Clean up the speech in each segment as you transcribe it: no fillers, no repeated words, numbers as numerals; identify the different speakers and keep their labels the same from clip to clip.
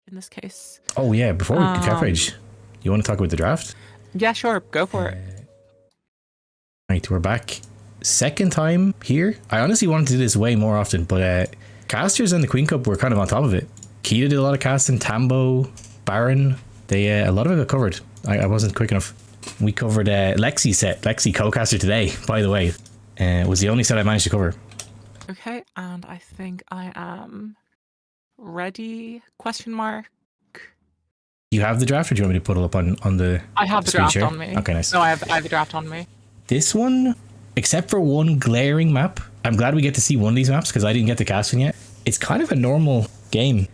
Speaker 1: in this case.
Speaker 2: Oh yeah, before we cap page, you want to talk about the draft?
Speaker 1: Yeah, sure, go for it.
Speaker 2: Right, we're back. Second time here. I honestly wanted to do this way more often, but casters and the Queen Cup were kind of on top of it. Kita did a lot of casting, Tambo, Baron, they a lot of it got covered. I wasn't quick enough. We covered Lexi set. Lexi co-caster today, by the way. Was the only set I managed to cover.
Speaker 1: Okay, and I think I am ready, question mark.
Speaker 2: You have the draft, or do you want me to put it up on the
Speaker 1: I have the draft on me.
Speaker 2: Okay, nice.
Speaker 1: No, I have the draft on me.
Speaker 2: This one, except for one glaring map, I'm glad we get to see one of these maps because I didn't get to cast one yet. It's kind of a normal game.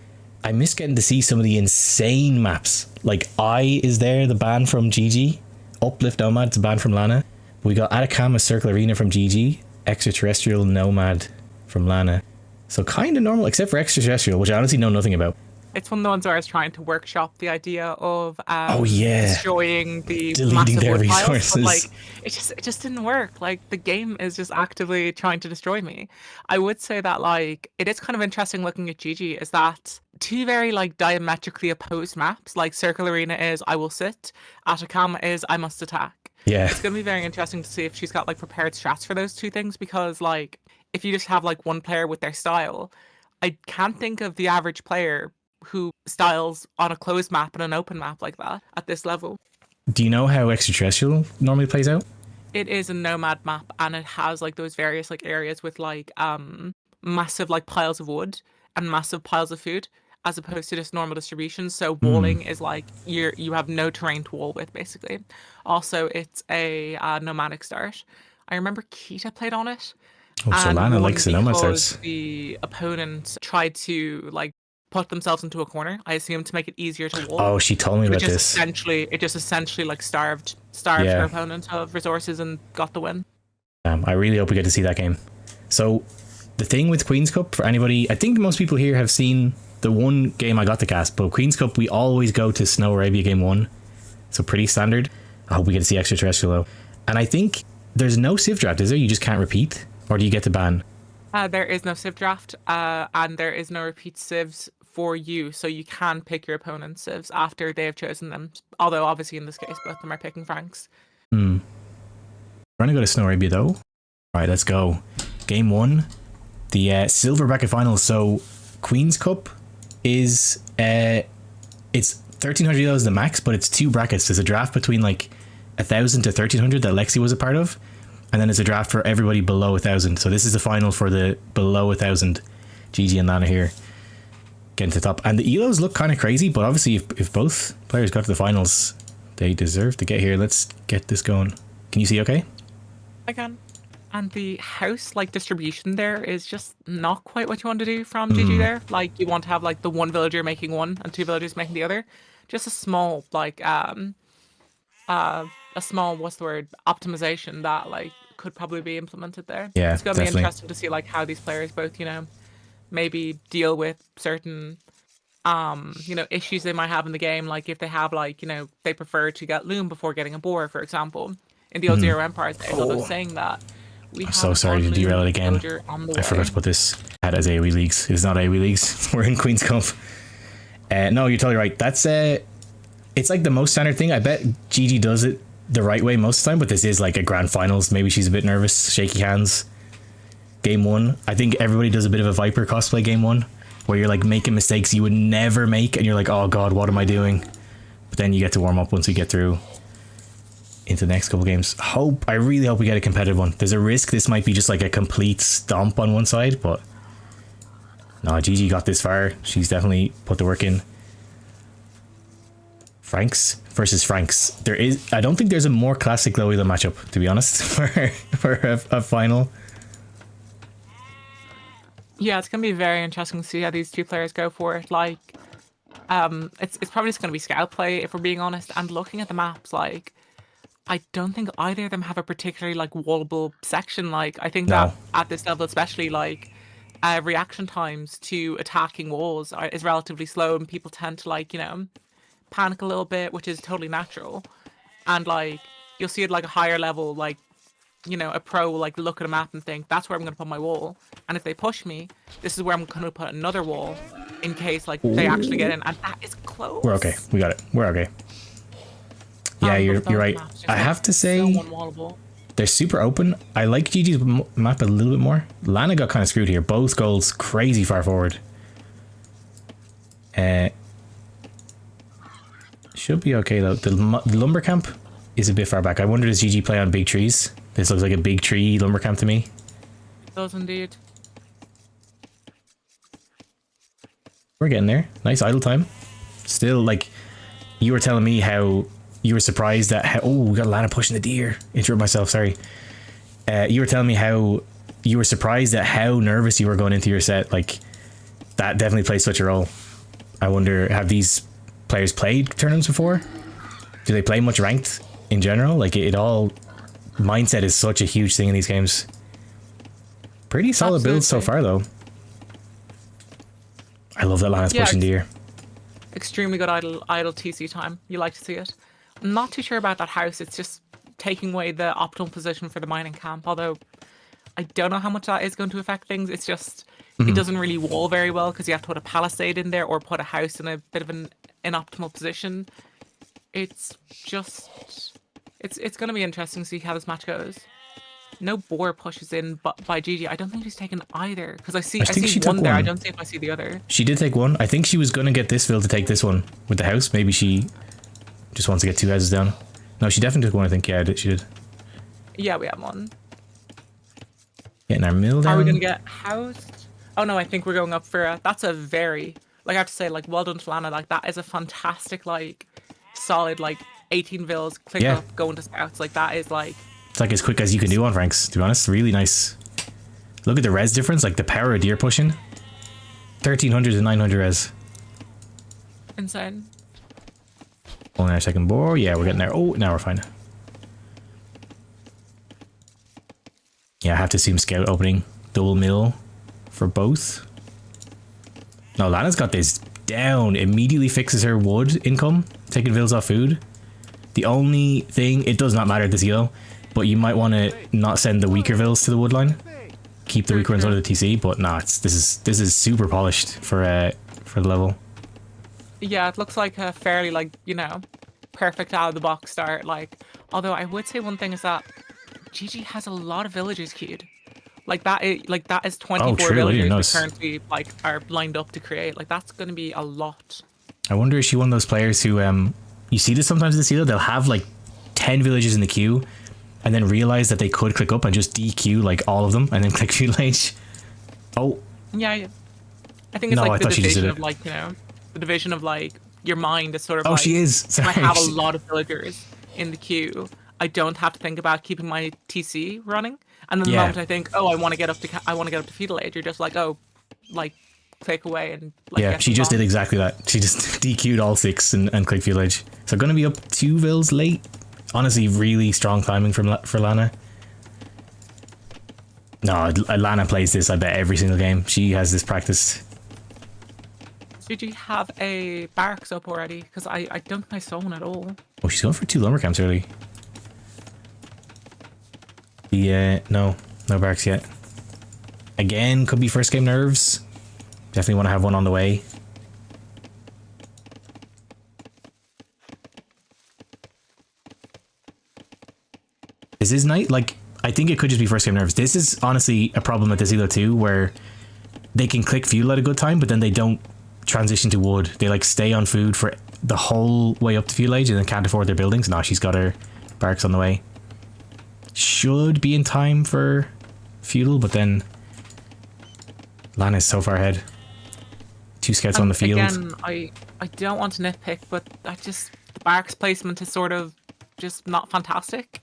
Speaker 2: I miss getting to see some of the insane maps. Like I is there, the ban from Gigi. Uplift Nomad, it's a ban from Lana. We got Addictiveme Circle Arena from Gigi. Extraterrestrial Nomad from Lana. So kind of normal, except for Extraterrestrial, which I honestly know nothing about.
Speaker 1: It's one of the ones where I was trying to workshop the idea of destroying the
Speaker 2: deleting their resources.
Speaker 1: But, like it just didn't work. Like the game is just actively trying to destroy me. I would say that like it is kind of interesting looking at Gigi is that two very like diametrically opposed maps. Like Circle Arena is I will sit, Addictiveme is I must attack.
Speaker 2: Yeah.
Speaker 1: It's gonna be very interesting to see if she's got like prepared strats for those two things because like if you just have like one player with their style, I can't think of the average player who styles on a closed map and an open map like that at this level.
Speaker 2: Do you know how Extraterrestrial normally plays out?
Speaker 1: It is a nomad map and it has like those various like areas with like massive like piles of wood and massive piles of food as opposed to just normal distribution. So walling is like you have no terrain to wall with basically. Also it's a nomadic start. I remember Kita played on it.
Speaker 2: Oh, so Lana likes the nomad starts.
Speaker 1: The opponent tried to like put themselves into a corner, I assume to make it easier to wall.
Speaker 2: Oh, she told me about this.
Speaker 1: It just essentially like starved her opponent of resources and got the win.
Speaker 2: I really hope we get to see that game. So the thing with Queen's Cup, for anybody, I think most people here have seen the one game I got to cast, but Queen's Cup we always go to Snow Arabia game 1, so pretty standard. I hope we get to see Extraterrestrial though. And I think there's no Civ draft, is there? You just can't repeat, or do you get to ban?
Speaker 1: There is no Civ draft, and there is no repeat Civs for you, so you can pick your opponent's civs after they have chosen them. Although obviously in this case both of them are picking Franks.
Speaker 2: We're gonna go to Snow Arabia though. All right, let's go. Game 1, the silver bracket finals. So Queen's Cup is it's 1300 euros the max, but it's 2 brackets. There's a draft between like 1000 to 1300 that Lexi was a part of, and then there's a draft for everybody below 1000. So this is the final for the below 1000. Gigi and Lana here getting to the top, and the elos look kind of crazy, but obviously if both players got to the finals, they deserve to get here. Let's get this going. Can you see okay?
Speaker 1: I can. And the house like distribution there is just not quite what you want to do from Gigi there. Like you want to have like the one villager making one and 2 villagers making the other. Just a small like a small optimization that like could probably be implemented there.
Speaker 2: Yeah,
Speaker 1: it's gonna be interesting to see like how these players both, you know, maybe deal with certain you know, issues they might have in the game, like if they have like, you know, they prefer to get loom before getting a boar, for example. In the old Zero Empires days, although saying that
Speaker 2: I'm so sorry to derail it again. I forgot to put this as AoE leagues. It's not AoE leagues. We're in Queen's Cup. No, you're totally right. That's it's like the most standard thing. I bet Gigi does it the right way most of the time, but this is like a grand finals. Maybe she's a bit nervous, shaky hands. Game 1, I think everybody does a bit of a Viper cosplay game 1, where you're like making mistakes you would never make, and you're like, oh god, what am I doing? But then you get to warm up once we get through into the next couple games. I really hope we get a competitive one. There's a risk this might be just like a complete stomp on one side, but no, Gigi got this far. She's definitely put the work in. Franks versus Franks. I don't think there's a more classic low elo matchup, to be honest, for a final.
Speaker 1: Yeah, it's gonna be very interesting to see how these 2 players go for it. Like, it's probably just gonna be scout play if we're being honest. And looking at the maps, like, I don't think either of them have a particularly like wallable section. Like, I think that at this level, especially like, reaction times to attacking walls is relatively slow, and people tend to like, you know, panic a little bit, which is totally natural. And like, you'll see it like a higher level, like you know, a pro will like look at a map and think that's where I'm gonna put my wall, and if they push me, this is where I'm gonna put another wall in case like they actually get in, and that is close.
Speaker 2: We're okay. We got it. We're okay. Yeah, you're right. I have to say, they're super open. I like Gigi's map a little bit more. Lana got kind of screwed here. Both goals crazy far forward. Should be okay though. The lumber camp is a bit far back. I wonder, does Gigi play on big trees? This looks like a big tree lumber camp to me.
Speaker 1: It does indeed.
Speaker 2: We're getting there. Nice idle time. Still, like, you were telling me how you were surprised at how... Oh, we got Lana pushing the deer. Interrupt myself, sorry. You were telling me how you were surprised at how nervous you were going into your set. Like, that definitely plays such a role. I wonder, have these players played tournaments before? Do they play much ranked in general? Like, it all... Mindset is such a huge thing in these games. Pretty solid builds so far, though. I love that Lana's pushing deer.
Speaker 1: Extremely good idle TC time. You like to see it. I'm not too sure about that house. It's just taking away the optimal position for the mining camp. Although I don't know how much that is going to affect things. It's just it doesn't really wall very well because you have to put a palisade in there or put a house in a bit of an inoptimal position. It's just it's going to be interesting to see how this match goes. No boar pushes in by Gigi. I don't think she's taken either because I see one there. I don't see if I see the other.
Speaker 2: She did take one. I think she was going to get this field to take this one with the house. Maybe she just wants to get two houses down. No, she definitely took one, I think. Yeah, she did.
Speaker 1: Yeah, we have one.
Speaker 2: Getting our mill down.
Speaker 1: Are we going to get housed? Oh, no, I think we're going up for... that's a very... Like, I have to say, like, well done to Lana. Like, that is a fantastic, like, solid, like, 18 vills, click up, going to scouts. Like, that is, like...
Speaker 2: It's like as quick as you can do on ranks, to be honest. Really nice. Look at the res difference, like the power of deer pushing. 1300 to 900 res.
Speaker 1: Insane.
Speaker 2: Only our second boar. Yeah, we're getting there. Oh, now we're fine. Yeah, I have to assume scout opening double mill for both. No, Lana's got this down. Immediately fixes her wood income, taking vills off food. The only thing, it does not matter this ELO, but you might want to not send the weaker vills to the wood line. Keep the weaker ones under the TC, but nah, this is super polished for the level.
Speaker 1: Yeah, it looks like a fairly, like, you know, perfect out of the box start. Like, although I would say one thing is that Gigi has a lot of villagers queued. Like that is 24 villagers that currently like are lined up to create. Like that's going to be a lot.
Speaker 2: I wonder, is she one of those players who you see this sometimes in the ELO, they'll have like 10 villagers in the queue and then realize that they could click up and just DQ like all of them and then click feudal age. Oh.
Speaker 1: Yeah. I think it's like the division of like, you know, the division of like your mind is sort of like,
Speaker 2: she is. Sorry.
Speaker 1: I have a lot of villagers in the queue. I don't have to think about keeping my TC running. And then the moment I think, oh, I want to get up to feudal age, you're just like, oh, like click away and like.
Speaker 2: Yeah, she just did exactly that. She just DQ'd all 6 and clicked feudal age. So going to be up 2 vills late. Honestly, really strong timing for Lana. No, Lana plays this, I bet, every single game. She has this practiced.
Speaker 1: Did you have a barracks up already? Because I don't think I saw one at all.
Speaker 2: Oh, she's going for 2 lumber camps early. No barracks yet. Again, could be first game nerves. Definitely want to have one on the way. This is night. Like, I think it could just be first game nerves. This is honestly a problem at this ELO too, where they can click fuel at a good time, but then they don't transition to wood. They like stay on food for the whole way up to feudal age and then can't afford their buildings. No, she's got her barracks on the way. Should be in time for feudal, but then Lana's so far ahead. 2 scouts on the field.
Speaker 1: Again, I don't want to nitpick, but the barracks placement is sort of just not fantastic.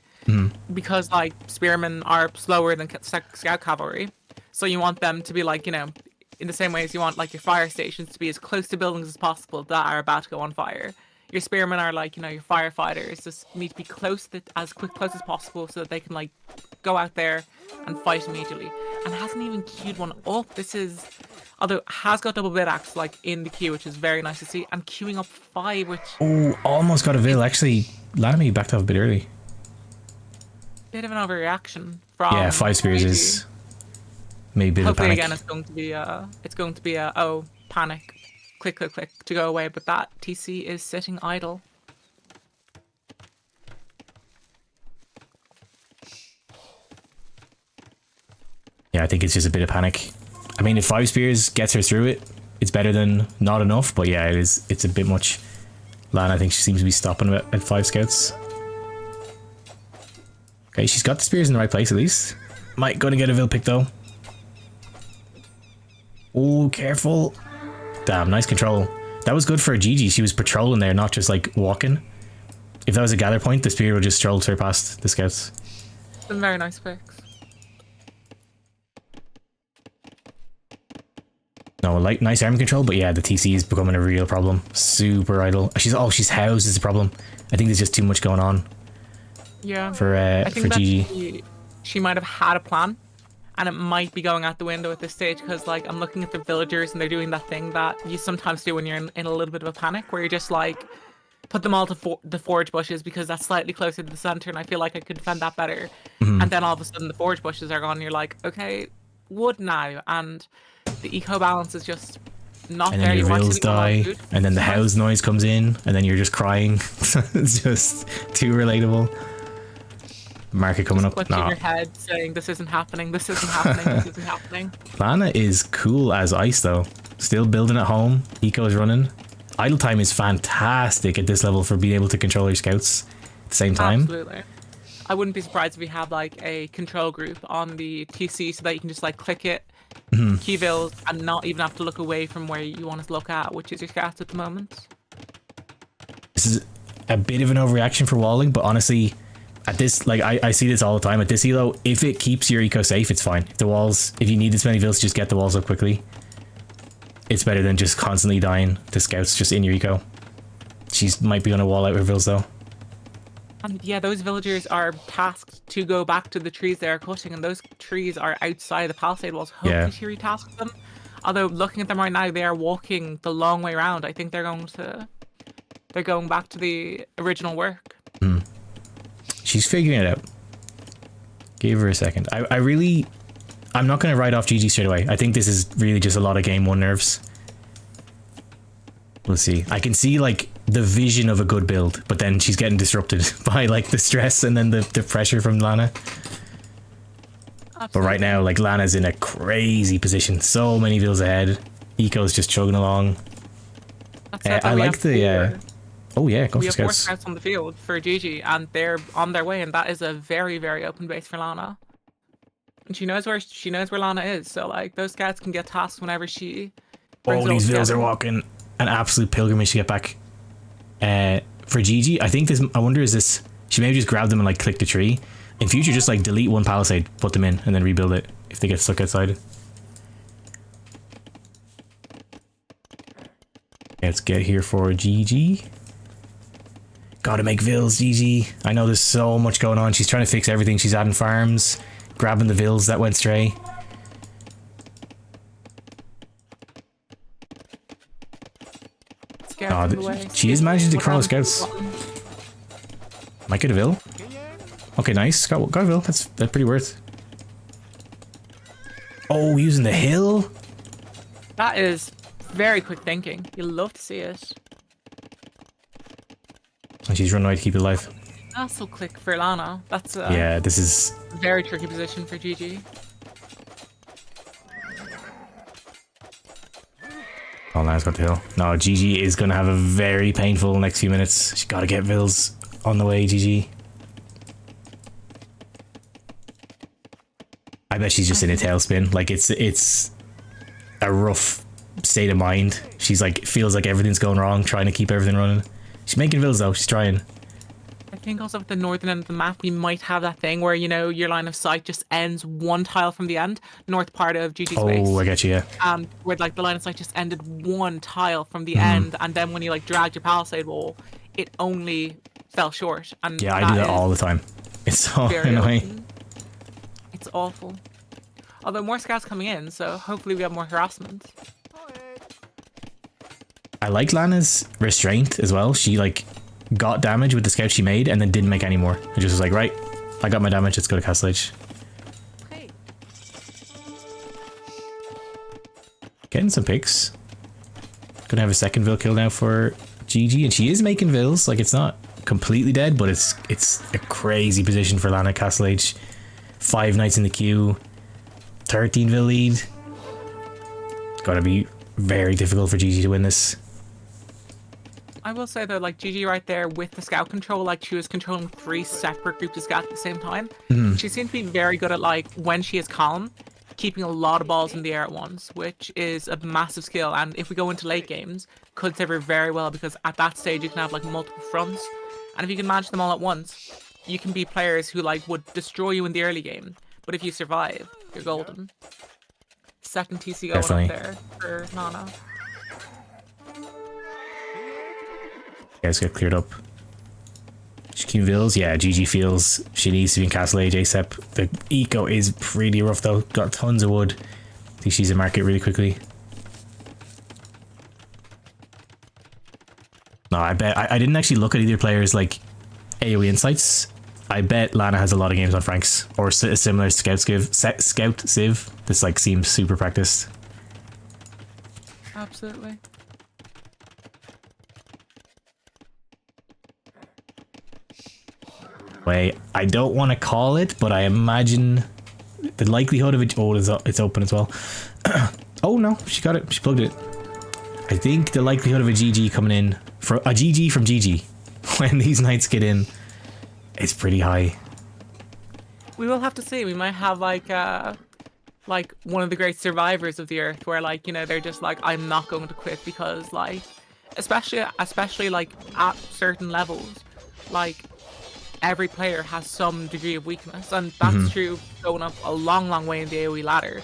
Speaker 1: Because like spearmen are slower than scout cavalry, so you want them to be like, you know, in the same way as you want like your fire stations to be as close to buildings as possible that are about to go on fire. Your spearmen are like, you know, your firefighters just need to be close as close as possible so that they can like go out there and fight immediately. And it hasn't even queued one up. This is, although it has got double bid axe like in the queue, which is very nice to see, and queuing up 5, which
Speaker 2: almost got a vill. Actually, LanaAio backed off a bit early.
Speaker 1: Bit of an overreaction from
Speaker 2: Yeah, 5 spears
Speaker 1: Gigi.
Speaker 2: is maybe a bit
Speaker 1: Hopefully
Speaker 2: of a panic.
Speaker 1: again it's going to be a oh, panic. Click click click to go away, but that TC is sitting idle.
Speaker 2: Yeah, I think it's just a bit of panic. I mean, if 5 spears gets her through it, it's better than not enough, but yeah, it's a bit much. Lana, I think she seems to be stopping at 5 scouts. Okay, she's got the spears in the right place at least. Might gonna get a Vil pick though. Oh, careful. Damn, nice control. That was good for Gigi. She was patrolling there, not just like walking. If that was a gather point, the spear would just stroll her past the scouts.
Speaker 1: Some very nice picks.
Speaker 2: No, like nice arm control, but yeah, the TC is becoming a real problem. Super idle. She's housed is the problem. I think there's just too much going on.
Speaker 1: Yeah.
Speaker 2: For Gigi.
Speaker 1: She might have had a plan, and it might be going out the window at this stage because, like, I'm looking at the villagers and they're doing that thing that you sometimes do when you're in a little bit of a panic, where you're just like, put them all to the forage bushes because that's slightly closer to the center, and I feel like I could defend that better. And then all of a sudden the forage bushes are gone, and you're like, okay, wood now, and the eco balance is just not
Speaker 2: and
Speaker 1: there.
Speaker 2: then your Vils die, and then the house noise comes in, and then you're just crying. It's just too relatable. Market coming up.
Speaker 1: Nah. In your head saying, this isn't happening, this isn't happening, this isn't happening.
Speaker 2: Lana is cool as ice though. Still building at home. Eco is running. Idle time is fantastic at this level for being able to control your scouts at the same time.
Speaker 1: Absolutely. I wouldn't be surprised if we have like a control group on the TC so that you can just like click it, key Vils, and not even have to look away from where you want to look at, which is your scouts at the moment.
Speaker 2: This is a bit of an overreaction for walling, but honestly, at this, like, I see this all the time. At this elo, if it keeps your eco safe, it's fine. If you need this many Vils, just get the walls up quickly. It's better than just constantly dying to scouts just in your eco. She might be on a wall out with Vils though.
Speaker 1: And yeah, those villagers are tasked to go back to the trees they are cutting, and those trees are outside the palisade walls. Hopefully she retasks them. Although looking at them right now, they are walking the long way around. I think they're going back to the original work.
Speaker 2: She's figuring it out. Give her a second. I'm not going to write off Gigi straight away. I think this is really just a lot of game 1 nerves. We'll see. I can see like the vision of a good build, but then she's getting disrupted by like the stress and then the pressure from Lana. Absolutely. But right now, like, Lana's in a crazy position. So many Vils ahead. Eco's just chugging along. I like the... oh yeah, go for scouts. We have 4
Speaker 1: scouts on the field for Gigi, and they're on their way, and that is a very, very open base for Lana. And she knows where Lana is, so like those scouts can get tasked whenever she.
Speaker 2: Oh, these Vils are walking an absolute pilgrimage to get back. For Gigi, I think this. I wonder, is this? She maybe just grab them and like click the tree. In future, just like delete one palisade, put them in, and then rebuild it if they get stuck outside. Let's get here for Gigi. Gotta make Vils, Gigi. I know there's so much going on. She's trying to fix everything. She's adding farms, grabbing the Vils that went stray. Oh, she is managing to crawl scouts. Might get a Vil. Okay, nice. Got a Vil. That's pretty worth. Oh, using the hill.
Speaker 1: That is very quick thinking. You love to see it.
Speaker 2: And she's run away to keep it alive.
Speaker 1: That's so quick for Lana. That's
Speaker 2: yeah, this is
Speaker 1: a very tricky position for Gigi.
Speaker 2: Oh, Lana's got the hill. No, Gigi is going to have a very painful next few minutes. She's got to get Vils on the way, Gigi. I bet she's just in a tailspin. Like, it's a rough state of mind. She's like, feels like everything's going wrong, trying to keep everything running. She's making Vils though, she's trying.
Speaker 1: I think also at the northern end of the map, we might have that thing where, you know, your line of sight just ends one tile from the end, north part of Gigi's base.
Speaker 2: Oh, I get you, yeah.
Speaker 1: Where like the line of sight just ended one tile from the end, and then when you like dragged your palisade wall, it only fell short. And
Speaker 2: yeah, I do that all the time. It's so annoying.
Speaker 1: It's awful. Although more scouts coming in, so hopefully we have more harassment.
Speaker 2: I like Lana's restraint as well. She like got damage with the scout she made and then didn't make any more. It just was like, right, I got my damage. Let's go to Castle Age.
Speaker 1: Hey.
Speaker 2: Getting some picks. Gonna have a second Vil kill now for Gigi, and she is making Vils. Like, it's not completely dead, but it's a crazy position for Lana. Castle Age. 5 knights in the queue. 13 Vil lead. It's gotta be very difficult for Gigi to win this.
Speaker 1: I will say though, like Gigi right there with the scout control, like she was controlling 3 separate groups of scouts at the same time. She seems to be very good at, like, when she is calm, keeping a lot of balls in the air at once, which is a massive skill. And if we go into late games, could serve her very well, because at that stage you can have like multiple fronts, and if you can manage them all at once, you can be players who like would destroy you in the early game, but if you survive, you're golden. Second TC going
Speaker 2: Definitely.
Speaker 1: up there for Lana.
Speaker 2: Guys get cleared up. Shikeen Vils, yeah, Gigi feels she needs to be in Castle Age ASAP. The eco is pretty rough though. Got tons of wood. I think she's in market really quickly. No, I bet I didn't actually look at either players like AoE insights. I bet Lana has a lot of games on Franks or a similar Scout Civ. This like seems super practiced.
Speaker 1: Absolutely.
Speaker 2: Wait, I don't want to call it, but I imagine the likelihood of it. Oh, it's open as well. Oh no, she got it. She plugged it. I think the likelihood of a GG coming in for a GG from Gigi when these knights get in, it's pretty high.
Speaker 1: We will have to see. We might have like one of the great survivors of the earth, where like, you know, they're just like, I'm not going to quit, because like, especially like at certain levels, like every player has some degree of weakness, and that's true going up a long way in the AoE ladder.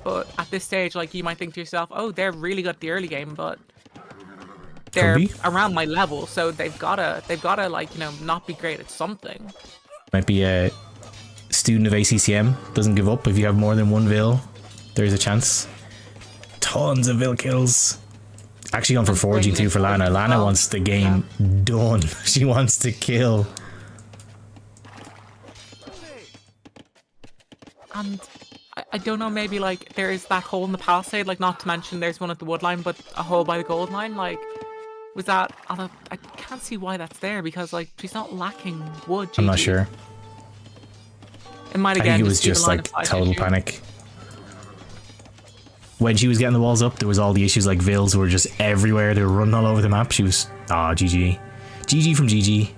Speaker 1: But at this stage, like, you might think to yourself, oh, they're really good at the early game, but they're around my level, so they've gotta like, you know, not be great at something.
Speaker 2: Might be a student of ACCM, doesn't give up. If you have more than one Vil, there's a chance. Tons of Vil kills. Actually going for forging too for Lana. Lana wants the game done. She wants to kill.
Speaker 1: And I don't know, maybe like there is that hole in the palisade, like, not to mention there's one at the wood line, but a hole by the gold line, like, was that, I can't see why that's there, because like she's not lacking wood. Gigi.
Speaker 2: I'm not sure.
Speaker 1: It might
Speaker 2: I
Speaker 1: again
Speaker 2: think it was just like total panic. When she was getting the walls up, there was all the issues, like Vils were just everywhere. They were running all over the map. She was, GG. GG from Gigi.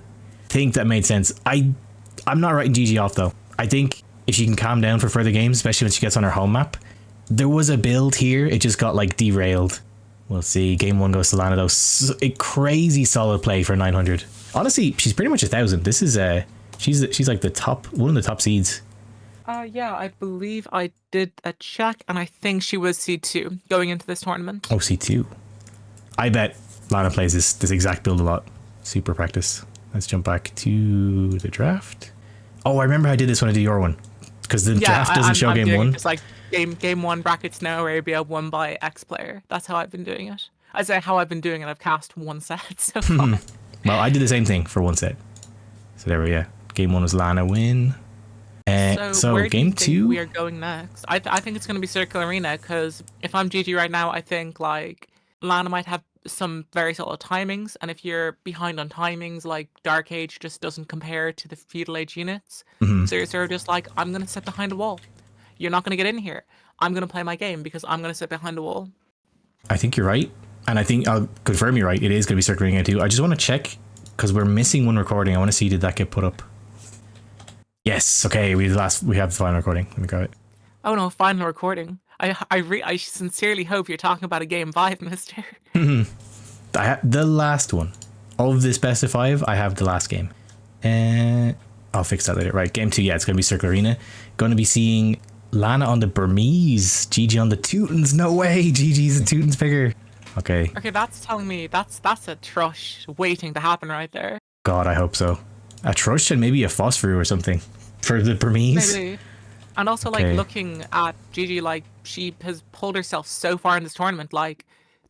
Speaker 2: Think that made sense. I'm not writing Gigi off though. I think if she can calm down for further games, especially when she gets on her home map. There was a build here. It just got like derailed. We'll see. Game 1 goes to Lana though. A crazy solid play for 900. Honestly, she's pretty much 1,000. This is she's like the top, one of the top seeds.
Speaker 1: Yeah, I believe I did a check, and I think she was C2 going into this tournament.
Speaker 2: Oh, C2. I bet Lana plays this exact build a lot. Super practice. Let's jump back to the draft. Oh, I remember I did this when I did your one, because the draft doesn't show game 1.
Speaker 1: It's like game 1 brackets now area won by X player. That's how I've been doing it. I say how I've been doing it. I've cast 1 set so far.
Speaker 2: Well, I did the same thing for 1 set. So there we go. Game 1 was Lana win. So
Speaker 1: where
Speaker 2: game
Speaker 1: do you think
Speaker 2: 2
Speaker 1: we are going next? I think it's going to be Circle Arena, because if I'm Gigi right now, I think like Lana might have some very solid timings, and if you're behind on timings, like Dark Age just doesn't compare to the Feudal Age units. So you're sort of just like, I'm going to sit behind a wall. You're not going to get in here. I'm going to play my game because I'm going to sit behind a wall.
Speaker 2: I think you're right, and I think I'll confirm you're right. It is going to be Circle Arena 2. I just want to check, because we're missing one recording. I want to see, did that get put up? Yes. Okay. We have the final recording. Let me grab it.
Speaker 1: Oh no, final recording. I sincerely hope you're talking about a game 5, mister.
Speaker 2: I have the last one of this best of 5. I have the last game. I'll fix that later. Right. Game 2. Yeah, it's going to be Circle Arena. Going to be seeing Lana on the Burmese, Gigi on the Teutons. No way. Gigi's a Teutons picker. Okay.
Speaker 1: Okay, that's telling me that's a trush waiting to happen right there.
Speaker 2: God, I hope so. A Trush and maybe a Phosphor or something for the Burmese.
Speaker 1: Maybe. And also, like, looking at Gigi, like, she has pulled herself so far in this tournament, like,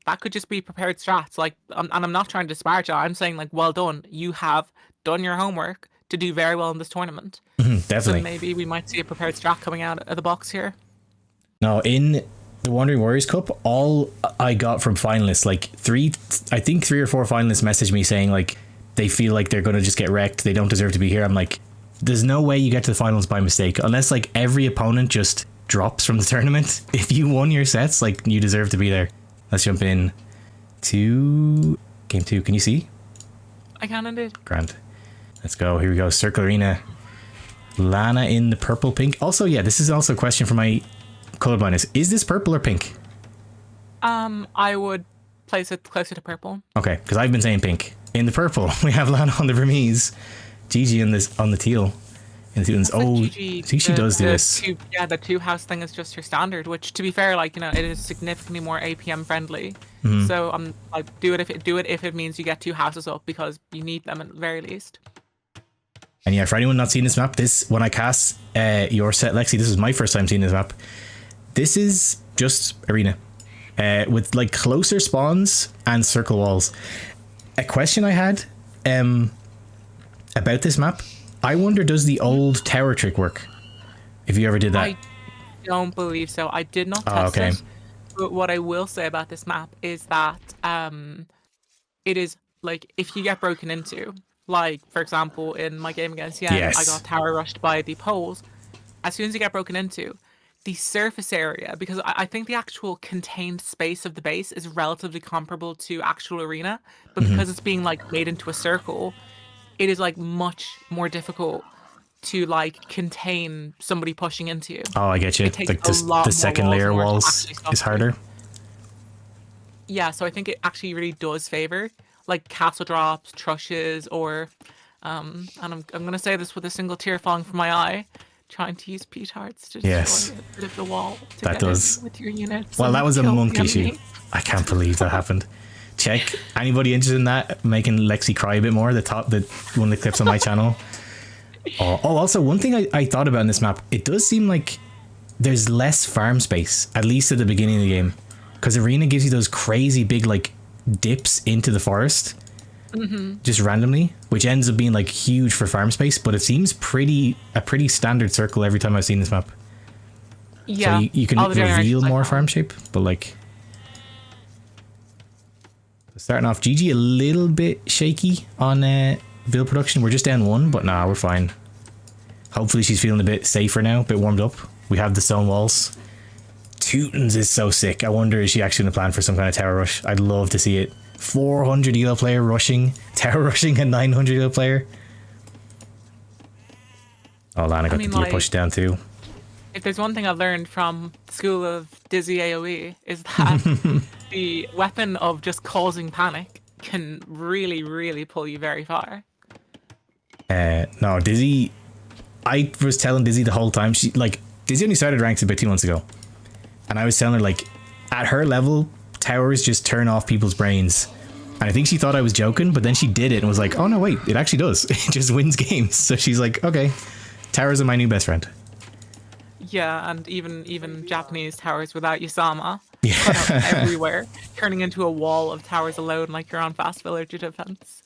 Speaker 1: that could just be prepared strats. Like, and I'm not trying to disparage her. I'm saying, like, well done. You have done your homework to do very well in this tournament.
Speaker 2: Definitely.
Speaker 1: So maybe we might see a prepared strat coming out of the box here.
Speaker 2: No, in the Wandering Warriors Cup, all I got from finalists, like three or four finalists messaged me saying like they feel like they're going to just get wrecked. They don't deserve to be here. I'm like, there's no way you get to the finals by mistake unless like every opponent just drops from the tournament. If you won your sets, like you deserve to be there. Let's jump in to game 2. Can you see?
Speaker 1: I can indeed.
Speaker 2: Grand. Let's go. Here we go. Circle Arena. Lana in the purple pink. Also, yeah, this is also a question for my colorblindness. Is this purple or pink?
Speaker 1: I would place it closer to purple.
Speaker 2: Okay, because I've been saying pink. In the purple, we have Lana on the Burmese, Gigi on the teal. In the Teutons. Oh,
Speaker 1: Gigi,
Speaker 2: I think she does do this.
Speaker 1: The 2-house thing is just her standard, which to be fair, like, you know, it is significantly more APM friendly. So like do it if it means you get 2 houses up, because you need them at the very least.
Speaker 2: And yeah, for anyone not seeing this map, when I cast your set, Lexi, this is my first time seeing this map. This is just arena with like closer spawns and circle walls. A question I had about this map, I wonder, does the old tower trick work? If you ever did that.
Speaker 1: I don't believe so. I did not test it. But what I will say about this map is that it is like, if you get broken into, like for example in my game against Yen, I got tower rushed by the poles. As soon as you get broken into, the surface area, because I think the actual contained space of the base is relatively comparable to actual arena, but because it's being like made into a circle, it is like much more difficult to like contain somebody pushing into you.
Speaker 2: Oh, I get you. Like the second layer walls is harder.
Speaker 1: Yeah, so I think it actually really does favor like castle drops, trushes, or and I'm gonna say this with a single tear falling from my eye, trying to use petards to destroy a bit of the wall with your units.
Speaker 2: Well, that was a monk issue. I can't believe that happened. Check. Anybody interested in that? Making Lexi cry a bit more? One of the clips on my channel. Oh, also one thing I thought about in this map, it does seem like there's less farm space, at least at the beginning of the game, because arena gives you those crazy big like dips into the forest just randomly, which ends up being like huge for farm space, but it seems a pretty standard circle every time I've seen this map.
Speaker 1: Yeah,
Speaker 2: so you can reveal more farm shape, but like starting off, Gigi a little bit shaky on build production. We're just down 1, but nah, we're fine. Hopefully she's feeling a bit safer now, a bit warmed up. We have the stone walls. Teutons is so sick. I wonder, is she actually going to plan for some kind of tower rush? I'd love to see it. 400 ELO player rushing, tower rushing a 900 ELO player. Oh, Lana got the gear pushed down too.
Speaker 1: If there's one thing I've learned from the school of Dizzy AoE, is that the weapon of just causing panic can really, really pull you very far.
Speaker 2: No, Dizzy, I was telling Dizzy the whole time, Dizzy only started ranks about 2 months ago, and I was telling her, like, at her level, towers just turn off people's brains. And I think she thought I was joking, but then she did it and was like, oh no, wait, it actually does. It just wins games. So she's like, okay, towers are my new best friend.
Speaker 1: Yeah, and even Japanese towers without Yusama, put up everywhere, turning into a wall of towers alone like you're on fast villager defense.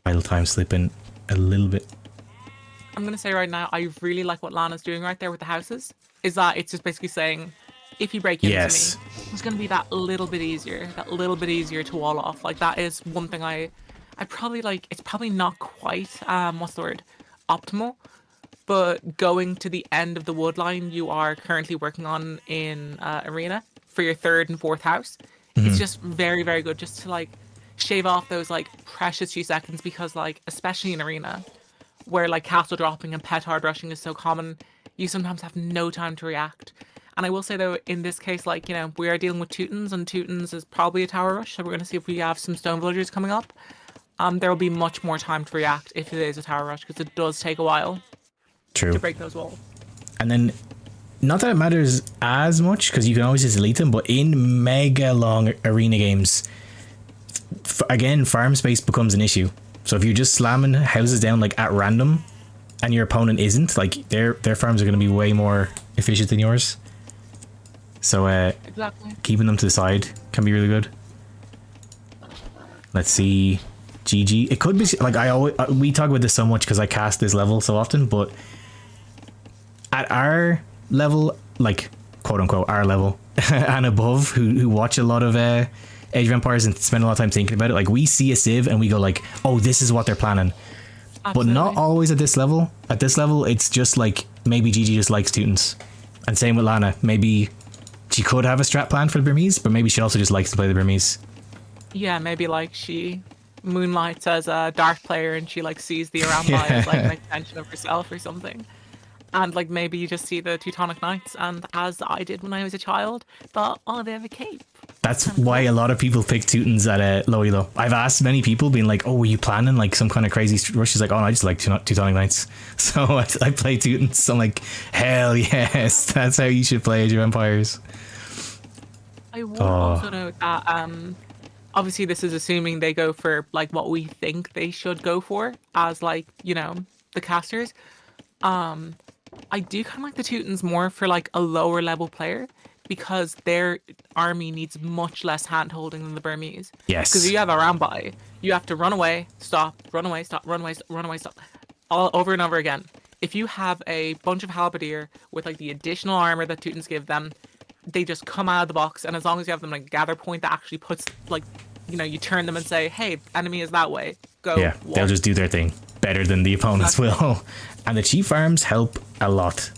Speaker 2: Idle time slipping a little bit.
Speaker 1: I'm gonna say right now, I really like what Lana's doing right there with the houses. Is that it's just basically saying, if you break into me, it's gonna be that little bit easier to wall off. Like, that is one thing I probably like. It's probably not quite optimal. But going to the end of the wood line you are currently working on in arena for your 3rd and 4th house, it's just very, very good just to like shave off those like precious few seconds, because like especially in arena where like castle dropping and petard rushing is so common, you sometimes have no time to react. And I will say though, in this case, like, you know, we are dealing with Teutons, and Teutons is probably a tower rush, so we're going to see if we have some stone villagers coming up. There will be much more time to react if it is a tower rush, because it does take a while.
Speaker 2: True.
Speaker 1: To break those walls.
Speaker 2: And then, not that it matters as much, because you can always just delete them, but in mega long arena games, again, farm space becomes an issue. So if you're just slamming houses down like at random, and your opponent isn't, like their farms are going to be way more efficient than yours. So
Speaker 1: exactly.
Speaker 2: Keeping them to the side can be really good. Let's see. Gigi. It could be like we talk about this so much because I cast this level so often, but at our level, like quote unquote our level and above, who watch a lot of Age of Empires and spend a lot of time thinking about it, like we see a civ and we go like, oh, this is what they're planning. Absolutely. But not always at this level. At this level, it's just like maybe Gigi just likes Teutons. And same with Lana. Maybe she could have a strat plan for the Burmese, but maybe she also just likes to play the Burmese.
Speaker 1: Yeah, maybe like she moonlights as a Dart player and she like sees the Arambai as like an extension of herself or something. And like maybe you just see the Teutonic Knights, and as I did when I was a child, thought, oh, they have a cape.
Speaker 2: That's why a lot of people pick Teutons at low elo. I've asked many people, being like, "Oh, were you planning like some kind of crazy rush?" She's like, "Oh, no, I just like Teutonic Knights, so I play Teutons." I'm like, "Hell yes, that's how you should play Age of Empires."
Speaker 1: I would also note that obviously this is assuming they go for like what we think they should go for as like, you know, the casters. I do kind of like the Teutons more for like a lower level player because their army needs much less hand holding than the Burmese.
Speaker 2: Yes.
Speaker 1: Because you have a Rambai, you have to run away, stop, run away, stop, run away, run away, stop, all over and over again. If you have a bunch of halberdier with like the additional armor that Teutons give them, they just come out of the box, and as long as you have them like gather point that actually puts like, you know, you turn them and say, hey, enemy is that way, go.
Speaker 2: Yeah, they'll just do their thing better than the opponents will. And the chief arms help a lot.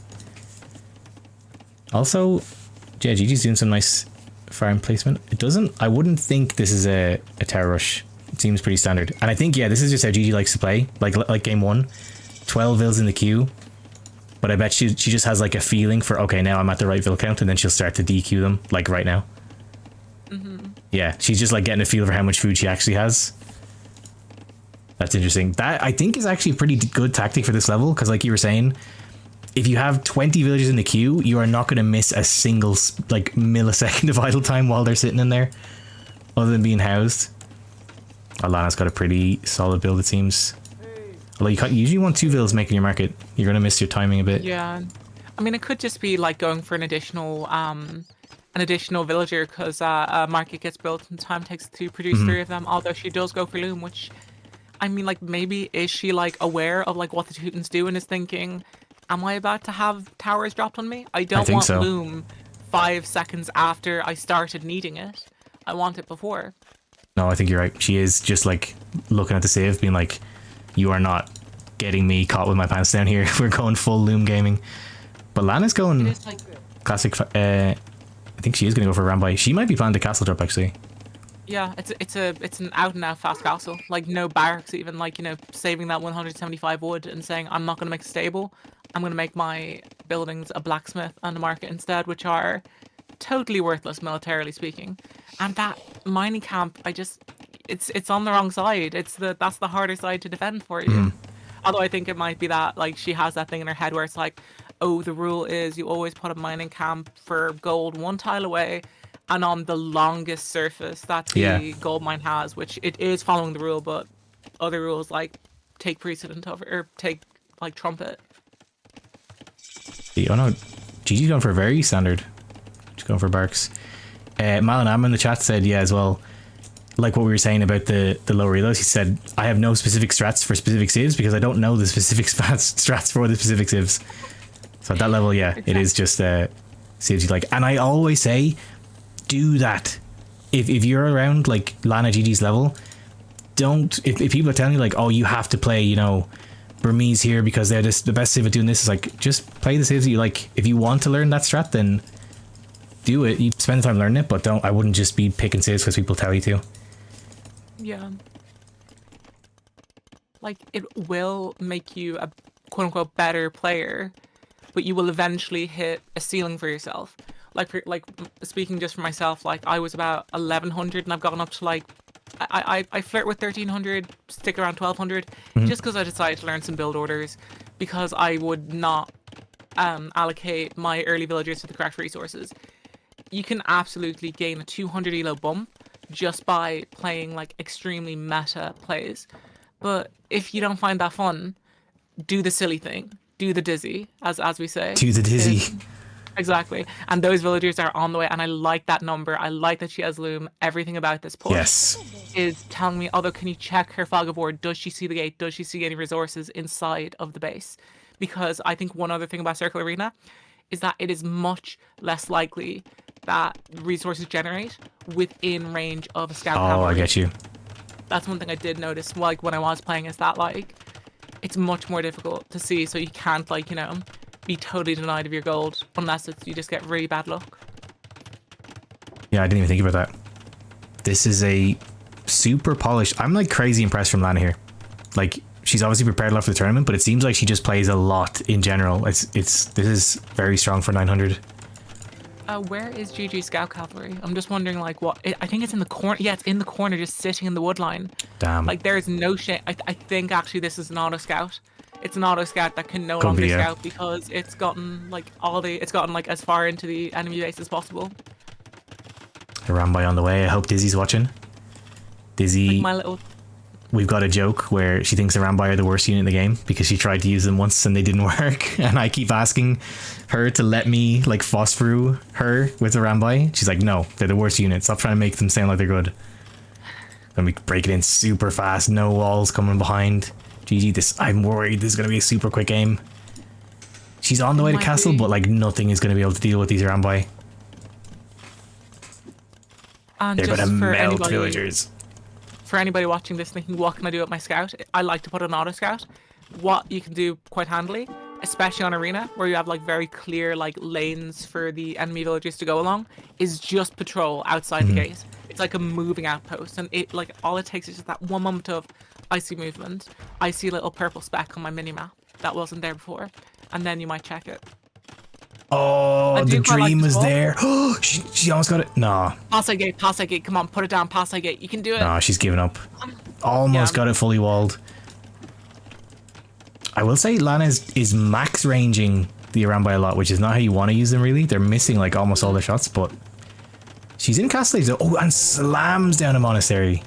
Speaker 2: Also, yeah, Gigi's doing some nice farm placement. I wouldn't think this is a tower rush. It seems pretty standard. And I think, yeah, this is just how Gigi likes to play. Like game 1, 12 vills in the queue. But I bet she just has like a feeling for, okay, now I'm at the right vill count, and then she'll start to DQ them, like right now. Mm-hmm. Yeah, she's just like getting a feel for how much food she actually has. That's interesting. That I think is actually a pretty good tactic for this level, because like you were saying, if you have 20 villagers in the queue, you are not going to miss a single like millisecond of idle time while they're sitting in there, other than being housed. Lana's got a pretty solid build, it seems. Although you usually want 2 vills making your market. You're going to miss your timing a bit.
Speaker 1: Yeah. I mean, it could just be like going for an additional villager, because a market gets built and time takes to produce 3 of them, although she does go for loom, which, I mean, like, maybe is she like aware of like what the Teutons do and is thinking, am I about to have towers dropped on me? I don't want loom 5 seconds after I started needing it. I want it before.
Speaker 2: No, I think you're right. She is just like looking at the save, being like, you are not getting me caught with my pants down here. We're going full loom gaming. But Lana's going like classic. I think she is going to go for Rambai. She might be planning the castle drop, actually.
Speaker 1: Yeah, it's an out and out fast castle. Like no barracks, even, like, you know, saving that 175 wood and saying, I'm not going to make a stable. I'm going to make my buildings a blacksmith and a market instead, which are totally worthless militarily speaking. And that mining camp, it's on the wrong side. That's the harder side to defend for you. Although I think it might be that like she has that thing in her head where it's like, oh, the rule is you always put a mining camp for gold 1 tile away and on the longest surface that the gold mine has, which it is following the rule, but other rules like take precedent over, or take like trumpet.
Speaker 2: Oh no, Gigi's going for very standard. She's going for barks. Malanam in the chat said, yeah, as well, like what we were saying about the lower elos, he said, I have no specific strats for specific civs because I don't know the specific strats for the specific civs. So at that level, yeah, exactly. It is just civs you like. And I always say, do that. If you're around like Lana Gigi's level, don't, if people are telling you like, oh, you have to play, you know, Burmese here because they're the best civ at doing this, is like, just play the civs that you like. If you want to learn that strat, then do it. You spend time learning it, but I wouldn't just be picking civs because people tell you to.
Speaker 1: Yeah. Like, it will make you a quote-unquote better player, but you will eventually hit a ceiling for yourself. Like speaking just for myself, like, I was about 1100 and I've gotten up to, like, I flirt with 1300, stick around 1200, just because I decided to learn some build orders, because I would not allocate my early villagers to the correct resources. You can absolutely gain a 200 elo bump just by playing like extremely meta plays, but if you don't find that fun, do the silly thing, do the dizzy, as we say.
Speaker 2: Do the dizzy.
Speaker 1: Exactly. And those villagers are on the way, and I like that number. I like that she has loom. Everything about this push
Speaker 2: Yes.
Speaker 1: is telling me, although, can you check her fog of war? Does she see the gate? Does she see any resources inside of the base? Because I think one other thing about Circle Arena is that it is much less likely that resources generate within range of a scout
Speaker 2: Oh,
Speaker 1: cavalry.
Speaker 2: I get you.
Speaker 1: That's one thing I did notice, like, when I was playing, is that, like, it's much more difficult to see, so you can't, like, you know, be totally denied of your gold unless you just get really bad luck.
Speaker 2: Yeah, I didn't even think about that. This is a super polished. I'm like crazy impressed from Lana here. Like, she's obviously prepared a lot for the tournament, but it seems like she just plays a lot in general. This is very strong for 900.
Speaker 1: Where is Gigi Scout Cavalry? I'm just wondering, like, what... I think it's in the corner. Yeah, it's in the corner, just sitting in the wood line.
Speaker 2: Damn.
Speaker 1: Like, there is no shame. I think, actually, this is an auto-scout. It's an auto-scout that can no longer scout because it's gotten, like, like, as far into the enemy base as possible.
Speaker 2: A Rambai on the way. I hope Dizzy's watching. Dizzy...
Speaker 1: Like, my little...
Speaker 2: We've got a joke where she thinks the Rambai are the worst unit in the game because she tried to use them once and they didn't work. And I keep asking her to let me, like, phosphor her with the Rambai. She's like, no, they're the worst unit. Stop trying to make them sound like they're good. Then we break it in super fast. No walls coming behind. GG, I'm worried this is going to be a super quick game. She's on the way to castle, but, like, nothing is going to be able to deal with these Rambai.
Speaker 1: And
Speaker 2: they're going to melt villagers.
Speaker 1: For anybody watching this thinking, what can I do with my scout? I like to put an auto scout. What you can do quite handily, especially on arena, where you have, like, very clear, like, lanes for the enemy villagers to go along, is just patrol outside the gate. It's like a moving outpost, and it, like, all it takes is just that one moment of, I see movement, I see a little purple speck on my mini-map that wasn't there before, and then you might check it.
Speaker 2: Oh, the dream was there. Oh, she almost got it. Nah.
Speaker 1: Pass that gate, come on, put it down, pass that gate, you can do it.
Speaker 2: Nah, she's given up. Almost got it fully walled. I will say Lana is max ranging the Arambai a lot, which is not how you want to use them, really. They're missing, like, almost all their shots, but she's in castle age, though. Oh, and slams down a monastery.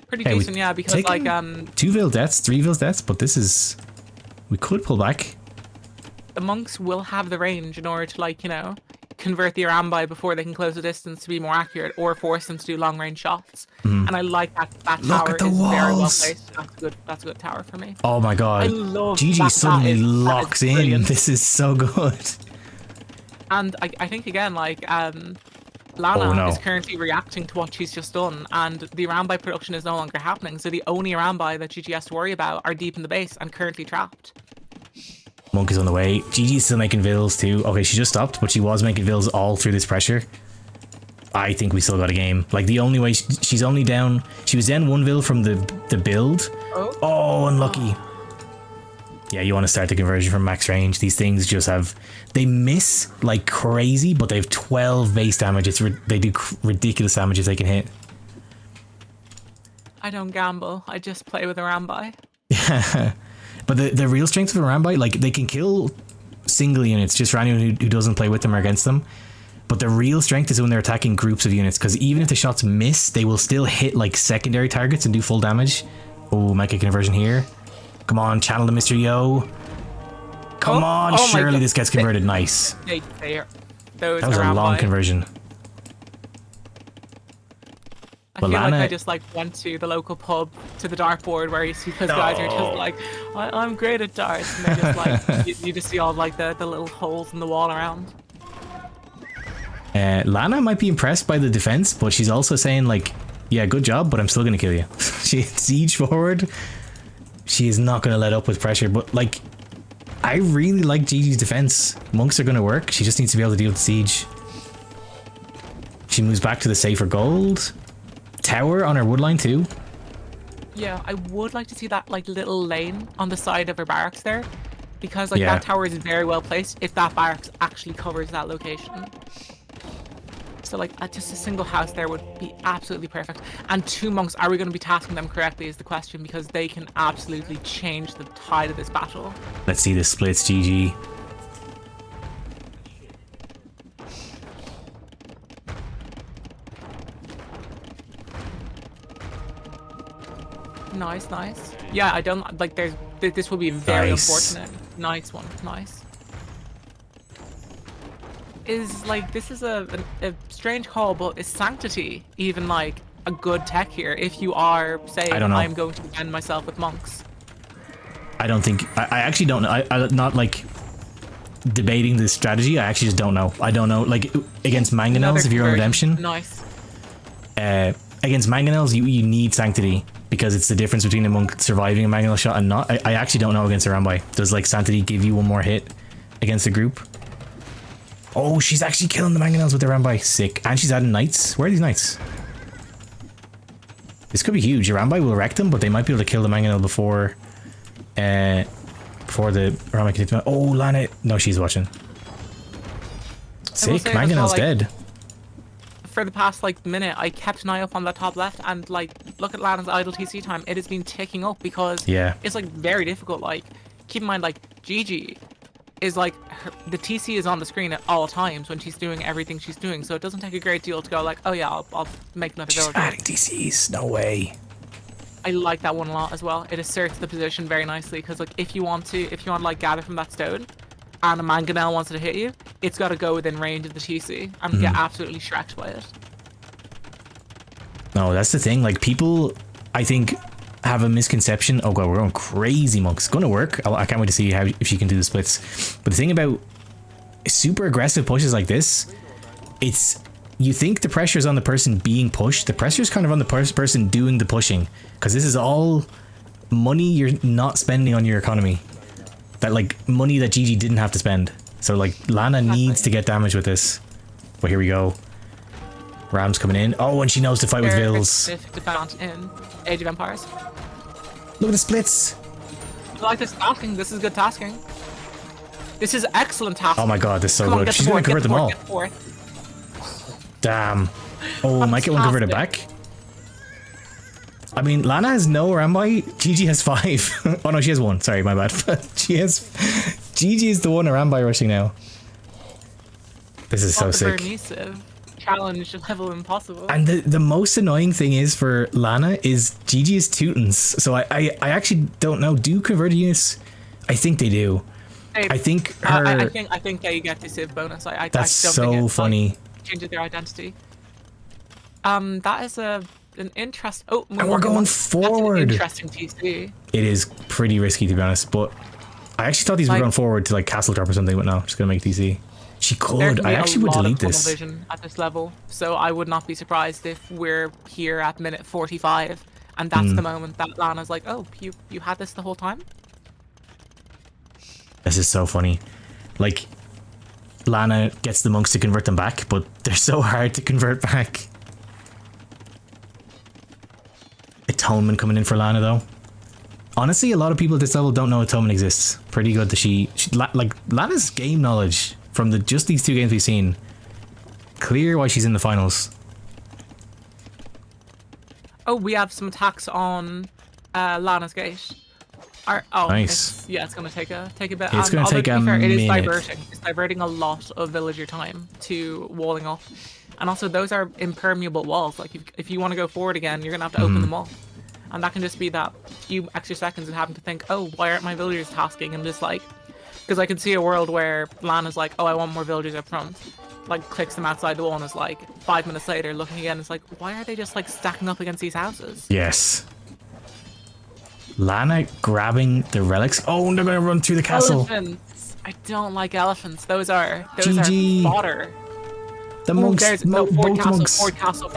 Speaker 1: Pretty decent, yeah, because, like,
Speaker 2: 2 Vil deaths, 3 Vil deaths, but this is... We could pull back.
Speaker 1: The monks will have the range in order to, like, you know, convert the Arambai before they can close the distance to be more accurate, or force them to do long range shots. And I like that tower is very well placed. That's a good tower for me.
Speaker 2: Oh my god.
Speaker 1: I love
Speaker 2: Gigi suddenly locks in. Brilliant. This is so good.
Speaker 1: And I think, again, like, Lana is currently reacting to what she's just done, and the Arambai production is no longer happening, so the only Arambai that Gigi has to worry about are deep in the base and currently trapped.
Speaker 2: Monk is on the way. Gigi's still making vills too. Okay, she just stopped, but she was making vills all through this pressure. I think we still got a game. Like, the only way she's only down... She was down 1 vil from the build. Oh, unlucky. Yeah, you want to start the conversion from max range. These things just have... They miss like crazy, but they have 12 base damage. They do ridiculous damage if they can hit.
Speaker 1: I don't gamble. I just play with a Rambai.
Speaker 2: Yeah. But the real strength of a Rambai, like, they can kill single units just for anyone who doesn't play with them or against them. But the real strength is when they're attacking groups of units, because even if the shots miss, they will still hit, like, secondary targets and do full damage. Oh, might get conversion here. Come on, channel the Mr. Yo. Come on, surely this gets converted. Nice.
Speaker 1: That
Speaker 2: was a long conversion.
Speaker 1: I feel like I just, like, went to the local pub to the dartboard where you see those guys are just like, I'm great at darts, and they're just like, you just see all, like, the little holes in the wall around.
Speaker 2: Lana might be impressed by the defense, but she's also saying, like, yeah, good job, but I'm still gonna kill you. She siege forward. She is not gonna let up with pressure, but, like, I really like Gigi's defense. Monks are gonna work. She just needs to be able to deal with siege. She moves back to the safer gold. Tower on her woodline too.
Speaker 1: Yeah, I would like to see that, like, little lane on the side of her barracks there, because, like, that tower is very well placed if that barracks actually covers that location. So, like, just a single house there would be absolutely perfect. And 2 monks, are we going to be tasking them correctly is the question, because they can absolutely change the tide of this battle.
Speaker 2: Let's see the splits, Gigi.
Speaker 1: Nice. Yeah, I don't, like, this will be very unfortunate. Nice one, nice. is like, this is a strange call, but is Sanctity even like a good tech here if you are saying I'm going to defend myself with monks?
Speaker 2: I don't think, I actually don't know. I'm not like debating this strategy. I actually just don't know. I don't know. Like against mangonels, if you're on redemption.
Speaker 1: Nice.
Speaker 2: Against mangonels, you need Sanctity because it's the difference between a monk surviving a mangonel shot and not. I actually don't know against a Rambai. Does like Sanctity give you one more hit against a group? Oh, she's actually killing the mangonels with the Rambai. Sick. And she's adding knights. Where are these knights? This could be huge. A Rambai will wreck them, but they might be able to kill the mangonel before the Rambai can hit them. Oh, Lana. No, she's watching. Sick. Mangonel's dead.
Speaker 1: For the past like minute, I kept an eye up on the top left, and like, look at Lana's idle TC time. It has been ticking up because it's like very difficult. Like, keep in mind, like Gigi is like the TC is on the screen at all times when she's doing everything she's doing, so it doesn't take a great deal to go like, oh yeah, I'll make another villager.
Speaker 2: Adding TCs, no way.
Speaker 1: I like that one a lot as well. It asserts the position very nicely because like if you want to like gather from that stone, and a mangonel wants to hit you, it's got to go within range of the TC and get absolutely shreked by it.
Speaker 2: No, that's the thing. Like people, I think, have a misconception. Oh god, we're going crazy, monks. It's going to work. I can't wait to see if she can do the splits. But the thing about super aggressive pushes like this, it's you think the pressure is on the person being pushed. The pressure is kind of on the person doing the pushing, because this is all money you're not spending on your economy. That like money that Gigi didn't have to spend. So like Lana needs to get damage with this. But here we go. Ram's coming in. Oh, and she knows to fight with Vills.
Speaker 1: In Age of Empires.
Speaker 2: Look at the splits.
Speaker 1: I like this tasking. This is good tasking. This is excellent tasking.
Speaker 2: Oh my god, this is so good. She's gonna convert them all. Damn. Oh, might get one converted back. I mean, Lana has no Rambai. Gigi has 5. Oh no, she has 1. Sorry, my bad. Gigi is the one a Rambai rushing now. This is so sick.
Speaker 1: Challenge level impossible.
Speaker 2: And the most annoying thing is for Lana is Gigi is Teutons. So I actually don't know. Do converted units? I think they do. I think her.
Speaker 1: I think they get the Civ bonus.
Speaker 2: That's
Speaker 1: I don't
Speaker 2: so
Speaker 1: think it,
Speaker 2: funny.
Speaker 1: Like, changes their identity. That is an interest. Oh,
Speaker 2: and we're going forward.
Speaker 1: That's an interesting TC.
Speaker 2: It is pretty risky to be honest, but I actually thought these were going forward to like Castle Drop or something, but no, just gonna make TC. She could. I actually would delete this.
Speaker 1: Vision at this level, so I would not be surprised if we're here at minute 45, and that's the moment that Lana's like, "Oh, you had this the whole time."
Speaker 2: This is so funny. Like, Lana gets the monks to convert them back, but they're so hard to convert back. Atonement coming in for Lana though. Honestly, a lot of people at this level don't know Atonement exists. Pretty good that like Lana's game knowledge from just these 2 games we've seen. Clear why she's in the finals.
Speaker 1: Oh, we have some attacks on Lana's gate.
Speaker 2: Nice.
Speaker 1: It's gonna take a bit.
Speaker 2: It's gonna take a minute.
Speaker 1: It is diverting. It's diverting a lot of villager time to walling up, and also those are impermeable walls. Like if you want to go forward again, you're gonna have to open them up, and that can just be that few extra seconds of having to think, oh, why aren't my villagers tasking? And just like, because I can see a world where Lana's like, oh, I want more villagers up front, like clicks them outside the wall, and is like 5 minutes later looking again, it's like, why are they just like stacking up against these houses?
Speaker 2: Yes. Lana grabbing the relics. Oh, they're gonna run through the castle.
Speaker 1: Elephants. I don't like elephants. Those are
Speaker 2: Gigi.
Speaker 1: fodder.
Speaker 2: The monks. Both monks.
Speaker 1: Ford castle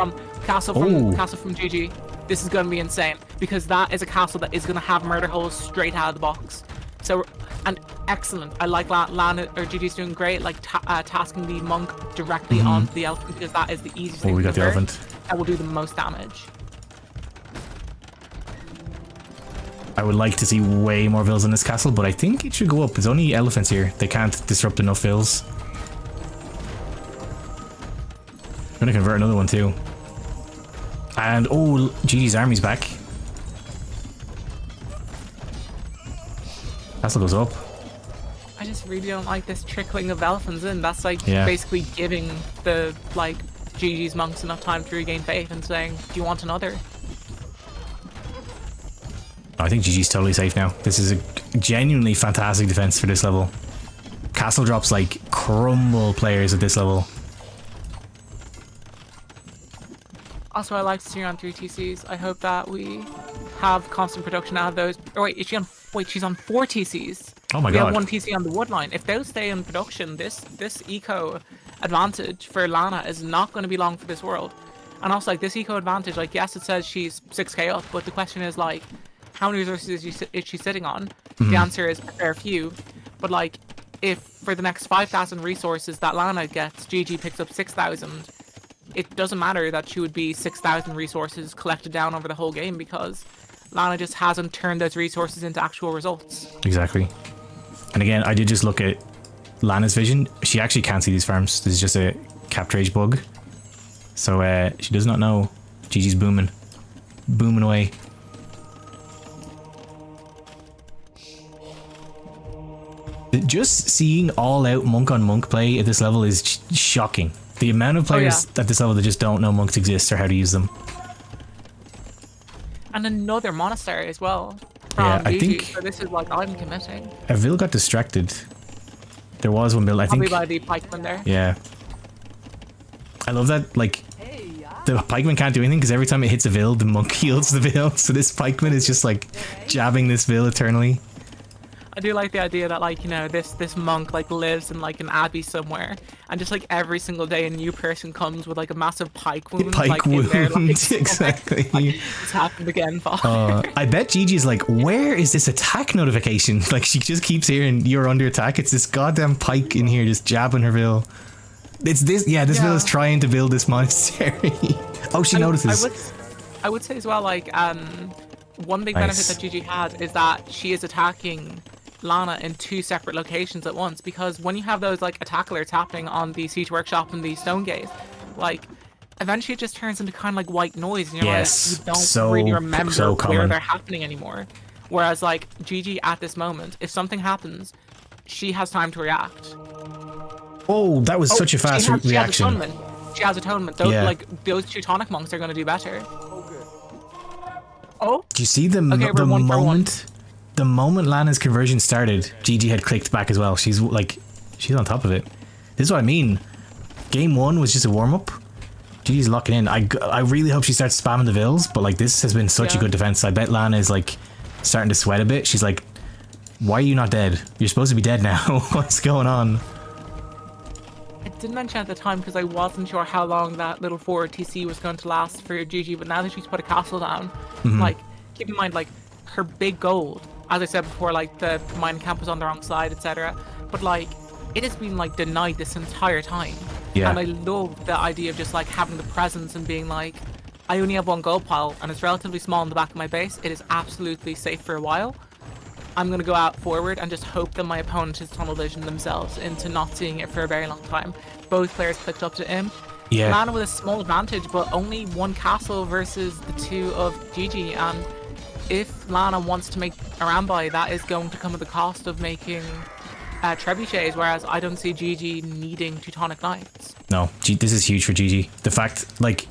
Speaker 1: from Gigi. This is gonna be insane because that is a castle that is gonna have murder holes straight out of the box. So, and excellent. I like Lana or Gigi's doing great. Like tasking the monk directly onto the elephant because that is the easiest thing.
Speaker 2: Oh, we got the elephant.
Speaker 1: That will do the most damage.
Speaker 2: I would like to see way more vills in this castle, but I think it should go up. There's only elephants here. They can't disrupt enough vills. I'm gonna convert another one too. And oh, Gigi's army's back. Castle goes up.
Speaker 1: I just really don't like this trickling of elephants in. That's like basically giving the like Gigi's monks enough time to regain faith and saying, do you want another? I
Speaker 2: think Gigi's totally safe now. This is a genuinely fantastic defense for this level. castle drops like crumble players at this level.
Speaker 1: Also, I like to see her on 3 TCs. I hope that we have constant production out of those. Or wait, is she on? Wait, she's on 4 TCs.
Speaker 2: Oh my
Speaker 1: we
Speaker 2: god.
Speaker 1: have 1 TC on the wood line. If those stay in production, this eco advantage for Lana is not going to be long for this world. And also, like, this eco advantage, like, yes, it says she's 6k up, but the question is, like, how many resources is she sitting on? The answer is a fair few. But, like, if for the next 5,000 resources that Lana gets, Gigi picks up 6,000, it doesn't matter that she would be 6,000 resources collected down over the whole game, because Lana just hasn't turned those resources into actual results.
Speaker 2: Exactly. And again, I did just look at Lana's vision. She actually can't see these farms. This is just a capture age bug. So she does not know. Gigi's booming. Booming away. Just seeing all out monk on monk play at this level is shocking. The amount of players at this level that just don't know monks exist or how to use them.
Speaker 1: And another monastery as well.
Speaker 2: Yeah,
Speaker 1: Gigi,
Speaker 2: I think.
Speaker 1: so this is like, I'm committing.
Speaker 2: Avil got distracted. There was one build, I think.
Speaker 1: Probably by the pikeman there.
Speaker 2: Yeah. I love that, like, the pikeman can't do anything because every time it hits a Vil, the monk heals the Vil. So this pikeman is just like jabbing this Vil eternally.
Speaker 1: I do like the idea that, like, you know, this monk like lives in like an abbey somewhere, and just like every single day a new person comes with like a massive pike wound.
Speaker 2: Pike wound, exactly.
Speaker 1: Like, it's happened again, Father.
Speaker 2: I bet Gigi's like, where is this attack notification? Like, she just keeps hearing you're under attack. It's this goddamn pike in here just jabbing her Vil. It's this, this Vil is trying to build this monastery. Oh, she notices.
Speaker 1: I would say as well, like, one big benefit that Gigi has is that she is attacking Lana in 2 separate locations at once, because when you have those like attack alerts happening on the Siege Workshop and the Stone Gate, like, eventually it just turns into kind of like white noise, and you're like, you don't really remember where they're happening anymore. Whereas like Gigi at this moment, if something happens, she has time to react.
Speaker 2: Oh, that was such a fast reaction.
Speaker 1: She has atonement. Those like those Teutonic monks are going to do better. Oh,
Speaker 2: do you see the moment Lana's conversion started, Gigi had clicked back as well. She's on top of it. This is what I mean. Game 1 was just a warm-up. Gigi's locking in. I really hope she starts spamming the Vils, but like, this has been such a good defense. I bet Lana is like starting to sweat a bit. She's like, why are you not dead? You're supposed to be dead now. What's going on?
Speaker 1: I didn't mention at the time because I wasn't sure how long that little forward TC was going to last for Gigi, but now that she's put a castle down, like, keep in mind, like, her big gold, as I said before, like, the mine camp was on the wrong side, etc. But like, it has been like denied this entire time. Yeah. And I love the idea of just like having the presence and being like, I only have 1 gold pile and it's relatively small in the back of my base. It is absolutely safe for a while. I'm going to go out forward and just hope that my opponent has tunnel vision themselves into not seeing it for a very long time. Both players clicked up to him. Yeah. Lana with a small advantage, but only 1 castle versus the 2 of Gigi. And if Lana wants to make a Rambai, that is going to come at the cost of making trebuchets, whereas I don't see Gigi needing Teutonic Knights.
Speaker 2: No, this is huge for Gigi. The fact, like,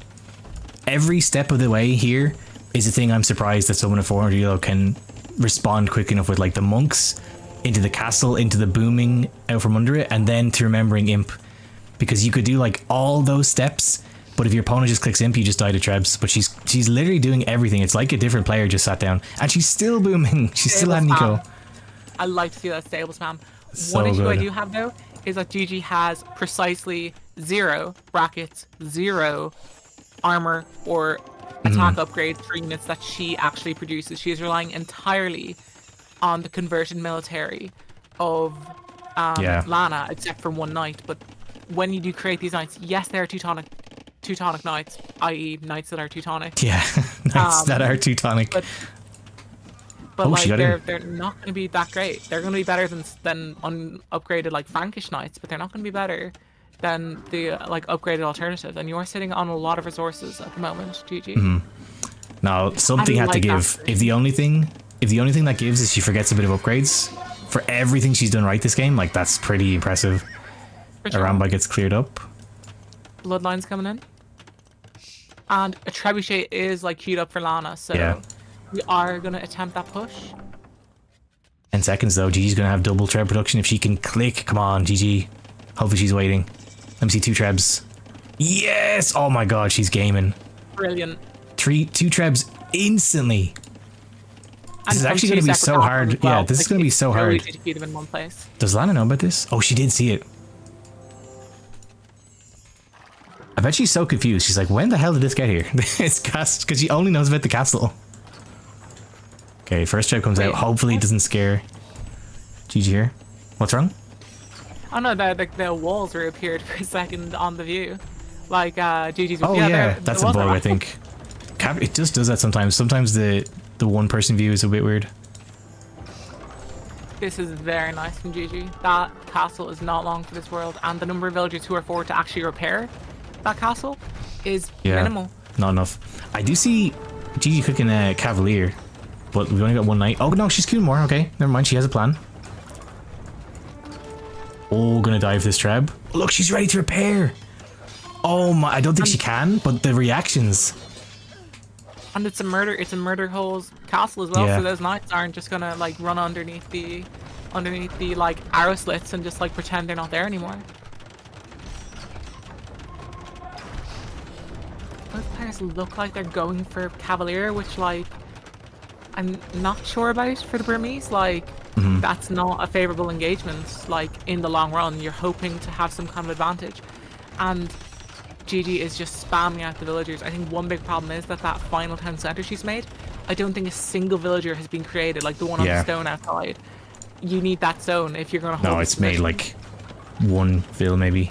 Speaker 2: every step of the way here is a thing I'm surprised that someone at 400 ELO can respond quick enough with, like, the monks into the castle, into the booming out from under it, and then to remembering imp, because you could do like all those steps, but if your opponent just clicks imp, you just die to trebs. But she's literally doing everything. It's like a different player just sat down, and she's still booming. She's still had Nico.
Speaker 1: I like to see that stable spam.
Speaker 2: So
Speaker 1: one issue
Speaker 2: good.
Speaker 1: I do have though is that Gigi has precisely 0 armor or attack upgrades for units that she actually produces. She is relying entirely on the converted military of Lana, except for 1 knight. But when you do create these knights, yes, they are Teutonic knights, i.e. knights that are Teutonic.
Speaker 2: Yeah, knights that are Teutonic.
Speaker 1: But like, they're not going to be that great. They're going to be better than unupgraded like Frankish knights, but they're not going to be better than the like upgraded alternative. And you are sitting on a lot of resources at the moment, Gigi.
Speaker 2: Now, something had to give. If the only thing that gives is she forgets a bit of upgrades for everything she's done right this game, like, that's pretty impressive. Sure. Rambai gets cleared up.
Speaker 1: Bloodline's coming in. And a trebuchet is like queued up for Lana, so we are going to attempt that push.
Speaker 2: And 10 seconds though. Gigi's gonna have double treb production if she can click. Come on, Gigi. Hopefully she's waiting. Let me see 2 trebs. Yes! Oh my god, she's gaming.
Speaker 1: Brilliant.
Speaker 2: 2 trebs instantly. This is actually going to be so hard. Well. Yeah, this is going to be so hard.
Speaker 1: Really them in one place.
Speaker 2: Does Lana know about this? Oh, she did see it. I bet she's so confused. She's like, when the hell did this get here? It's cast because she only knows about the castle. Okay, first trap comes out. Hopefully it doesn't scare Gigi here. What's wrong?
Speaker 1: Oh no, the walls reappeared for a second on the view. Like Gigi's.
Speaker 2: Oh yeah, that's a bug, I think. It just does that sometimes. Sometimes the one person view is a bit weird.
Speaker 1: This is very nice from Gigi. That castle is not long for this world, and the number of villagers who are forward to actually repair that castle is minimal. Not
Speaker 2: enough. I do see Gigi cooking a Cavalier, but we only got 1 night. Oh no, she's queuing more. Okay, never mind. She has a plan. Oh, gonna dive this treb. Look, she's ready to repair. Oh my! I don't think she can, but the reactions.
Speaker 1: And it's a murder hole's castle as well, so those knights aren't just gonna like run underneath the like arrow slits and just like pretend they're not there anymore. Both players look like they're going for Cavalier, which like I'm not sure about for the Burmese. Like that's not a favorable engagement. Like in the long run, you're hoping to have some kind of advantage, and Gigi is just spamming out the villagers. I think one big problem is that final town center she's made, I don't think a single villager has been created, like the one on the stone outside. You need that zone if you're going to hold.
Speaker 2: No, it's made like 1 vill maybe.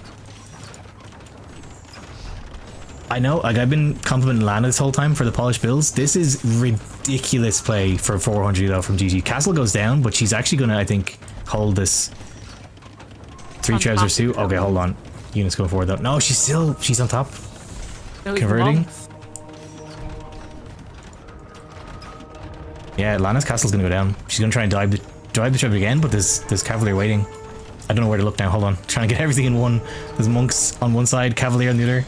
Speaker 2: I know, like I've been complimenting Lana this whole time for the polished builds. This is ridiculous play for 400 though from Gigi. Castle goes down, but she's actually going to, I think, hold this. 3 trebs or 2. Okay, hold on. Units going forward though. No, she's on top.
Speaker 1: No,
Speaker 2: converting. Yeah, Lana's castle's gonna go down. She's gonna try and drive the trip again, but there's Cavalier waiting. I don't know where to look now. Hold on. Trying to get everything in one. There's monks on one side, Cavalier on the other.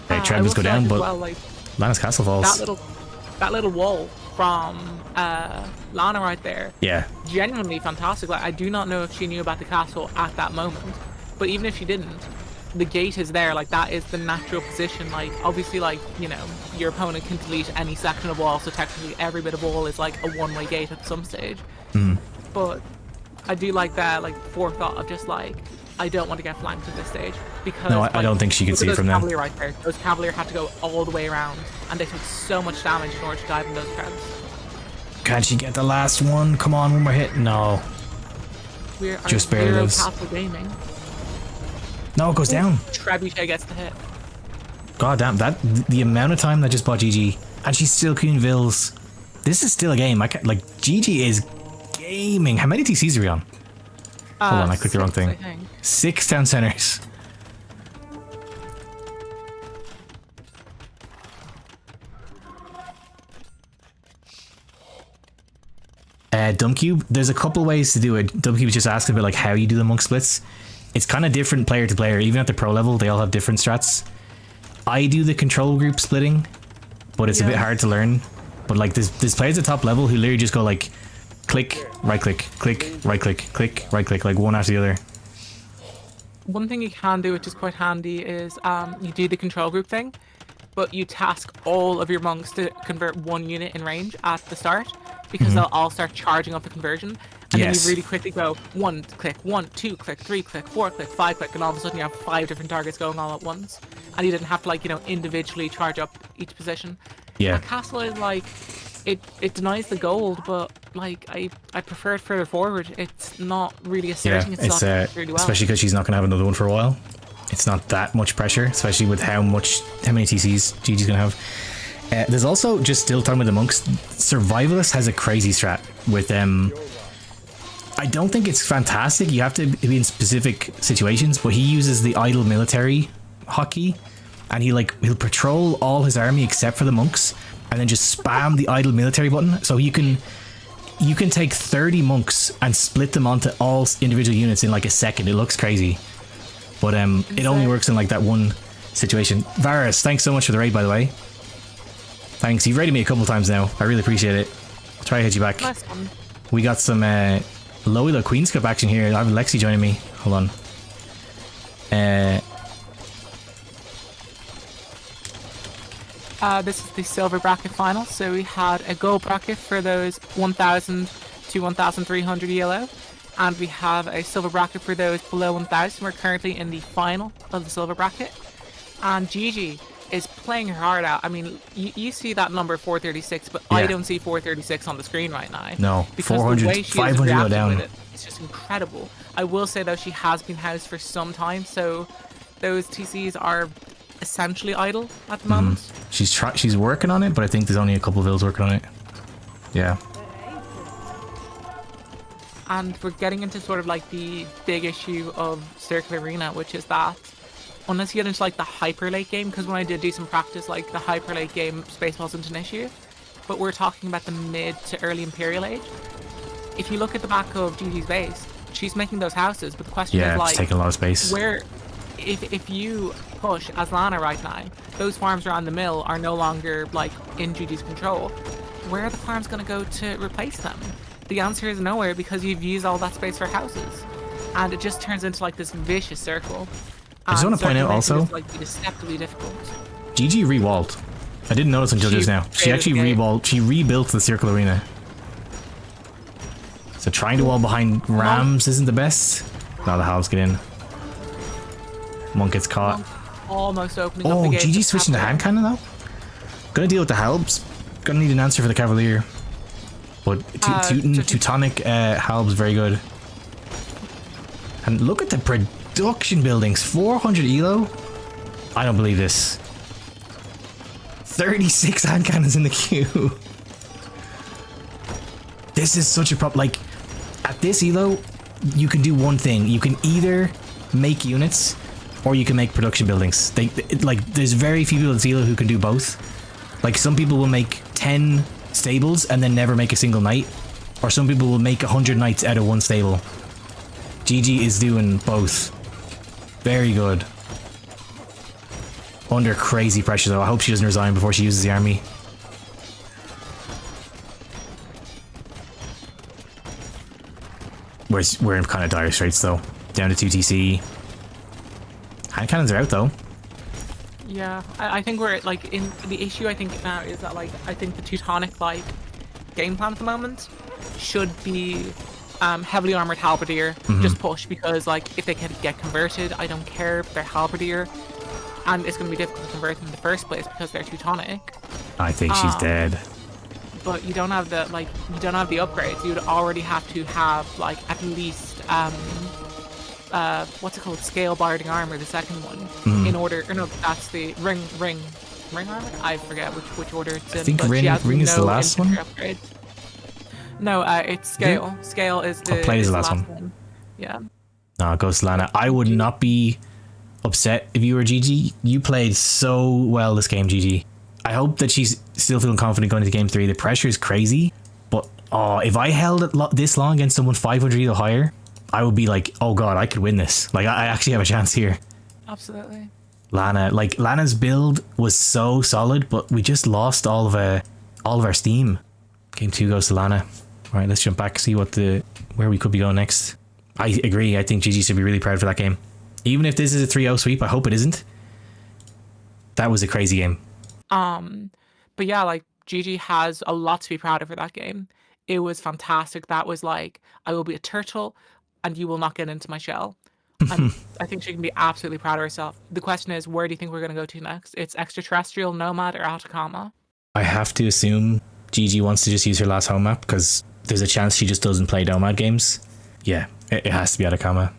Speaker 2: Okay, Trebs go down, but well, like, Lana's castle falls.
Speaker 1: That little wall from Lana right there.
Speaker 2: Yeah.
Speaker 1: Genuinely fantastic. Like I do not know if she knew about the castle at that moment, but even if she didn't, the gate is there. Like that is the natural position. Like obviously, like you know, your opponent can delete any section of wall, so technically every bit of wall is like a one-way gate at some stage. But I do like that like forethought of just like I don't want to get flanked at this stage because
Speaker 2: no, I don't think she could see it from there.
Speaker 1: Cavalier right there. Those Cavalier had to go all the way around, and they took so much damage in order to dive in those crowds.
Speaker 2: Can she get the last one? Come on, one more hit. No.
Speaker 1: We're
Speaker 2: just barely lives.
Speaker 1: Castle gaming.
Speaker 2: No, it goes down.
Speaker 1: Trebuchet gets the hit.
Speaker 2: God damn, the amount of time that just bought Gigi, and she's still queuing vills. This is still a game. I can't, like Gigi is gaming. How many TCs are we on? Hold on, I clicked the wrong thing. 6 town centers. Dumb cube. There's a couple ways to do it. Dumb cube just asked about like how you do the monk splits. It's kind of different player to player. Even at the pro level, they all have different strats. I do the control group splitting, but it's a bit hard to learn. But like there's players at top level who literally just go like click, right click, click, right click, click, right click, like one after the other.
Speaker 1: One thing you can do, which is quite handy, is you do the control group thing, but you task all of your monks to convert 1 unit in range at the start, because they'll all start charging up the conversion, and then you really quickly go 1 click, 1, 2 click, 3 click, 4 click, 5 click, and all of a sudden you have 5 different targets going all at once, and you didn't have to like, you know, individually charge up each position.
Speaker 2: Yeah.
Speaker 1: A castle is like, it denies the gold, but like I prefer it further forward. It's not really asserting itself really well.
Speaker 2: Especially because she's not gonna have another one for a while. It's not that much pressure, especially with how many TCs Gigi's gonna have. There's also, just still talking about the monks, Survivalist has a crazy strat with I don't think it's fantastic. You have to be in specific situations, but he uses the idle military hotkey, and he'll patrol all his army except for the monks, and then just spam the idle military button. So you can take 30 monks and split them onto all individual units in like a second. It looks crazy, but it only works in like that one situation. Varus, thanks so much for the raid, by the way. Thanks, you've raided me a couple times now. I really appreciate it. Try to hit you back.
Speaker 1: Nice one.
Speaker 2: We got some low elo Queen's Cup action here. I have Lexi joining me. Hold on.
Speaker 1: This is the silver bracket final. So we had a gold bracket for those 1,000 to 1,300 ELO. And we have a silver bracket for those below 1,000. We're currently in the final of the silver bracket. And Gigi is playing her heart out. I mean, you see that number 436, but yeah. I don't see 436 on the screen right now.
Speaker 2: No, 400, 500 down.
Speaker 1: It's just incredible. I will say, though, she has been housed for some time, so those TCs are essentially idle at the moment.
Speaker 2: She's working on it, but I think there's only a couple of vills working on it. Yeah.
Speaker 1: And we're getting into sort of like the big issue of Circular Arena, which is that unless you get into like the hyper late game, because when I did do some practice, like the hyper late game space wasn't an issue, but we're talking about the mid to early Imperial Age. If you look at the back of Gigi's base, she's making those houses, but the question is like,
Speaker 2: it's taking a lot of space.
Speaker 1: Where, if you push as Lana right now, those farms around the mill are no longer like in Gigi's control. Where are the farms going to go to replace them? The answer is nowhere, because you've used all that space for houses, and it just turns into like this vicious circle.
Speaker 2: I just want to point out also,
Speaker 1: like deceptively difficult.
Speaker 2: Gigi rewalled. I didn't notice until just now. She actually rewalled. She rebuilt the Circle Arena. So trying to wall behind Rams isn't the best. Now the halves get in. Monk gets caught.
Speaker 1: Monk almost opening up the gate.
Speaker 2: Oh, Gigi switching to hand cannon though. Gonna deal with the halbs. Gonna need an answer for the Cavalier. But Teutonic halbs very good. And look at the production buildings. 400 elo. I don't believe this. 36 hand cannons in the queue. This is such a problem. Like, at this elo, you can do one thing. You can either make units, or you can make production buildings. Like, there's very few people at this elo who can do both. Like, some people will make 10 stables and then never make a single knight, or some people will make 100 knights out of one stable. Gigi is doing both. Very good. Under crazy pressure though. I hope she doesn't resign before she uses the army. We're in kind of dire straits though. Down to 2 TC. Hand cannons are out though.
Speaker 1: Yeah, I think we're like in the issue. I think now is that like I think the Teutonic like game plan at the moment should be heavily armored halberdier, just push, because like if they can get converted, I don't care, they're halberdier, and it's going to be difficult to convert them in the first place because they're Teutonic. I think
Speaker 2: she's dead.
Speaker 1: But you don't have the upgrades. You'd already have to have like at least what's it called, scale barding armor, the second one, in order, or no, that's the ring armor. I forget which order it's in.
Speaker 2: I think ring is the last one.
Speaker 1: Upgrade. No, it's scale. Yeah. Scale is the,
Speaker 2: plate is the last one.
Speaker 1: Yeah.
Speaker 2: No, it goes to Lana. I would not be upset if you were Gigi. You played so well this game, Gigi. I hope that she's still feeling confident going into game 3. The pressure is crazy, but if I held it this long against someone 500 or higher, I would be like, oh god, I could win this. Like, I actually have a chance here.
Speaker 1: Absolutely.
Speaker 2: Lana's build was so solid, but we just lost all of our steam. Game 2 goes to Lana. All right, let's jump back, see where we could be going next. I agree. I think Gigi should be really proud for that game. Even if this is a 3-0 sweep, I hope it isn't. That was a crazy game.
Speaker 1: But yeah, like Gigi has a lot to be proud of for that game. It was fantastic. That was like, I will be a turtle and you will not get into my shell. And I think she can be absolutely proud of herself. The question is, where do you think we're going to go to next? It's extraterrestrial, Nomad, or Atacama?
Speaker 2: I have to assume Gigi wants to just use her last home map, because there's a chance she just doesn't play Nomad games. Yeah, it has to be Atacama.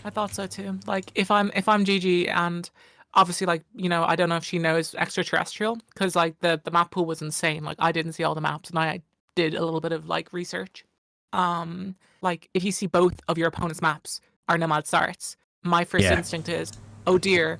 Speaker 1: I thought so too. Like, if I'm Gigi, and obviously, like, you know, I don't know if she knows extraterrestrial, because like the map pool was insane. Like, I didn't see all the maps, and I did a little bit of like research. Like, if you see both of your opponent's maps are Nomad starts, my first instinct is, oh dear,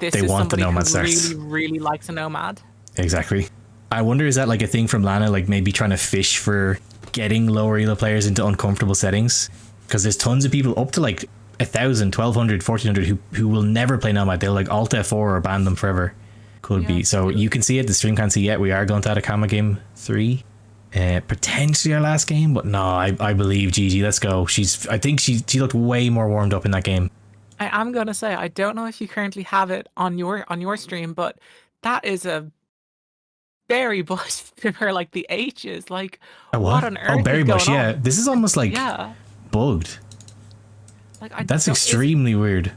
Speaker 1: this is somebody who really likes a Nomad. Exactly.
Speaker 2: I wonder, is that like a thing from Lana, like maybe trying to fish for getting lower elo players into uncomfortable settings? Because there's tons of people up to like 1,000, 1,200, 1,400 who will never play Nomad. They'll like Alt F4 or ban them forever. Could be. So you can see it, the stream can't see yet. We are going to Atacama game 3. Potentially our last game, but no, I believe Gigi. Let's go. I think she looked way more warmed up in that game.
Speaker 1: I am gonna say I don't know if you currently have it on your stream, but that is a berry bush for like the H's. Like, what on earth
Speaker 2: berry
Speaker 1: is
Speaker 2: bush?
Speaker 1: going
Speaker 2: Yeah,
Speaker 1: on?
Speaker 2: this is almost like bugged.
Speaker 1: Like,
Speaker 2: that's extremely weird.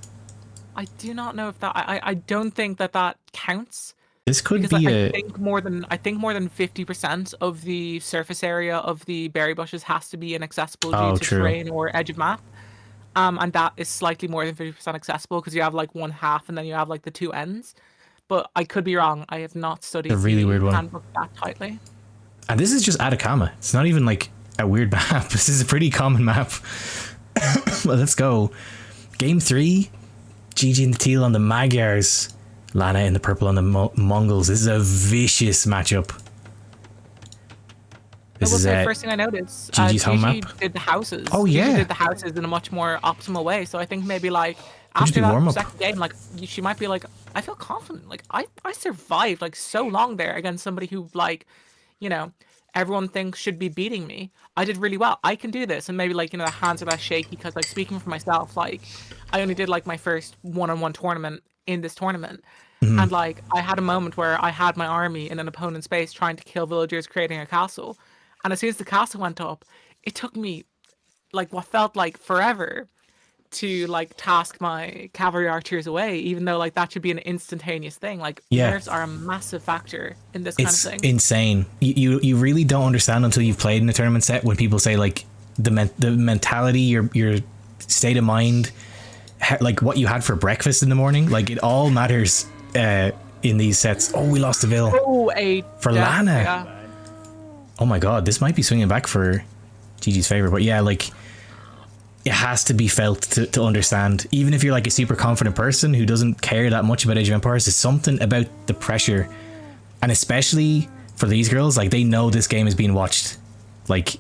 Speaker 1: I do not know if that. I don't think that counts.
Speaker 2: This could be
Speaker 1: I think more than 50% of the surface area of the berry bushes has to be inaccessible due to terrain or edge of map. And that is slightly more than 50% accessible because you have like one half and then you have like the two ends. But I could be wrong. I have not studied the handbook that tightly.
Speaker 2: And this is just Atacama. It's not even like a weird map. This is a pretty common map. Well, let's go. Game 3. Gigi in the teal on the Magyars. Lana in the purple on the Mongols. This is a vicious matchup.
Speaker 1: This is the first thing I noticed.
Speaker 2: Gigi's home map.
Speaker 1: Did the houses.
Speaker 2: Oh yeah.
Speaker 1: Gigi did the houses in a much more optimal way. So I think maybe like after that second game, like she might be like, I feel confident. Like I survived like so long there against somebody who like, you know, everyone thinks should be beating me. I did really well. I can do this. And maybe like, you know, the hands are less shaky because like speaking for myself, like I only did like my first one-on-one tournament in this tournament. And like I had a moment where I had my army in an opponent's base trying to kill villagers creating a castle. And as soon as the castle went up, it took me like what felt like forever to like task my cavalry archers away, even though like that should be an instantaneous thing. Like nerfs are a massive factor in this kind of thing.
Speaker 2: It's insane. You really don't understand until you've played in a tournament set when people say like the mentality, your state of mind, like what you had for breakfast in the morning. Like it all matters in these sets. Oh, we lost the Vil. For Lana. Yeah. Oh my god, this might be swinging back for Gigi's favor, but yeah, like it has to be felt to understand. Even if you're like a super confident person who doesn't care that much about Age of Empires, there's something about the pressure, and especially for these girls, like they know this game is being watched. Like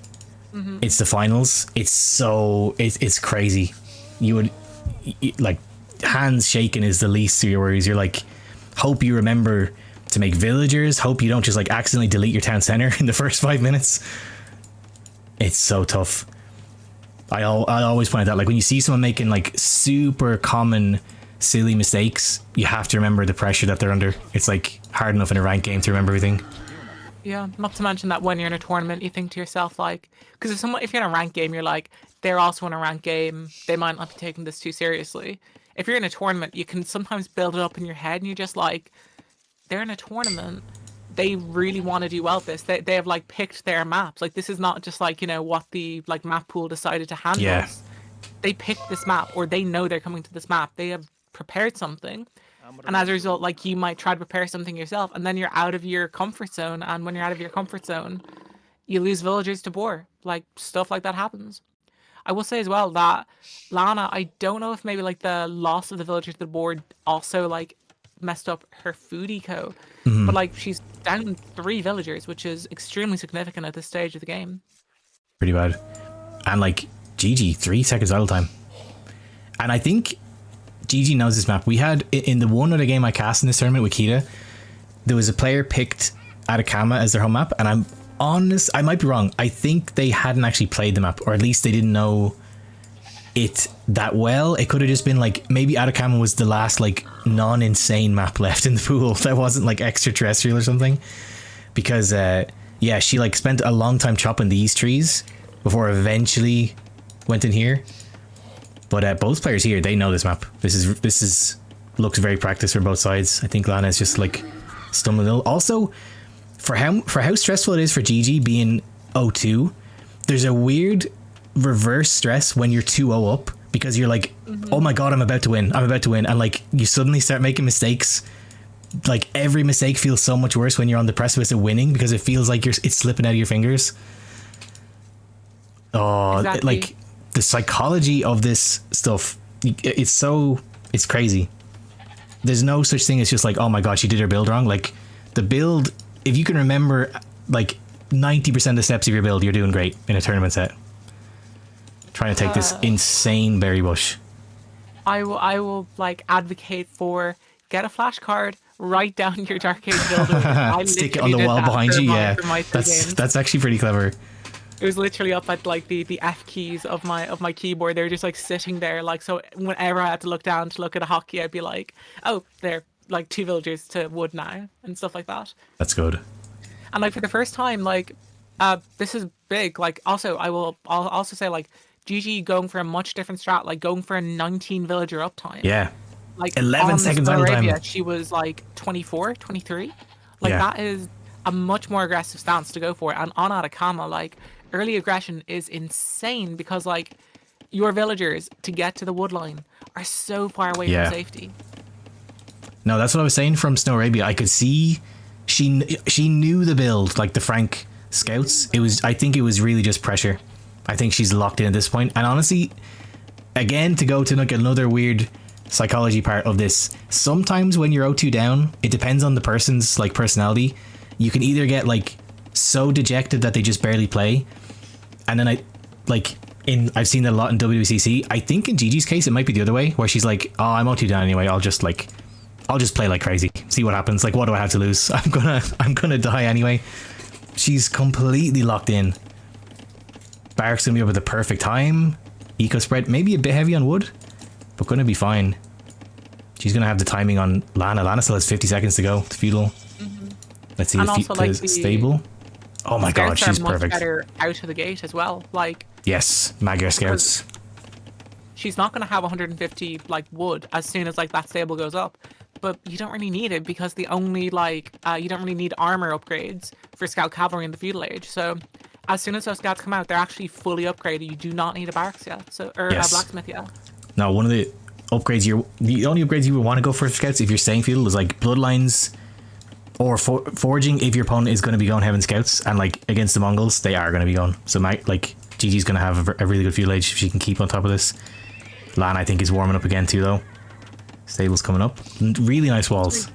Speaker 2: it's the finals. It's crazy. You would like hands shaking is the least of your worries. You're like, hope you remember to make villagers, hope you don't just like accidentally delete your town center in the first 5 minutes. It's so tough. I always point out, like when you see someone making like super common silly mistakes, you have to remember the pressure that they're under. It's like hard enough in a ranked game to remember everything.
Speaker 1: Yeah, not to mention that when you're in a tournament, you think to yourself like, because if you're in a ranked game, you're like, they're also in a ranked game, they might not be taking this too seriously. If you're in a tournament, you can sometimes build it up in your head and you're just like, they're in a tournament, they really want to do well at this. They have like picked their maps. Like this is not just like, you know, what the like map pool decided to handle. Yeah. They picked this map, or they know they're coming to this map. They have prepared something. And as a result, like you might try to prepare something yourself and then you're out of your comfort zone. And when you're out of your comfort zone, you lose villagers to boar. Like stuff like that happens. I will say as well that Lana, I don't know if maybe like the loss of the villagers to the board also like messed up her food eco, but like she's down 3 villagers, which is extremely significant at this stage of the game.
Speaker 2: Pretty bad. And like Gigi, 3 seconds idle time. And I think Gigi knows this map. We had in the one other game I cast in this tournament with Kita, there was a player picked Atacama as their home map, and I'm honest, I might be wrong. I think they hadn't actually played the map, or at least they didn't know it that well. It could have just been like maybe Atacama was the last like non-insane map left in the pool that wasn't like extraterrestrial or something, because yeah, she like spent a long time chopping these trees before eventually went in here. But both players here, they know this map. This is looks very practiced for both sides. I think Lana is just like stumbling a little. Also, for how stressful it is for Gigi being 0-2, there's a weird reverse stress when you're 2-0 up, because you're like, oh my god, I'm about to win, and like you suddenly start making mistakes. Like every mistake feels so much worse when you're on the precipice of winning, because it feels like it's slipping out of your fingers. Oh, exactly. Like the psychology of this stuff, it's crazy. There's no such thing as just like, oh my god, she did her build wrong. Like the build, if you can remember like 90% of the steps of your build, you're doing great in a tournament set. Trying to take this insane berry bush.
Speaker 1: I will like advocate for get a flashcard, write down your Dark Age builder. I
Speaker 2: Stick it on the wall behind you. Yeah, that's actually pretty clever.
Speaker 1: It was literally up at like the F keys of my keyboard. They were just like sitting there, like, so whenever I had to look down to look at a hotkey, I'd be like, oh, they're like 2 villagers to wood now and stuff like that.
Speaker 2: That's good.
Speaker 1: And like for the first time, like this is big. Like also I'll also say like Gigi going for a much different strat, like going for a 19 villager uptime.
Speaker 2: Yeah.
Speaker 1: Like
Speaker 2: 11 seconds on time.
Speaker 1: She was like 24, 23. Like that is a much more aggressive stance to go for. And on Atacama, like early aggression is insane because like your villagers to get to the wood line are so far away from safety.
Speaker 2: No, that's what I was saying from Snow Arabia. I could see she knew the build, like the Frank scouts. I think it was really just pressure. I think she's locked in at this point. And honestly, again, to go to like another weird psychology part of this, sometimes when you're 0-2 down, it depends on the person's like personality. You can either get like so dejected that they just barely play, and then I've seen that a lot in WCC. I think in Gigi's case it might be the other way, where she's like, oh, I'm 0-2 down anyway, I'll just play like crazy, see what happens. Like, what do I have to lose? I'm gonna die anyway. She's completely locked in. Barrack's gonna be up at the perfect time. Eco spread maybe a bit heavy on wood, but gonna be fine. She's gonna have the timing on Lana. Lana still has 50 seconds to go to feudal. Let's see if stable. Oh my god, she's perfect. Better
Speaker 1: out of the gate as well. Like,
Speaker 2: yes, Magyar scouts.
Speaker 1: She's not gonna have 150 like wood as soon as like that stable goes up. But you don't really need it because the only like you don't really need armor upgrades for scout cavalry in the feudal age. So as soon as those scouts come out, they're actually fully upgraded. You do not need a barracks yet, a blacksmith yet.
Speaker 2: No, one of the upgrades the only upgrades you would want to go for scouts if you're staying feudal is like bloodlines or foraging if your opponent is going to be going heaven scouts, and like against the Mongols they are going to be going. So like Gigi's going to have a really good feudal age if she can keep on top of this. Lana I think is warming up again too though. Stable's coming up. Really nice walls.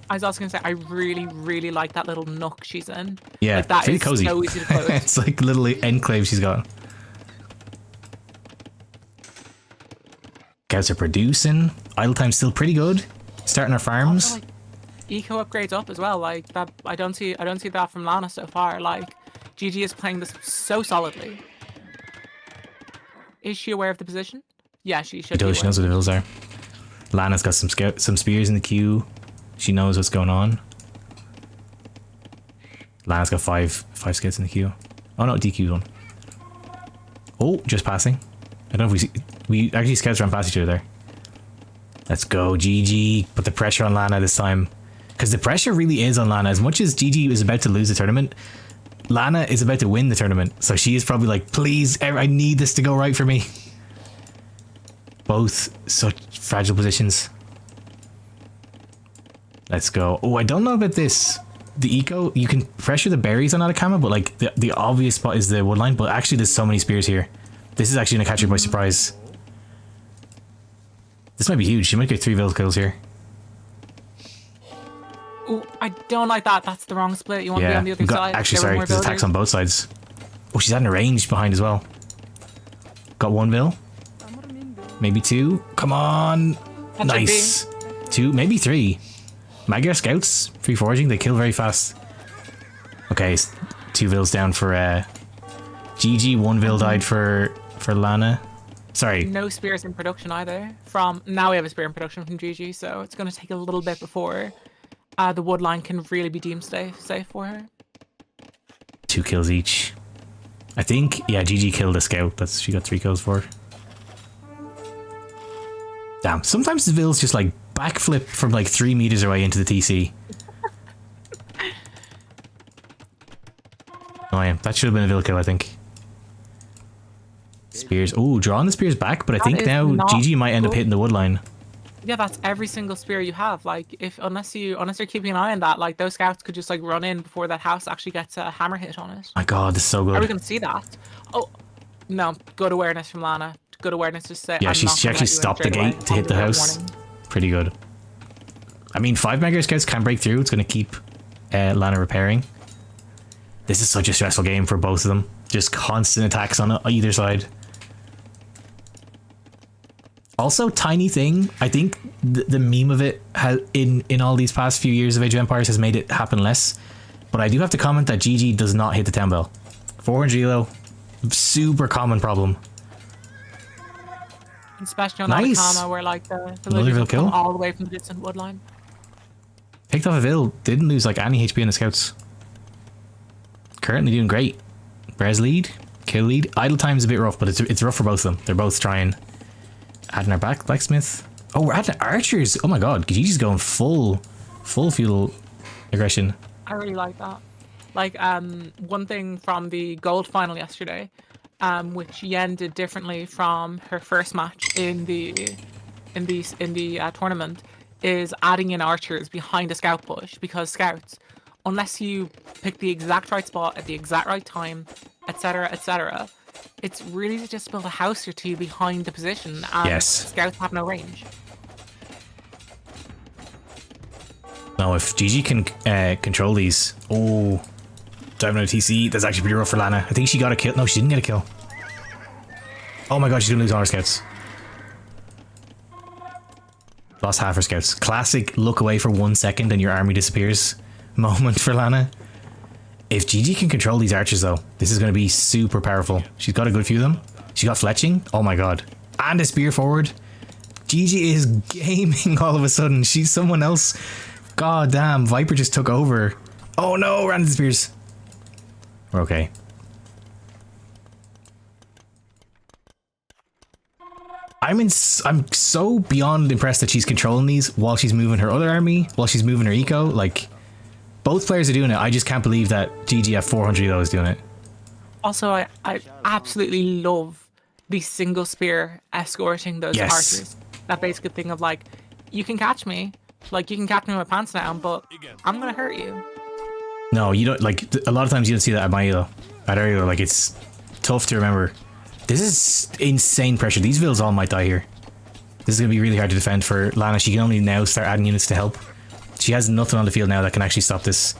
Speaker 1: I was also going to say, I really like that little nook she's in.
Speaker 2: Yeah,
Speaker 1: like, that
Speaker 2: really
Speaker 1: is
Speaker 2: cozy.
Speaker 1: So easy to close.
Speaker 2: It's like a little enclave she's got. Guys are producing. Idle time's still pretty good. Starting our farms.
Speaker 1: Also, like, eco upgrades up as well. Like that, I don't see that from Lana so far. Like Gigi is playing this so solidly. Is she aware of the position? Yeah, she should.
Speaker 2: She knows what the vills are. Lana's got some spears in the queue. She knows what's going on. Lana's got five scouts in the queue. Oh no, DQ'd one. Oh, just passing. I don't know if we actually scouts ran past each other there. Let's go, Gigi. Put the pressure on Lana this time. Because the pressure really is on Lana. As much as Gigi is about to lose the tournament, Lana is about to win the tournament. So she is probably like, please, I need this to go right for me. Both such fragile positions. Let's go. Oh, I don't know about this. The eco, you can pressure the berries on Atacama, but like the obvious spot is the woodline. But actually there's so many spears here. This is actually gonna catch her by surprise. This might be huge. She might get 3 vill kills here.
Speaker 1: Oh, I don't like that. That's the wrong split. You want to be on the other side.
Speaker 2: Actually, sorry, there's attacks on both sides. Oh, she's adding a range behind as well. Got 1 vill. Maybe 2. Come on.
Speaker 1: That
Speaker 2: nice. 2, maybe 3. Magyar scouts, free foraging, they kill very fast. Okay, 2 vills down for Gigi, 1 vill died for Lana. Sorry.
Speaker 1: No spears in production either. Now we have a spear in production from Gigi, so it's going to take a little bit before the wood line can really be deemed safe for her.
Speaker 2: 2 kills each. I think, yeah, Gigi killed a scout. She got 3 kills for. Damn, sometimes the vills just like backflip from like 3 meters away into the TC. Oh yeah, that should have been a vill kill, I think. Spears. Oh, drawing the spears back, but I think now Gigi might end up hitting the wood line.
Speaker 1: Yeah, that's every single spear you have. Like, unless you're keeping an eye on that, like those scouts could just like run in before that house actually gets a hammer hit on it.
Speaker 2: My God, this is so good.
Speaker 1: Are we gonna see that? Oh, no, good awareness from Lana. Good awareness to say.
Speaker 2: Yeah, she actually stopped the gate to hit the house. Pretty good. I mean, 5 Magyar scouts can break through. It's gonna keep Lana repairing. This is such a stressful game for both of them. Just constant attacks on either side. Also, tiny thing. I think the meme of it has in all these past few years of Age of Empires has made it happen less. But I do have to comment that Gigi does not hit the 10 bell. 400 elo, super common problem.
Speaker 1: Especially on
Speaker 2: nice.
Speaker 1: Atacama, where like the villagers come all the way from the distant woodline.
Speaker 2: Picked off a Vil, didn't lose like any HP in the scouts. Currently doing great. Res lead, kill lead. Idle time's a bit rough, but it's rough for both of them. They're both trying. Adding our back, blacksmith. Oh, we're adding archers. Oh my god, Gigi's going full feudal aggression.
Speaker 1: I really like that. Like one thing from the gold final yesterday, which Yen did differently from her first match in the tournament, is adding in archers behind a scout push, because scouts, unless you pick the exact right spot at the exact right time, etc., it's really to just build a house or two behind the position, and scouts have no range.
Speaker 2: Now, if Gigi can control these, diving out of TC, that's actually pretty rough for Lana. I think she got a kill. No, she didn't get a kill. Oh my god, she's gonna lose all her scouts. Lost half her scouts. Classic look away for 1 second and your army disappears moment for Lana. If Gigi can control these archers though, this is going to be super powerful. She's got a good few of them. She got fletching. Oh my god. And a spear forward. Gigi is gaming all of a sudden. She's someone else. God damn, Viper just took over. Oh no, ran into the spears. We're okay. I'm so beyond impressed that she's controlling these while she's moving her other army, while she's moving her eco. Like, both players are doing it. I just can't believe that Gigi at 400 elo is doing it.
Speaker 1: Also, I absolutely love the single spear escorting those archers. That basic thing of like, you can catch me, like you can catch me with my pants down, but I'm gonna hurt you.
Speaker 2: No, you don't. Like a lot of times you don't see that at my elo. At our elo, like it's tough to remember. This is insane pressure. These vills all might die here. This is gonna be really hard to defend for Lana. She can only now start adding units to help. She has nothing on the field now that can actually stop this.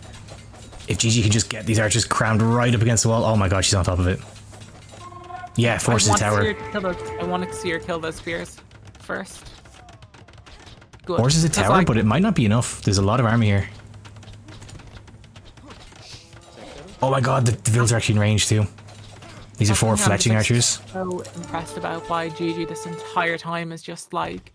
Speaker 2: If Gigi can just get these archers crammed right up against the wall, oh my god, she's on top of it. Yeah, forces the tower.
Speaker 1: I want to see her kill those spears first. Good.
Speaker 2: Forces a tower, but it might not be enough. There's a lot of army here. Oh my god, the vills are actually in range too. These are 4 fletching archers.
Speaker 1: So impressed about by Gigi this entire time is just like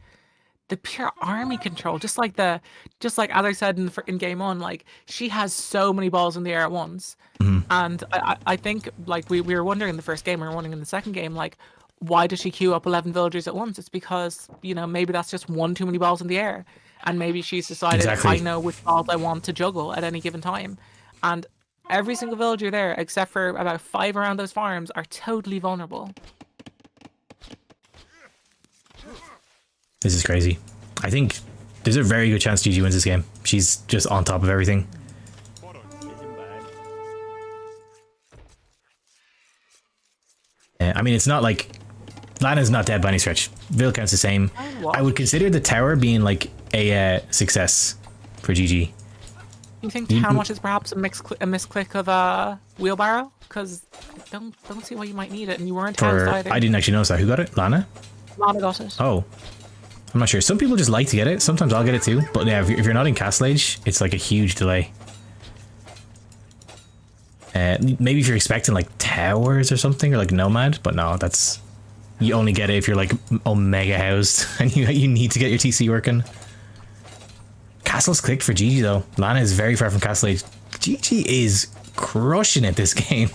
Speaker 1: the pure army control. Just like as I said in game 1, like she has so many balls in the air at once. And I think like we were wondering in the first game, we were wondering in the second game, like why does she queue up 11 villagers at once? It's because, you know, maybe that's just one too many balls in the air, and maybe she's decided I know which balls I want to juggle at any given time, and every single villager there, except for about 5 around those farms, are totally vulnerable.
Speaker 2: This is crazy. I think there's a very good chance Gigi wins this game. She's just on top of everything. I mean, it's not like Lana's not dead by any stretch. Vil counts the same. I would consider the tower being like a success for Gigi.
Speaker 1: You think how much is perhaps a misclick of a wheelbarrow? Because I don't see why you might need it, and you weren't housed either.
Speaker 2: I didn't actually notice that. Who got it? Lana?
Speaker 1: Lana got it.
Speaker 2: Oh. I'm not sure. Some people just like to get it. Sometimes I'll get it too. But yeah, if you're not in Castle Age, it's like a huge delay. Maybe if you're expecting like towers or something, or like Nomad, but no, that's... You only get it if you're like Omega housed and you need to get your TC working. Castle's clicked for Gigi though. Lana is very far from Castle Age. Gigi is crushing it this game.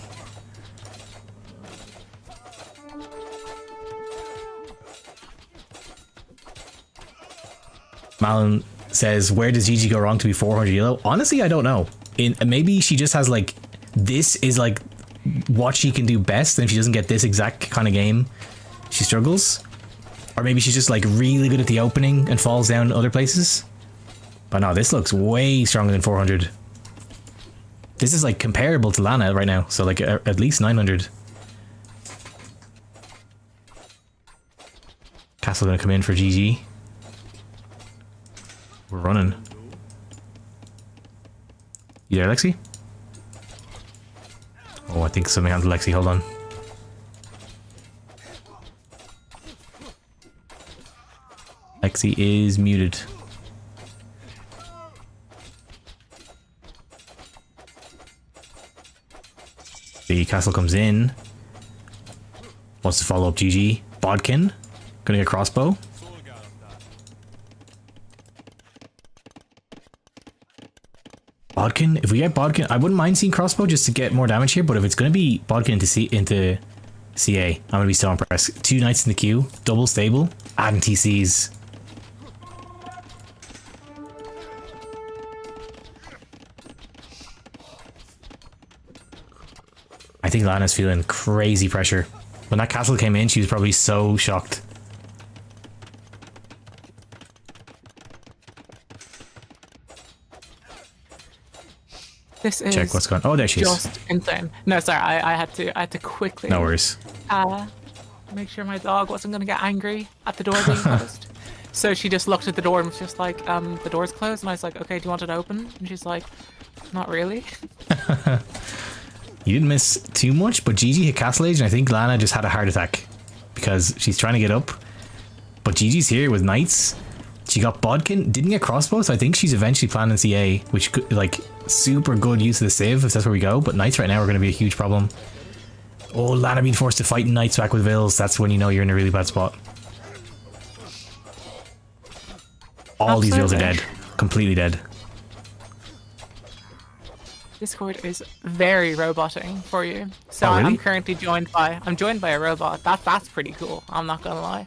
Speaker 2: Malin says, where does Gigi go wrong to be 400 elo? Honestly, I don't know. Maybe she just has like, this is like what she can do best, and if she doesn't get this exact kind of game, she struggles. Or maybe she's just like really good at the opening and falls down other places. But no, this looks way stronger than 400. This is like comparable to Lana right now, so like at least 900. Castle gonna come in for Gigi. We're running. You there, Lexi? Oh, I think something happened to Lexi. Hold on. Lexi is muted. The castle comes in. Wants to follow up Gigi. Bodkin. Gonna get crossbow. Bodkin. If we get Bodkin, I wouldn't mind seeing crossbow just to get more damage here, but if it's gonna be Bodkin into CA, I'm gonna be so impressed. 2 knights in the queue, double stable, adding TCs. I think Lana's feeling crazy pressure. When that castle came in, she was probably so shocked.
Speaker 1: This is
Speaker 2: check what's going on. Oh, there she is.
Speaker 1: Just insane. No, sorry, I had to quickly.
Speaker 2: No worries.
Speaker 1: Make sure my dog wasn't gonna get angry at the door being closed. So she just looked at the door and was just like, the door's closed, and I was like, okay, do you want it open? And she's like, not really.
Speaker 2: You didn't miss too much, but Gigi hit Castle Age, and I think Lana just had a heart attack because she's trying to get up. But Gigi's here with knights. She got Bodkin, didn't get crossbow, so I think she's eventually planning CA, which could, like, super good use of the Civ if that's where we go. But knights right now are going to be a huge problem. Oh, Lana being forced to fight knights back with Vills. That's when you know you're in a really bad spot. All these Vills are dead, completely dead.
Speaker 1: Discord is very roboting for you. So
Speaker 2: oh, really?
Speaker 1: I'm currently joined by a robot. That's pretty cool. I'm not gonna lie.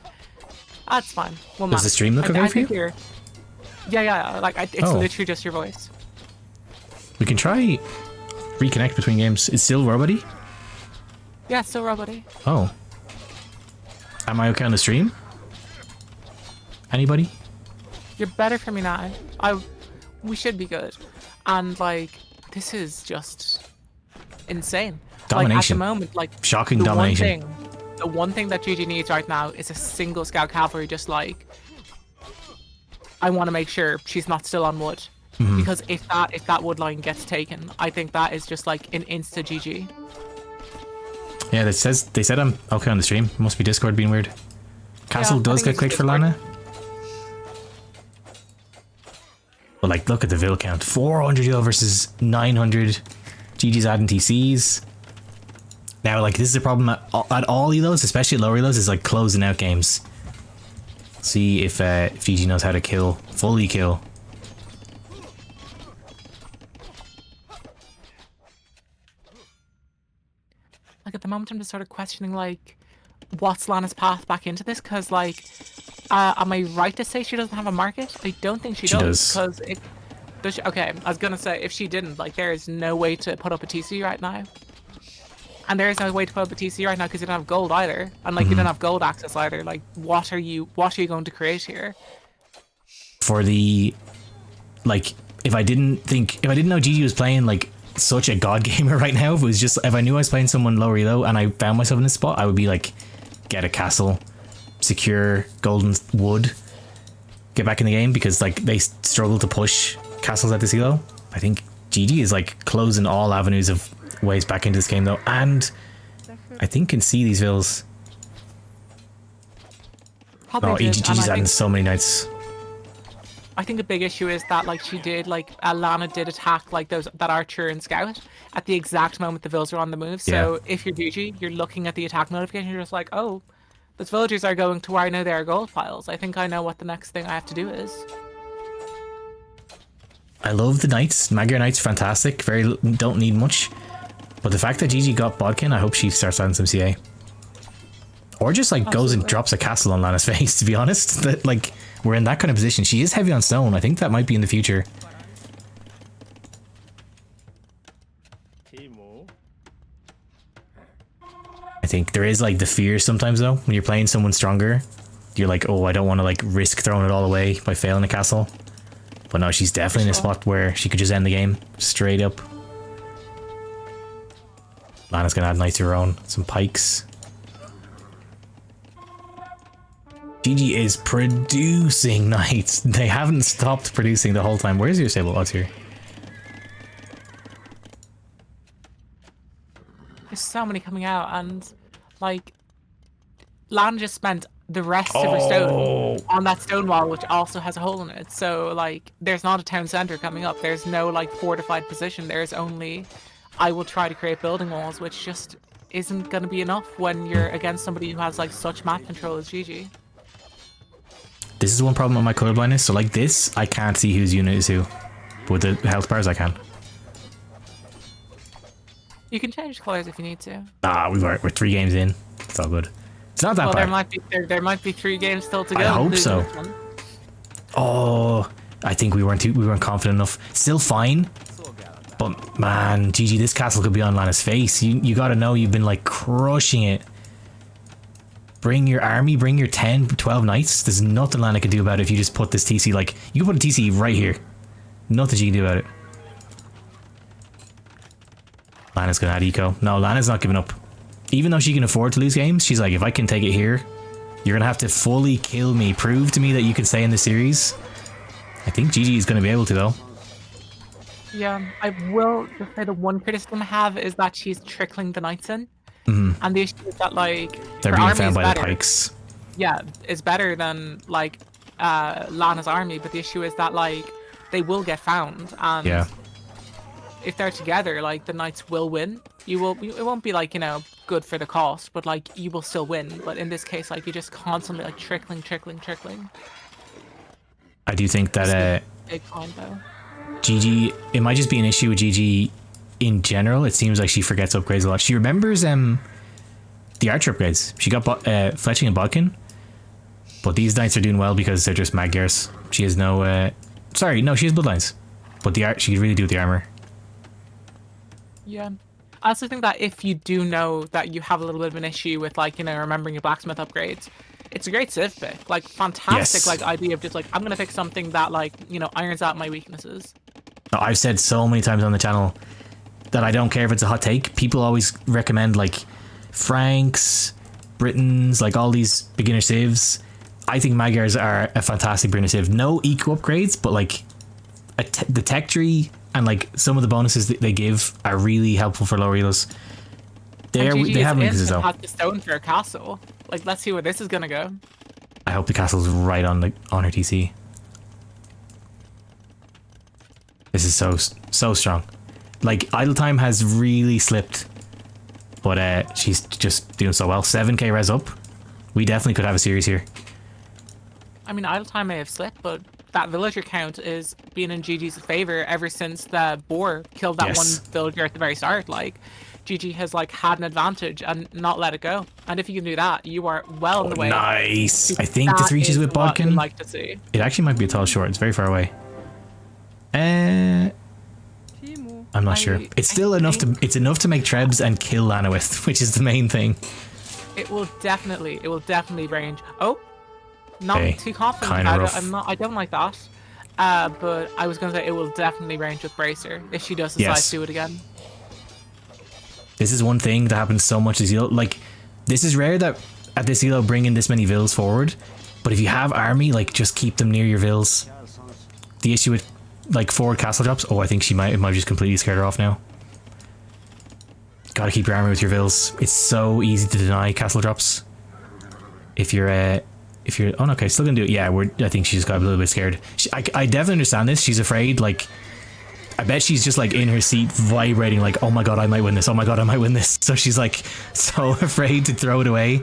Speaker 1: That's fine.
Speaker 2: Does the stream look okay for you?
Speaker 1: Yeah. Like it's literally just your voice.
Speaker 2: We can try reconnect between games. It's still roboty?
Speaker 1: Yeah, it's still roboty.
Speaker 2: Oh. Am I okay on the stream? Anybody?
Speaker 1: You're better for me now. We should be good. And like this is just insane.
Speaker 2: Domination.
Speaker 1: Like at the moment, like
Speaker 2: shocking domination.
Speaker 1: The one thing that Gigi needs right now is a single scout cavalry. Just like I want to make sure she's not still on wood, because if that wood line gets taken, I think that is just like an insta GG.
Speaker 2: Yeah, they said I'm okay on the stream. It must be Discord being weird. Castle does get clicked for Lana. But like, look at the Vil count. 400 ELO versus 900. Gigi's adding TCs. Now, like, this is a problem at all ELOs, especially at lower ELOs, is like closing out games. See if Gigi knows how to kill, fully kill.
Speaker 1: Like, at the moment, I'm just sort of questioning, like, what's Lana's path back into this? Because, like, am I right to say she doesn't have a market? I don't think she does. Because okay, I was gonna say, if she didn't, like, there is no way to put up a TC right now. And there is no way to put up a TC right now because you don't have gold either. And, like, you don't have gold access either. Like, what are you going to create here?
Speaker 2: For the, like, if I didn't know Gigi was playing, like, such a god gamer right now, if I knew I was playing someone lower elo and I found myself in this spot, I would be like, get a castle, secure golden wood, get back in the game, because like they struggle to push castles at this elo. I think Gigi is like closing all avenues of ways back into this game though, and I think can see these vills. Oh, Gigi's adding so many knights.
Speaker 1: I think a big issue is that like she did Lana did attack like that archer and scout at the exact moment the vills are on the move. So if you're Gigi, you're looking at the attack notification, you're just like, oh, those villagers are going to where I know there are gold piles. I think I know what the next thing I have to do is.
Speaker 2: I love the knights. Magyar knights, fantastic. Don't need much. But the fact that Gigi got Bodkin, I hope she starts adding some CA. Or just like goes and drops a castle on Lana's face, to be honest. That like we're in that kind of position. She is heavy on stone. I think that might be in the future. I think there is like the fear sometimes though, when you're playing someone stronger. You're like, oh, I don't want to like risk throwing it all away by failing a castle. But no, she's definitely in a spot where she could just end the game straight up. Lana's gonna add knights of her own, some pikes. Gigi is producing knights. They haven't stopped producing the whole time. Where's your stable? Oh, it's here.
Speaker 1: There's so many coming out, and like Lana just spent the rest of her stone on that stone wall, which also has a hole in it. So like, there's not a town center coming up. There's no like fortified position. There's only, I will try to create building walls, which just isn't going to be enough when you're against somebody who has like such map control as Gigi.
Speaker 2: This is one problem with my colorblindness. So like this, I can't see whose unit is who. But with the health bars, I can.
Speaker 1: You can change colors if you need to.
Speaker 2: Ah, we're 3 games in. It's all good. It's not that
Speaker 1: well,
Speaker 2: bad.
Speaker 1: There might be 3 games still to go.
Speaker 2: I hope so. Oh, I think we weren't confident enough. Still fine. But man, Gigi, this castle could be on Lana's face. You gotta know you've been like crushing it. Bring your army, bring your 10, 12 knights. There's nothing Lana can do about it if you just put this TC, like, you can put a TC right here. Nothing she can do about it. Lana's gonna add eco. No, Lana's not giving up. Even though she can afford to lose games, she's like, if I can take it here, you're gonna have to fully kill me. Prove to me that you can stay in the series. I think Gigi is gonna be able to, though.
Speaker 1: Yeah, I will just say the one criticism I have is that she's trickling the knights in. And the issue is that, like,
Speaker 2: they're being found by the pikes.
Speaker 1: Yeah, it's better than, like, Lana's army, but the issue is that, like, they will get found, and if they're together, like, the knights will win. It won't be, like, you know, good for the cost, but, like, you will still win. But in this case, like, you're just constantly, like, trickling.
Speaker 2: I do think that,
Speaker 1: big point, though.
Speaker 2: Gigi, it might just be an issue with Gigi in general. It seems like she forgets upgrades a lot. She remembers the archer upgrades. She got fletching and bodkin, but these knights are doing well because they're just Magyars. She has no sorry, no, she has bloodlines, but she could really do with the armor.
Speaker 1: Yeah, I also think that if you do know that you have a little bit of an issue with, like, you know, remembering your blacksmith upgrades, it's a great civ pick. Like, fantastic, like, idea of just like, I'm gonna pick something that, like, you know, irons out my weaknesses. I've
Speaker 2: said so many times on the channel that I don't care if it's a hot take. People always recommend, like, Franks, Britons, like all these beginner civs. I think Magyars are a fantastic beginner civ. No eco upgrades, but like the tech tree and like some of the bonuses that they give are really helpful for lower elos. They have weaknesses though.
Speaker 1: Has the stone for a castle. Like, let's see where this is gonna go.
Speaker 2: I hope the castle's right on her TC. This is so strong. Like, idle time has really slipped, but she's just doing so well. 7k res up. We definitely could have a series here.
Speaker 1: I mean, idle time may have slipped, but that villager count is being in Gigi's favor ever since the boar killed that one villager at the very start. Like, Gigi has, like, had an advantage and not let it go. And if you can do that, you are well in the way.
Speaker 2: Nice. I think this reaches with bodkin.
Speaker 1: Like to see.
Speaker 2: It actually might be a tall short. It's very far away. I'm not sure. It's still enough to. It's enough to make Trebs and kill Lana with, which is the main thing.
Speaker 1: It will definitely range. Oh, not too confident. I don't like that. But I was gonna say it will definitely range with Bracer if she does decide to do it again.
Speaker 2: This is one thing that happens so much as ELO. Like, this is rare that at this ELO bring in this many vills forward. But if you have army, like, just keep them near your vills. The issue with, like, forward castle drops. Oh, I think it might have just completely scared her off now. Gotta keep your army with your vills. It's so easy to deny castle drops. If you're oh no, okay, still gonna do it. Yeah, I think she just got a little bit scared. I definitely understand this. She's afraid. Like, I bet she's just like in her seat vibrating like, oh my god, I might win this. Oh my god, I might win this. So she's like so afraid to throw it away.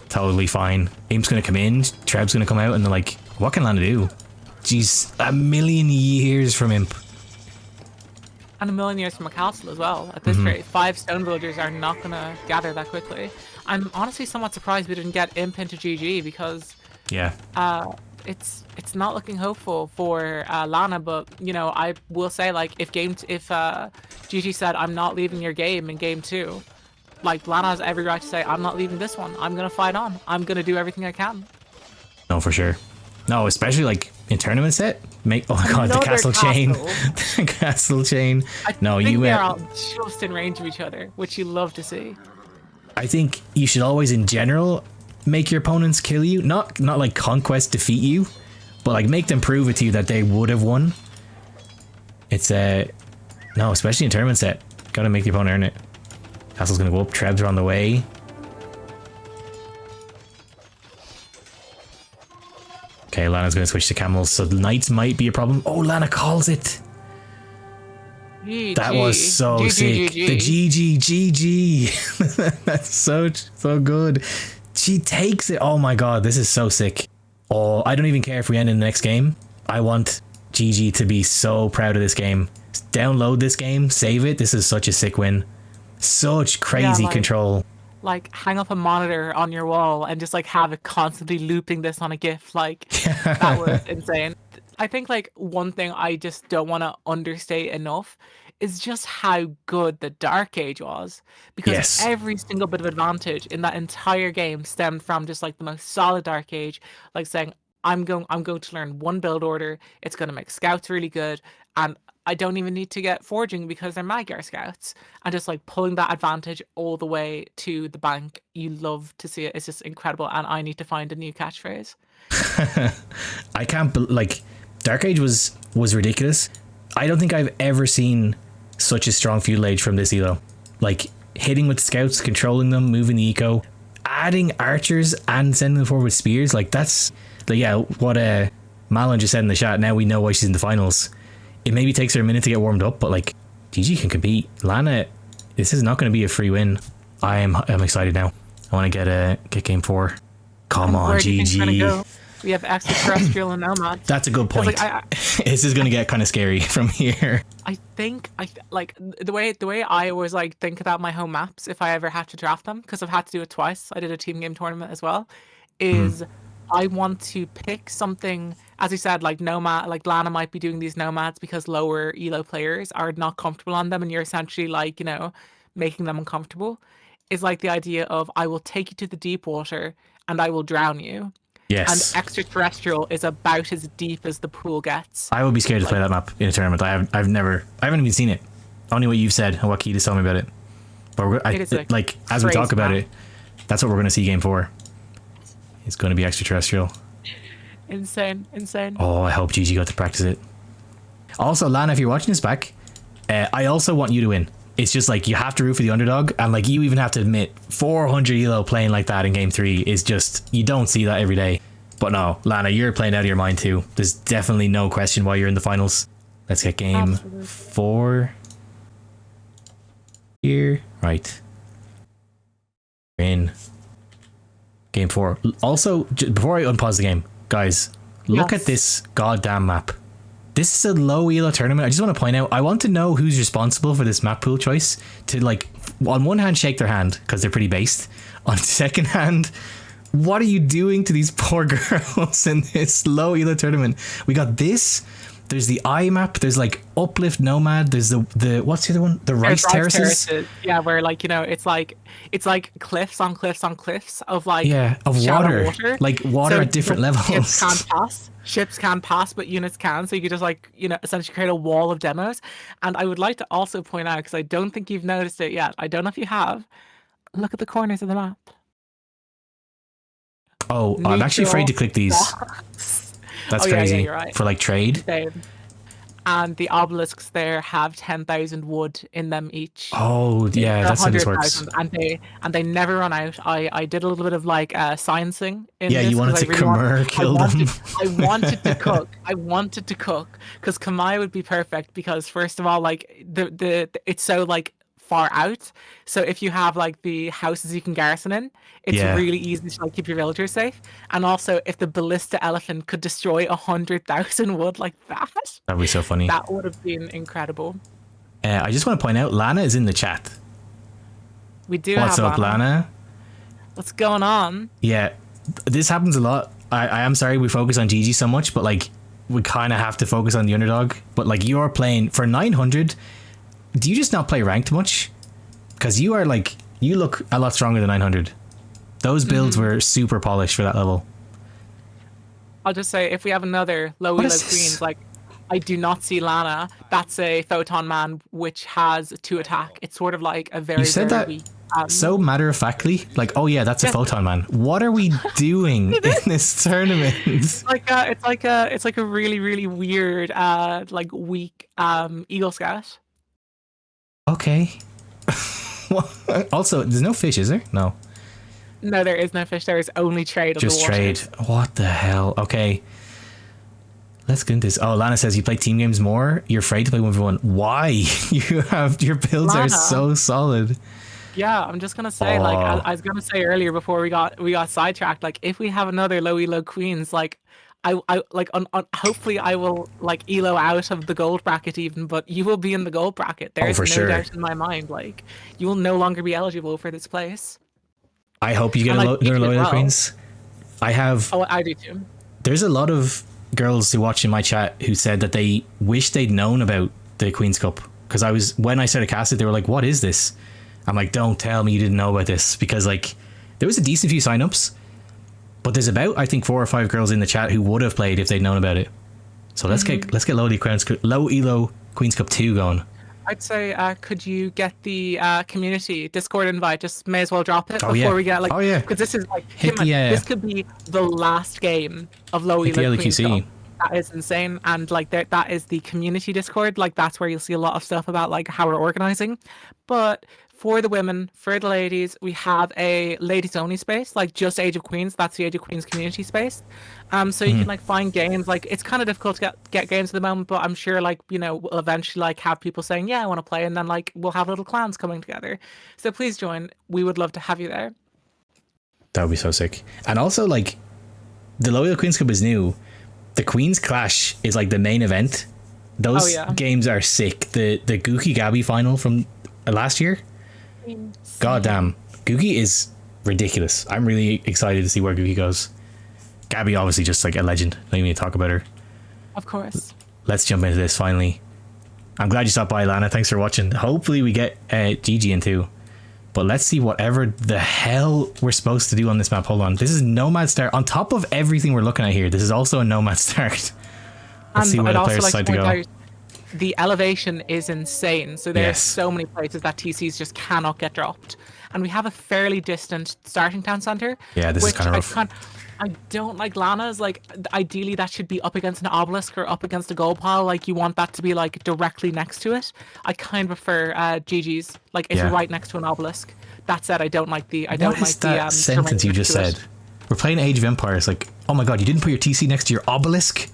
Speaker 2: Totally fine. Imp's gonna come in, Treb's gonna come out, and they're like, what can Lana do? She's a million years from Imp.
Speaker 1: And a million years from a castle as well. At this rate, 5 stone villagers are not gonna gather that quickly. I'm honestly somewhat surprised we didn't get Imp into GG because it's not looking hopeful for Lana, but you know, I will say, like, if Gigi said I'm not leaving your game in game 2, like, Lana has every right to say I'm not leaving this one. I'm gonna fight on. I'm gonna do everything I can.
Speaker 2: No, for sure. No, especially like in tournament set. Oh my god, the castle chain. The castle chain. No,
Speaker 1: they are all just in range of each other, which you love to see.
Speaker 2: I think you should always, in general, make your opponents kill you. Not like conquest defeat you, but like make them prove it to you that they would have won. It's no, especially in tournament set. Gotta make the opponent earn it. Castle's gonna go up, Trebs are on the way. Okay, Lana's going to switch to camels, so the knights might be a problem. Oh, Lana calls it.
Speaker 1: GG.
Speaker 2: That was so
Speaker 1: GG,
Speaker 2: sick.
Speaker 1: GG.
Speaker 2: The GG. That's so good. She takes it. Oh my god, this is so sick. Oh, I don't even care if we end in the next game. I want Gigi to be so proud of this game. Download this game, save it. This is such a sick win. Such crazy control.
Speaker 1: Like, hang up a monitor on your wall and just like have it constantly looping this on a GIF. Like, that was insane. I think like one thing I just don't want to understate enough is just how good the Dark Age was, because every single bit of advantage in that entire game stemmed from just like the most solid Dark Age, like saying I'm going to learn one build order. It's going to make scouts really good, and I don't even need to get forging because they're Magyar scouts, and just like pulling that advantage all the way to the bank. You love to see it. It's just incredible, and I need to find a new catchphrase.
Speaker 2: I can't like Dark Age was ridiculous. I don't think I've ever seen such a strong feudal age from this elo. Like hitting with scouts, controlling them, moving the eco, adding archers and sending them forward with spears. Like that's like, yeah, what Malin just said in the chat. Now we know why she's in the finals. It maybe takes her a minute to get warmed up, but like Gigi can compete. Lana, this is not going to be a free win. I'm excited now. I want to get game 4. Come on, Gigi.
Speaker 1: We have extraterrestrial and nomad.
Speaker 2: That's a good point. Like, this is going to get kind of scary from here.
Speaker 1: I think like the way I always like think about my home maps if I ever have to draft them, because I've had to do it twice. I did a team game tournament as well. Is I want to pick something, as you said, like nomad. Like Lana might be doing these nomads because lower elo players are not comfortable on them, and you're essentially like, you know, making them uncomfortable. Is like the idea of I will take you to the deep water and I will drown you.
Speaker 2: Yes.
Speaker 1: And extraterrestrial is about as deep as the pool gets.
Speaker 2: I would be scared to play that map in a tournament. I haven't even seen it. Only what you've said and what Keith has told me about it. But like as we talk about it, that's what we're going to see game 4. It's going to be extraterrestrial.
Speaker 1: Insane.
Speaker 2: Oh, I hope Gigi got to practice it. Also, Lana, if you're watching this back, I also want you to win. It's just like you have to root for the underdog, and like you even have to admit 400 elo playing like that in game 3 is just, you don't see that every day. But no, Lana, you're playing out of your mind too. There's definitely no question why you're in the finals. Let's get game 4 here. Right. We're in game 4. Also, before I unpause the game, guys, look at this goddamn map. This is a low elo tournament. I just want to point out, I want to know who's responsible for this map pool choice. To like, on one hand, shake their hand because they're pretty based. On the second hand, what are you doing to these poor girls in this low elo tournament? We got this. There's the I map. There's like Uplift Nomad. There's the what's the other one? The Rice Terraces.
Speaker 1: Yeah, where like, you know, it's like cliffs on cliffs on cliffs of like,
Speaker 2: yeah, of water. Like water, so at different levels.
Speaker 1: Ships can't pass, but units can. So you could just like, you know, essentially create a wall of demos. And I would like to also point out, because I don't think you've noticed it yet. I don't know if you have. Look at the corners of the map.
Speaker 2: Oh, I'm actually afraid to click these. That's crazy. Yeah, right. For like trade.
Speaker 1: Same. And the obelisks there have 10,000 wood in them each.
Speaker 2: Oh yeah, that's how this works.
Speaker 1: And they never run out. I did a little bit of like sciencing in
Speaker 2: this. Yeah, you wanted to kill them.
Speaker 1: I wanted to cook. I wanted to cook because Kamai would be perfect, because first of all, like the it's so like far out. So if you have like the houses you can garrison in, it's really easy to like keep your villagers safe. And also, if the ballista elephant could destroy 100,000 wood like that,
Speaker 2: that'd be so funny.
Speaker 1: That would have been incredible.
Speaker 2: I just want to point out, Lana is in the chat.
Speaker 1: We do.
Speaker 2: What's
Speaker 1: have
Speaker 2: up, Lana?
Speaker 1: What's going on?
Speaker 2: Yeah, this happens a lot. I am sorry we focus on Gigi so much, but like we kind of have to focus on the underdog. But like you're playing for 900. Do you just not play ranked much? Because you are like, you look a lot stronger than 900. Those builds were super polished for that level.
Speaker 1: I'll just say, if we have another low elo queens, like, I do not see Lana. That's a Photon Man, which has 2 attack. It's sort of like a very,
Speaker 2: you said
Speaker 1: very
Speaker 2: that
Speaker 1: weak,
Speaker 2: so matter-of-factly, like, oh yeah, that's a Photon Man. What are we doing in this tournament?
Speaker 1: It's like a really, really weird, like weak Eagle Scout.
Speaker 2: Okay. Also, there's no fish, is there? No.
Speaker 1: No, there is no fish. There is only trade.
Speaker 2: Just trade. What the hell? Okay. Let's get into this. Oh, Lana says you play team games more. You're afraid to play 1v1. Why? Your builds
Speaker 1: Lana,
Speaker 2: are so solid.
Speaker 1: Yeah, I'm just gonna say, like I was gonna say earlier before we got sidetracked. Like, if we have another low elo queens, like I like hopefully I will like elo out of the gold bracket even, but you will be in the gold bracket. There's
Speaker 2: for
Speaker 1: no
Speaker 2: sure.
Speaker 1: doubt in my mind. Like, you will no longer be eligible for this place.
Speaker 2: I hope you get another low elo queens. I have.
Speaker 1: Oh, I do too.
Speaker 2: There's a lot of girls who watch in my chat who said that they wish they'd known about the Queen's Cup, because when I started casting, they were like, what is this? I'm like, don't tell me you didn't know about this, because like there was a decent few signups, but there's about, I think, 4 or 5 girls in the chat who would have played if they'd known about it. So let's get low elo Queen's Cup 2 going.
Speaker 1: I'd say, could you get the community Discord invite? Just may as well drop it before we get like.
Speaker 2: Oh yeah.
Speaker 1: Because this is like this could be the last game of low elo
Speaker 2: LEQC.
Speaker 1: That is insane, and like that is the community Discord. Like, that's where you'll see a lot of stuff about like how we're organizing. But for the women, for the ladies, we have a ladies only space, like just Age of Queens. That's the Age of Queens community space. So you can like find games. Like, it's kind of difficult to get games at the moment, but I'm sure like, you know, we'll eventually like have people saying, yeah, I want to play, and then like we'll have little clans coming together. So please join. We would love to have you there.
Speaker 2: That would be so sick. And also, like, the low elo Queen's Cup is new. The Queen's Clash is like the main event. Those games are sick. The Gookie Gabby final from last year. God damn, Gookie is ridiculous. I'm really excited to see where Gookie goes. Gabby, obviously, just like a legend. Don't even need to talk about her.
Speaker 1: Of course.
Speaker 2: Let's jump into this finally. I'm glad you stopped by, Lana. Thanks for watching. Hopefully we get Gigi in too. But let's see whatever the hell we're supposed to do on this map. Hold on. This is Nomad Start. On top of everything we're looking at here, this is also a Nomad Start. Let's see where the players decide to go.
Speaker 1: The elevation is insane. So there's so many places that TCs just cannot get dropped. And we have a fairly distant starting town center.
Speaker 2: Yeah, this is kind of rough.
Speaker 1: I don't like Lana's. Like, ideally that should be up against an obelisk or up against a gold pile. Like, you want that to be like directly next to it. I kind of prefer Gigi's. Like, it's right next to an obelisk. That said, I don't like the.
Speaker 2: What is that sentence you just said? We're playing Age of Empires. Like, oh my god, you didn't put your TC next to your obelisk?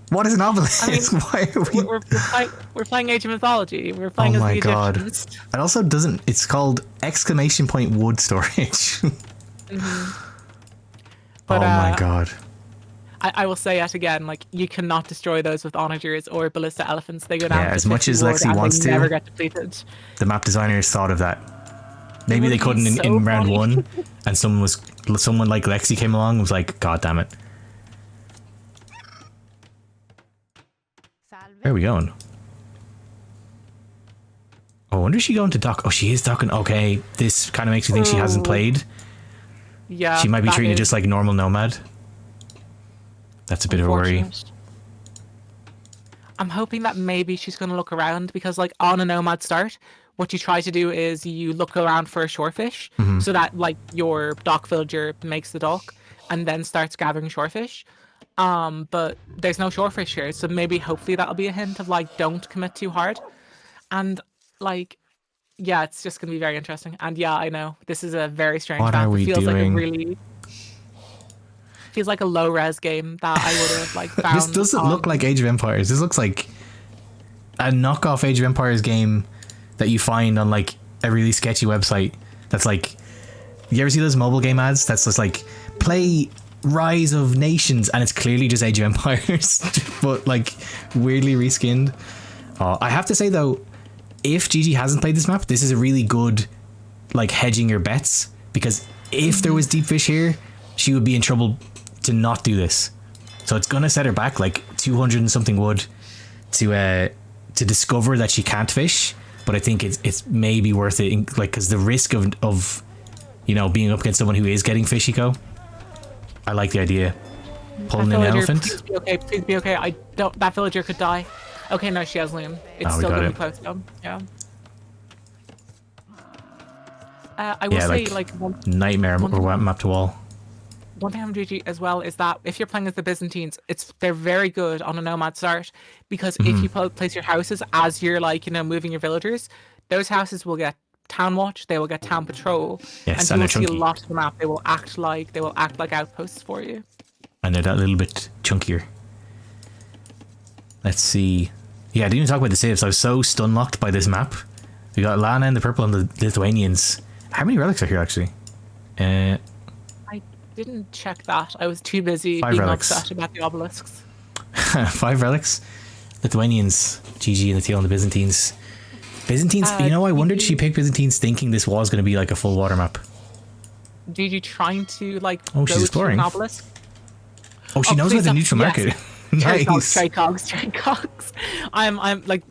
Speaker 2: What is an obelisk?
Speaker 1: I mean,
Speaker 2: why are
Speaker 1: we're playing Age of Mythology. We're playing as the Egyptians.
Speaker 2: It also doesn't. It's called exclamation point wood storage.
Speaker 1: But,
Speaker 2: oh my god.
Speaker 1: I will say it again, like, you cannot destroy those with onagers or ballista elephants. They go down.
Speaker 2: Yeah, as much as Lexi wants to,
Speaker 1: never get depleted.
Speaker 2: The map designers thought of that. Maybe they couldn't in round 1, and someone like Lexi came along and was like, god damn it. Where are we going? Oh, I wonder if she's going to dock. Oh, she is docking. Okay, this kind of makes me think she hasn't played.
Speaker 1: Yeah,
Speaker 2: she might be treating it just like normal Nomad. That's a bit of a worry.
Speaker 1: I'm hoping that maybe she's going to look around, because like on a Nomad start, what you try to do is you look around for a shorefish, so that like your dock villager makes the dock and then starts gathering shorefish. But there's no shorefish here, so maybe hopefully that'll be a hint of like, don't commit too hard. And like, yeah, it's just gonna be very interesting. And yeah, I know this is a very strange map. It feels like a really feels like a low res game that I would have like found.
Speaker 2: This doesn't look like Age of Empires. This looks like a knockoff Age of Empires game that you find on like a really sketchy website. That's like, you ever see those mobile game ads? That's just like, play Rise of Nations, and it's clearly just Age of Empires, but like weirdly reskinned. I have to say though, if Gigi hasn't played this map, this is a really good like hedging your bets, because if there was deep fish here, she would be in trouble to not do this. So it's gonna set her back like 200 and something wood to discover that she can't fish. But I think it's maybe worth it, like, because the risk of you know, being up against someone who is getting fish eco. I like the idea. Pulling an elephant.
Speaker 1: Please be okay. Please be okay. I don't. That villager could die. Okay, no, she has Liam. It's still gonna be close though. Yeah. I will say, like one
Speaker 2: nightmare or map to wall.
Speaker 1: One thing I'm Gigi as well is that if you're playing as the Byzantines, they're very good on a Nomad start, because if you place your houses as you're like, you know, moving your villagers, those houses will get town watch, they will get town patrol,
Speaker 2: Yes,
Speaker 1: and you
Speaker 2: and
Speaker 1: will
Speaker 2: they're
Speaker 1: see a
Speaker 2: chunky.
Speaker 1: lot of the map. They will act like outposts for you.
Speaker 2: And they're that little bit chunkier. Let's see. Yeah, I didn't even talk about the saves. I was so stun locked by this map. We got Lana and the purple and the Lithuanians. How many relics are here actually?
Speaker 1: I didn't check that. I was too busy
Speaker 2: 5
Speaker 1: being
Speaker 2: relics.
Speaker 1: upset about the obelisks.
Speaker 2: 5 relics. Lithuanians, Gigi and the Teal and the Byzantines. Byzantines, you know, I wondered she picked Byzantines thinking this was going to be like a full water map.
Speaker 1: Gigi trying to like
Speaker 2: Oh,
Speaker 1: go
Speaker 2: she's exploring.
Speaker 1: to an obelisk.
Speaker 2: Oh, she knows about the neutral market. Nice.
Speaker 1: Trade cogs. I'm like,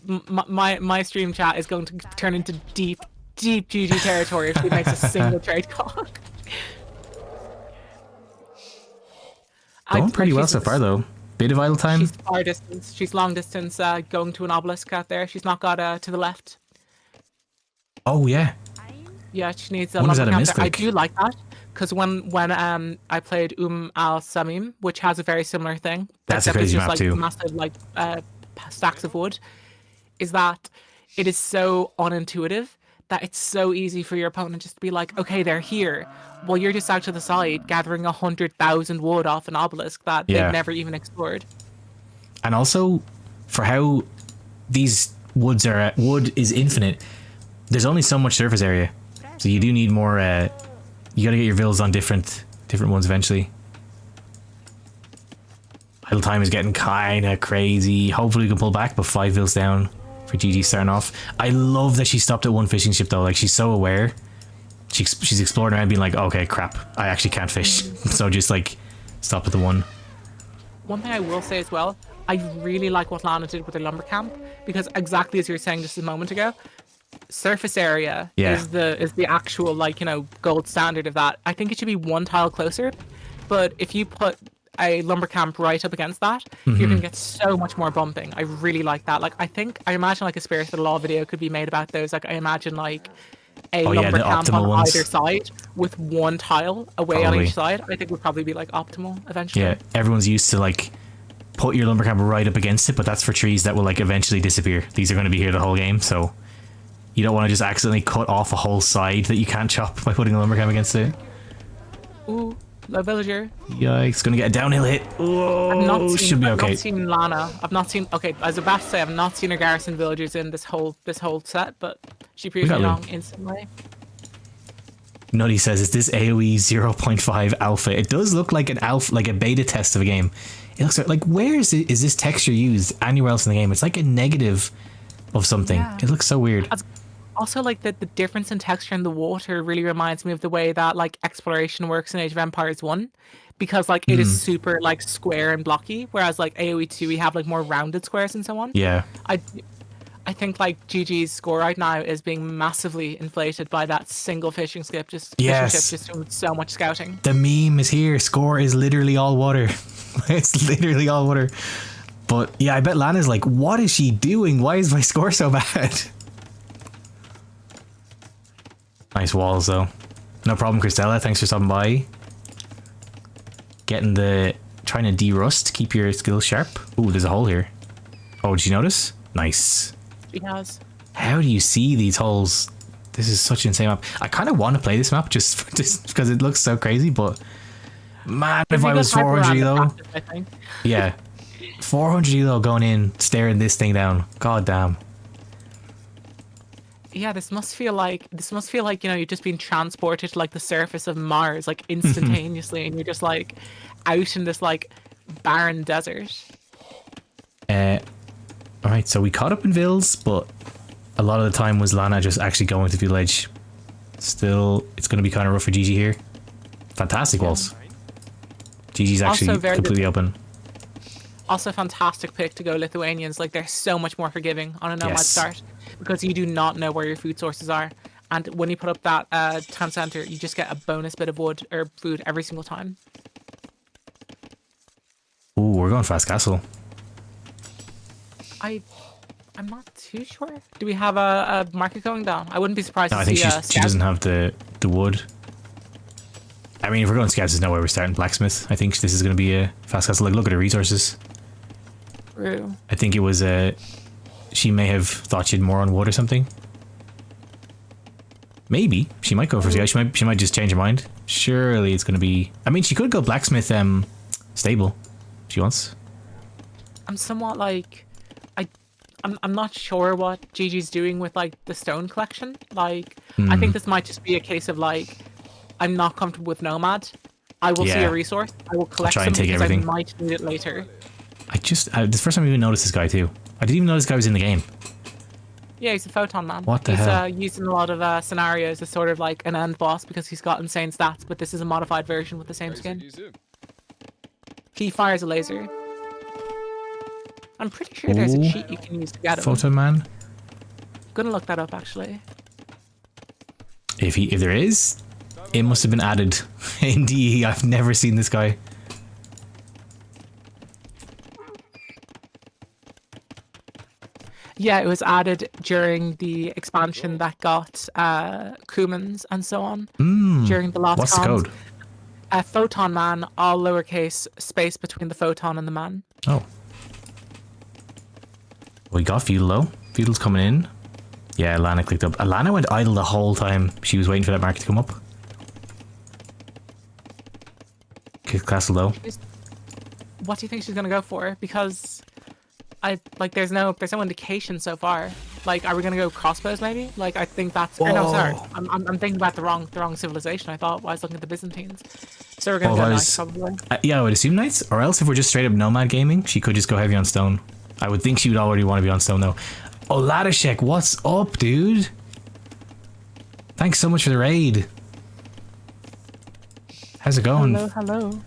Speaker 1: my stream chat is going to turn into deep Gigi territory if she makes a single trade cog.
Speaker 2: Going pretty well so far though. Bit of idle time.
Speaker 1: She's far distance. She's long distance going to an obelisk out there. She's not got to the left.
Speaker 2: Oh yeah.
Speaker 1: Yeah, she needs a
Speaker 2: When was
Speaker 1: lumber
Speaker 2: that a
Speaker 1: camp there. I
Speaker 2: mystic?
Speaker 1: do like that because when I played Al Samim, which has a very similar thing.
Speaker 2: That's a
Speaker 1: except
Speaker 2: crazy
Speaker 1: it's just
Speaker 2: map
Speaker 1: like
Speaker 2: too.
Speaker 1: massive like stacks of wood. Is that it is so unintuitive that it's so easy for your opponent just to be like, okay, they're here. Well, you're just out to the side gathering 100,000 wood off an obelisk that
Speaker 2: Yeah.
Speaker 1: they've never even explored.
Speaker 2: And also, for how these woods are, wood is infinite. There's only so much surface area, so you do need more. You got to get your villas on different ones eventually. Idle time is getting kind of crazy. Hopefully, we can pull back, but 5 villas down for Gigi starting off. I love that she stopped at one fishing ship though. Like she's so aware. She's exploring around, being like, okay, crap, I actually can't fish, so just like stop at the one.
Speaker 1: One thing I will say as well, I really like what Lana did with her lumber camp because exactly as you were saying just a moment ago, surface area is the actual like, you know, gold standard of that. I think it should be 1 tile closer, but if you put a lumber camp right up against that, you're gonna get so much more bumping. I really like that. Like I imagine like a Spirit of the Law video could be made about those. Like I imagine like a lumber camp on
Speaker 2: ones.
Speaker 1: either side with 1 tile away on each side. I think would probably be like optimal eventually.
Speaker 2: Yeah, everyone's used to like put your lumber camp right up against it, but that's for trees that will like eventually disappear. These are going to be here the whole game, so you don't want to just accidentally cut off a whole side that you can't chop by putting a lumber camp against it.
Speaker 1: Ooh, low villager.
Speaker 2: Yikes, going to get a downhill hit. Oh, should be okay.
Speaker 1: I've not seen Lana. I've not seen. Okay, I was about to say I've not seen her garrison villagers in this whole set, but she proves me wrong instantly.
Speaker 2: Nutty says, "Is this AOE 0.5 alpha?" It does look like an alpha, like a beta test of a game. It looks like where is this texture used anywhere else in the game? It's like a negative of something. Yeah. It looks so weird.
Speaker 1: Also, like the difference in texture in the water really reminds me of the way that like exploration works in Age of Empires 1, because like it is super like square and blocky, whereas like AOE 2 we have like more rounded squares and so on.
Speaker 2: Yeah.
Speaker 1: I think like Gigi's score right now is being massively inflated by that single fishing skip, just doing so much scouting.
Speaker 2: The meme is here. Score is literally all water. It's literally all water. But yeah, I bet Lana's like, what is she doing? Why is my score so bad? Nice walls though. No problem, Christella. Thanks for stopping by. Trying to de-rust, keep your skills sharp. Ooh, there's a hole here. Oh, did you notice? Nice.
Speaker 1: She has.
Speaker 2: How do you see these holes? This is such an insane map. I kind of want to play this map just because it looks so crazy, but man, if I was 400 elo, yeah, 400 elo going in, staring this thing down. God damn.
Speaker 1: Yeah, this must feel like you know you're just being transported to like the surface of Mars like instantaneously, and you're just like out in this like barren desert.
Speaker 2: All right, so we caught up in vills, but a lot of the time was Lana just actually going to village. Still, it's going to be kind of rough for Gigi here. Fantastic walls. Gigi's actually completely open.
Speaker 1: Also, fantastic pick to go Lithuanians. Like they're so much more forgiving on a nomad start because you do not know where your food sources are, and when you put up that town center, you just get a bonus bit of wood or food every single time.
Speaker 2: Ooh, we're going fast castle.
Speaker 1: I'm not too sure. Do we have a market going down? I wouldn't be surprised to see.
Speaker 2: I think she doesn't have the wood. I mean, if we're going scouts, there's no way we're starting blacksmith. I think this is going to be a fast castle. Like, look at her resources.
Speaker 1: True.
Speaker 2: I think it was she may have thought she'd more on wood or something. Maybe she might go for Sky. She might just change her mind. Surely it's going to be. I mean, she could go blacksmith stable. If she wants.
Speaker 1: I'm somewhat like, I'm not sure what Gigi's doing with like the stone collection. Like, I think this might just be a case of like, I'm not comfortable with Nomad. I will see a resource. I will collect
Speaker 2: try and
Speaker 1: some
Speaker 2: take
Speaker 1: because
Speaker 2: everything.
Speaker 1: I might need it later.
Speaker 2: This first time I even noticed this guy too. I didn't even know this guy was in the game.
Speaker 1: Yeah, he's a photon man.
Speaker 2: What the hell?
Speaker 1: He's used in a lot of scenarios as sort of like an end boss because he's got insane stats, but this is a modified version with the same skin. He fires a laser. I'm pretty sure there's a cheat you can use to get him.
Speaker 2: Photon man.
Speaker 1: I'm gonna look that up actually.
Speaker 2: If there is, it must have been added in DE. I've never seen this guy.
Speaker 1: Yeah, it was added during the expansion that got Kumans and so on during the last.
Speaker 2: What's the code?
Speaker 1: Photon man, all lowercase, space between the photon and the man.
Speaker 2: Oh. We got Feudal. Feudal's coming in. Yeah, Lana clicked up. Lana went idle the whole time. She was waiting for that market to come up. Kick castle low.
Speaker 1: What do you think she's gonna go for? Because there's no indication so far. Like, are we gonna go crossbows maybe? Like, I think that's. Or no, sorry. I'm thinking about the wrong civilization. I thought while I was looking at the Byzantines. So we're gonna go knights probably.
Speaker 2: Yeah, I would assume knights. Or else if we're just straight up nomad gaming, she could just go heavy on stone. I would think she would already want to be on stone though. Oh, Ladashek, what's up, dude? Thanks so much for the raid. How's it going?
Speaker 1: Hello.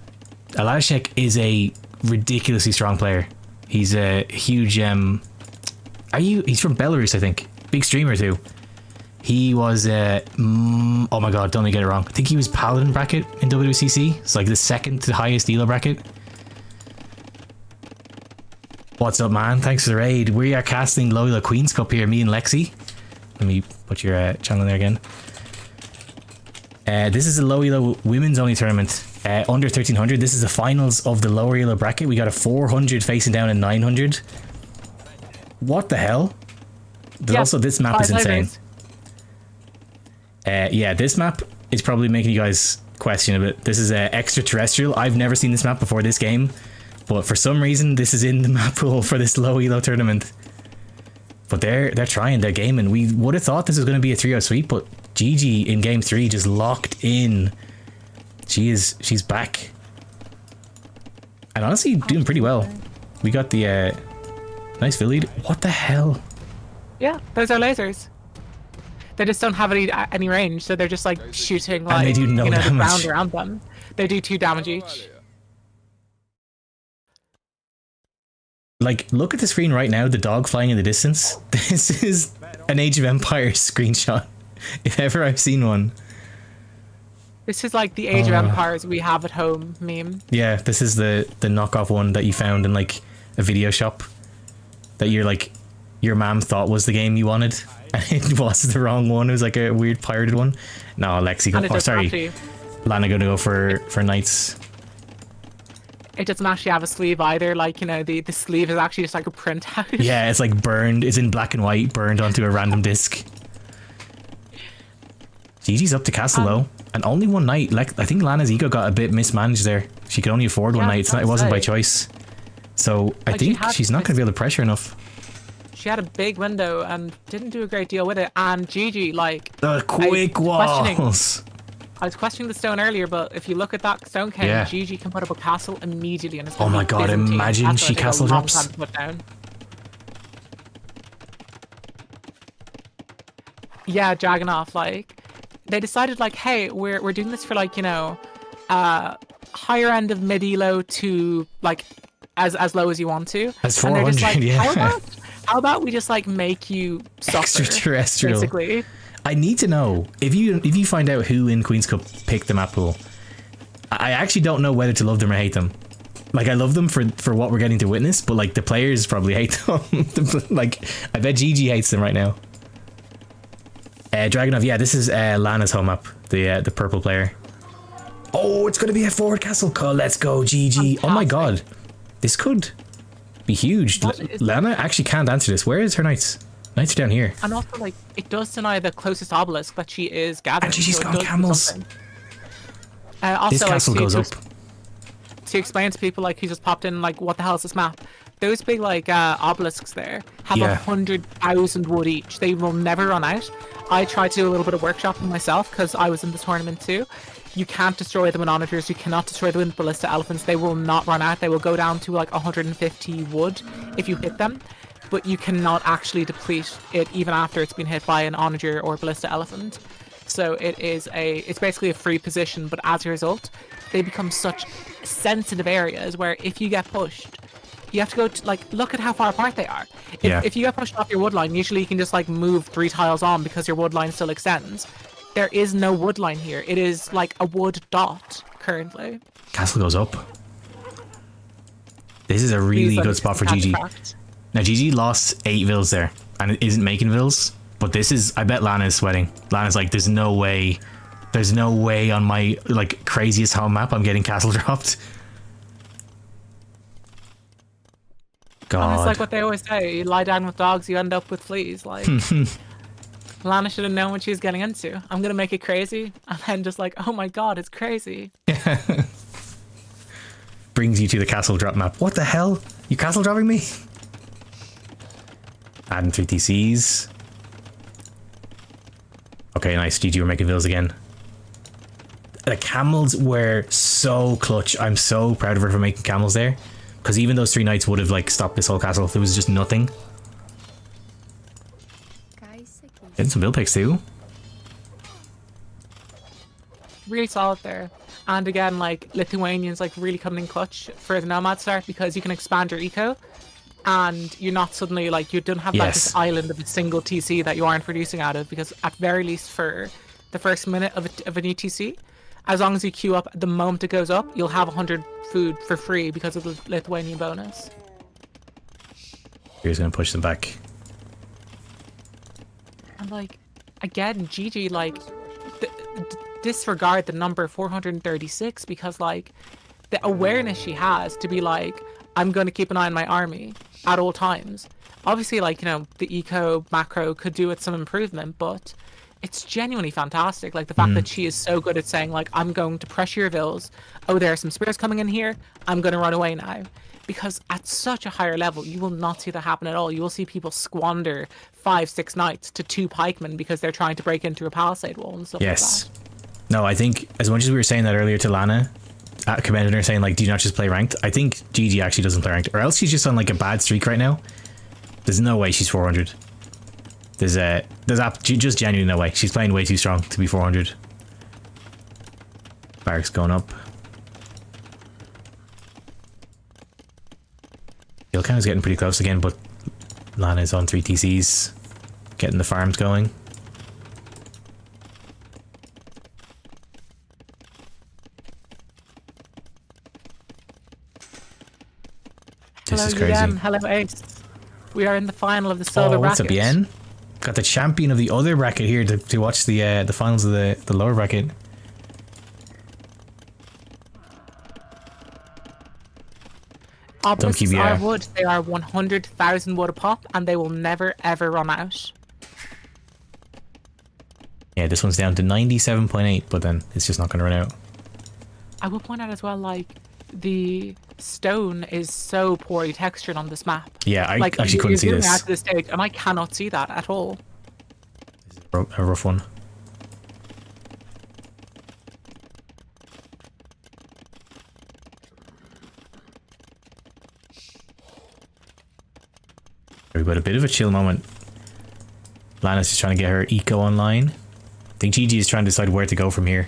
Speaker 2: Ladashek is a ridiculously strong player. He's a huge he's from Belarus, I think. Big streamer too. He was oh my god, don't let me get it wrong. I think he was Paladin bracket in WCC. It's like the second to highest ELO bracket. What's up, man? Thanks for the raid. We are casting Loyola Queen's Cup here, me and Lexi. Let me put your channel there again. This is a low ELO women's only tournament. Under 1300. This is the finals of the lower ELO bracket. We got a 400 facing down a 900. What the hell? There's also this map is insane. Yeah, this map is probably making you guys question a bit. This is extraterrestrial. I've never seen this map before this game. But for some reason, this is in the map pool for this low ELO tournament. But they're trying, they're gaming. We would have thought this was going to be a 3-0 sweep, but Gigi in game 3 just locked in. She's back. And honestly, doing pretty well. We got the nice fill lead. What the hell?
Speaker 1: Yeah, those are lasers. They just don't have any range, so they're just like shooting like,
Speaker 2: and they do no damage.
Speaker 1: The ground around them. They do 2 damage each.
Speaker 2: Like, look at the screen right now, the dog flying in the distance. This is an Age of Empires screenshot, if ever I've seen one.
Speaker 1: This is like the Age of Empires we have at home meme.
Speaker 2: Yeah, this is the knockoff one that you found in like a video shop that your mom thought was the game you wanted, and it was the wrong one. It was like a weird pirated one. No, Lexi, sorry, Lana gonna go for knights.
Speaker 1: It doesn't actually have a sleeve either. Like, you know, the sleeve is actually just like a printout.
Speaker 2: Yeah, it's like burned. It's in black and white, burned onto a random disc. Gigi's up to castle though, and only one knight. Like, I think Lana's ego got a bit mismanaged there. She could only afford one knight. It wasn't by choice. So I think she's not going to be able to pressure enough.
Speaker 1: She had a big window and didn't do a great deal with it. And Gigi, like,
Speaker 2: the quick walls.
Speaker 1: I was questioning the stone earlier, but if you look at that stone count, Gigi can put up a castle immediately. And it's
Speaker 2: oh my god, imagine she castle drops.
Speaker 1: Yeah, Dragonoff, like, they decided, like, hey, we're doing this for, like, you know, higher end of mid elo to, like, as low as you want to.
Speaker 2: As 400, and like,
Speaker 1: yeah. How about we just, like, make you suffer,
Speaker 2: extraterrestrial,
Speaker 1: basically.
Speaker 2: I need to know, if you find out who in Queen's Cup picked the map pool, I actually don't know whether to love them or hate them. Like, I love them for what we're getting to witness, but like the players probably hate them. Like, I bet Gigi hates them right now. Dragonov, yeah, this is Lana's home map, the purple player. Oh, it's gonna be a forward castle call. Let's go, Gigi. Fantastic. Oh my god, this could be huge. Lana actually can't answer this. Where is her knights? Knights are down here.
Speaker 1: And also, like, it does deny the closest obelisk that she is gathering.
Speaker 2: And Gigi's
Speaker 1: so
Speaker 2: got camels.
Speaker 1: Also,
Speaker 2: this castle goes up.
Speaker 1: To explain to people, like, who just popped in, like, what the hell is this map? Those big, like, obelisks there have 100,000 wood each. They will never run out. I tried to do a little bit of workshopping myself because I was in the tournament too. You can't destroy them with onagers. You cannot destroy them with ballista elephants. They will not run out. They will go down to like 150 wood if you hit them, but you cannot actually deplete it even after it's been hit by an onager or ballista elephant. So it's basically a free position, but as a result, they become such sensitive areas where if you get pushed, you have to go to, like, look at how far apart they are. If you get pushed off your wood line, usually you can just like move 3 tiles on because your wood line still extends. There is no wood line here. It is like a wood dot currently.
Speaker 2: Castle goes up. This is a really good spot for Gigi. Now Gigi lost 8 vills there and it isn't making vills, but this is, I bet Lana is sweating. Lana's like, there's no way on my like craziest home map I'm getting castle dropped. God.
Speaker 1: And it's like what they always say, you lie down with dogs, you end up with fleas. Like, Lana should have known what she was getting into. I'm gonna make it crazy, and then just like, oh my god, it's crazy.
Speaker 2: Brings you to the castle drop map. What the hell? You castle dropping me? Adding 3 TCs. Okay, nice. Gigi, we're making vills again. The camels were so clutch. I'm so proud of her for making camels there. Because even those 3 knights would have like stopped this whole castle if there was just nothing. Getting some bill picks too.
Speaker 1: Really solid there. And again, like, Lithuanians like really coming in clutch for the nomad start because you can expand your eco and you're not suddenly like, you don't have like this island of a single TC that you aren't producing out of, because at very least for the first minute of a new TC, as long as you queue up the moment it goes up, you'll have 100 food for free because of the Lithuanian bonus.
Speaker 2: Here's gonna push them back.
Speaker 1: And like, again, Gigi, like, disregard the number 436 because like the awareness she has to be like, I'm going to keep an eye on my army at all times. Obviously, like, you know, the eco macro could do with some improvement, but it's genuinely fantastic. Like the fact that she is so good at saying like, I'm going to pressure your vills. Oh, there are some spears coming in here. I'm going to run away now. Because at such a higher level, you will not see that happen at all. You will see people squander 5-6 knights to 2 pikemen because they're trying to break into a palisade wall and stuff like that.
Speaker 2: No, I think as much as we were saying that earlier to Lana, commenting her saying like, do you not just play ranked? I think Gigi actually doesn't play ranked, or else she's just on like a bad streak right now. There's no way she's 400. There's just genuinely no way. She's playing way too strong to be 400. Barracks going up. Ilkan's getting pretty close again, but Lana's on 3 TCs, getting the farms going.
Speaker 1: This is crazy. Hello, Ace. We are in the final of the silver bracket.
Speaker 2: What's up, Yen? Got the champion of the other bracket here to watch the finals of the lower bracket.
Speaker 1: Obelisks are wood. They are 100,000 wood a pop, and they will never ever run out.
Speaker 2: Yeah, this one's down to 97.8, but then it's just not going to run out.
Speaker 1: I will point out as well, like, the stone is so poorly textured on this map.
Speaker 2: Yeah, I like, actually couldn't see this.
Speaker 1: Out to the stage, and I cannot see that at all.
Speaker 2: This is a rough one. We've got a bit of a chill moment. Lana's just trying to get her eco online. I think Gigi is trying to decide where to go from here.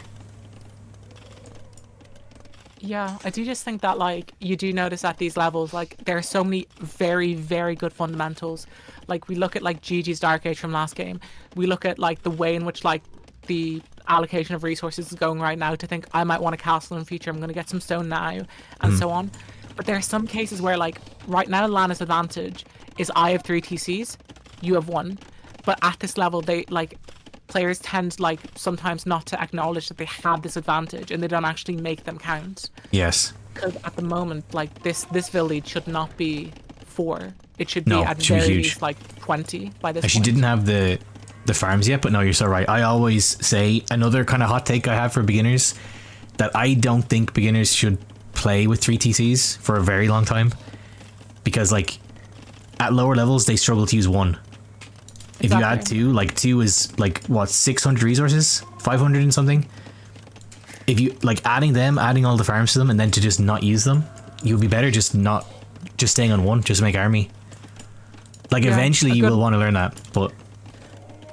Speaker 1: Yeah, I do just think that, like, you do notice at these levels, like, there are so many very, very good fundamentals. Like, we look at, like, Gigi's Dark Age from last game. We look at, like, the way in which, like, the allocation of resources is going right now to think, I might want a castle in the future, I'm going to get some stone now, and so on. But there are some cases where, like, right now Lana's advantage is I have 3 TCs, you have 1. But at this level, they, like, players tend, like, sometimes not to acknowledge that they have this advantage and they don't actually make them count.
Speaker 2: Yes.
Speaker 1: Because at the moment, like, this village should not be 4. it should be
Speaker 2: No,
Speaker 1: at
Speaker 2: it should be
Speaker 1: very
Speaker 2: huge.
Speaker 1: least like 20 by this
Speaker 2: She
Speaker 1: point.
Speaker 2: didn't have the farms yet, but no, you're so right. I always say another kind of hot take I have for beginners, that I don't think beginners should play with 3 TCs for a very long time, because like at lower levels they struggle to use 1. If you add 2, like 2 is like what, 600 resources, 500 and something. If you like adding all the farms to them and then to just not use them, you'd be better just staying on 1, just make army. Like eventually you will want to learn that, but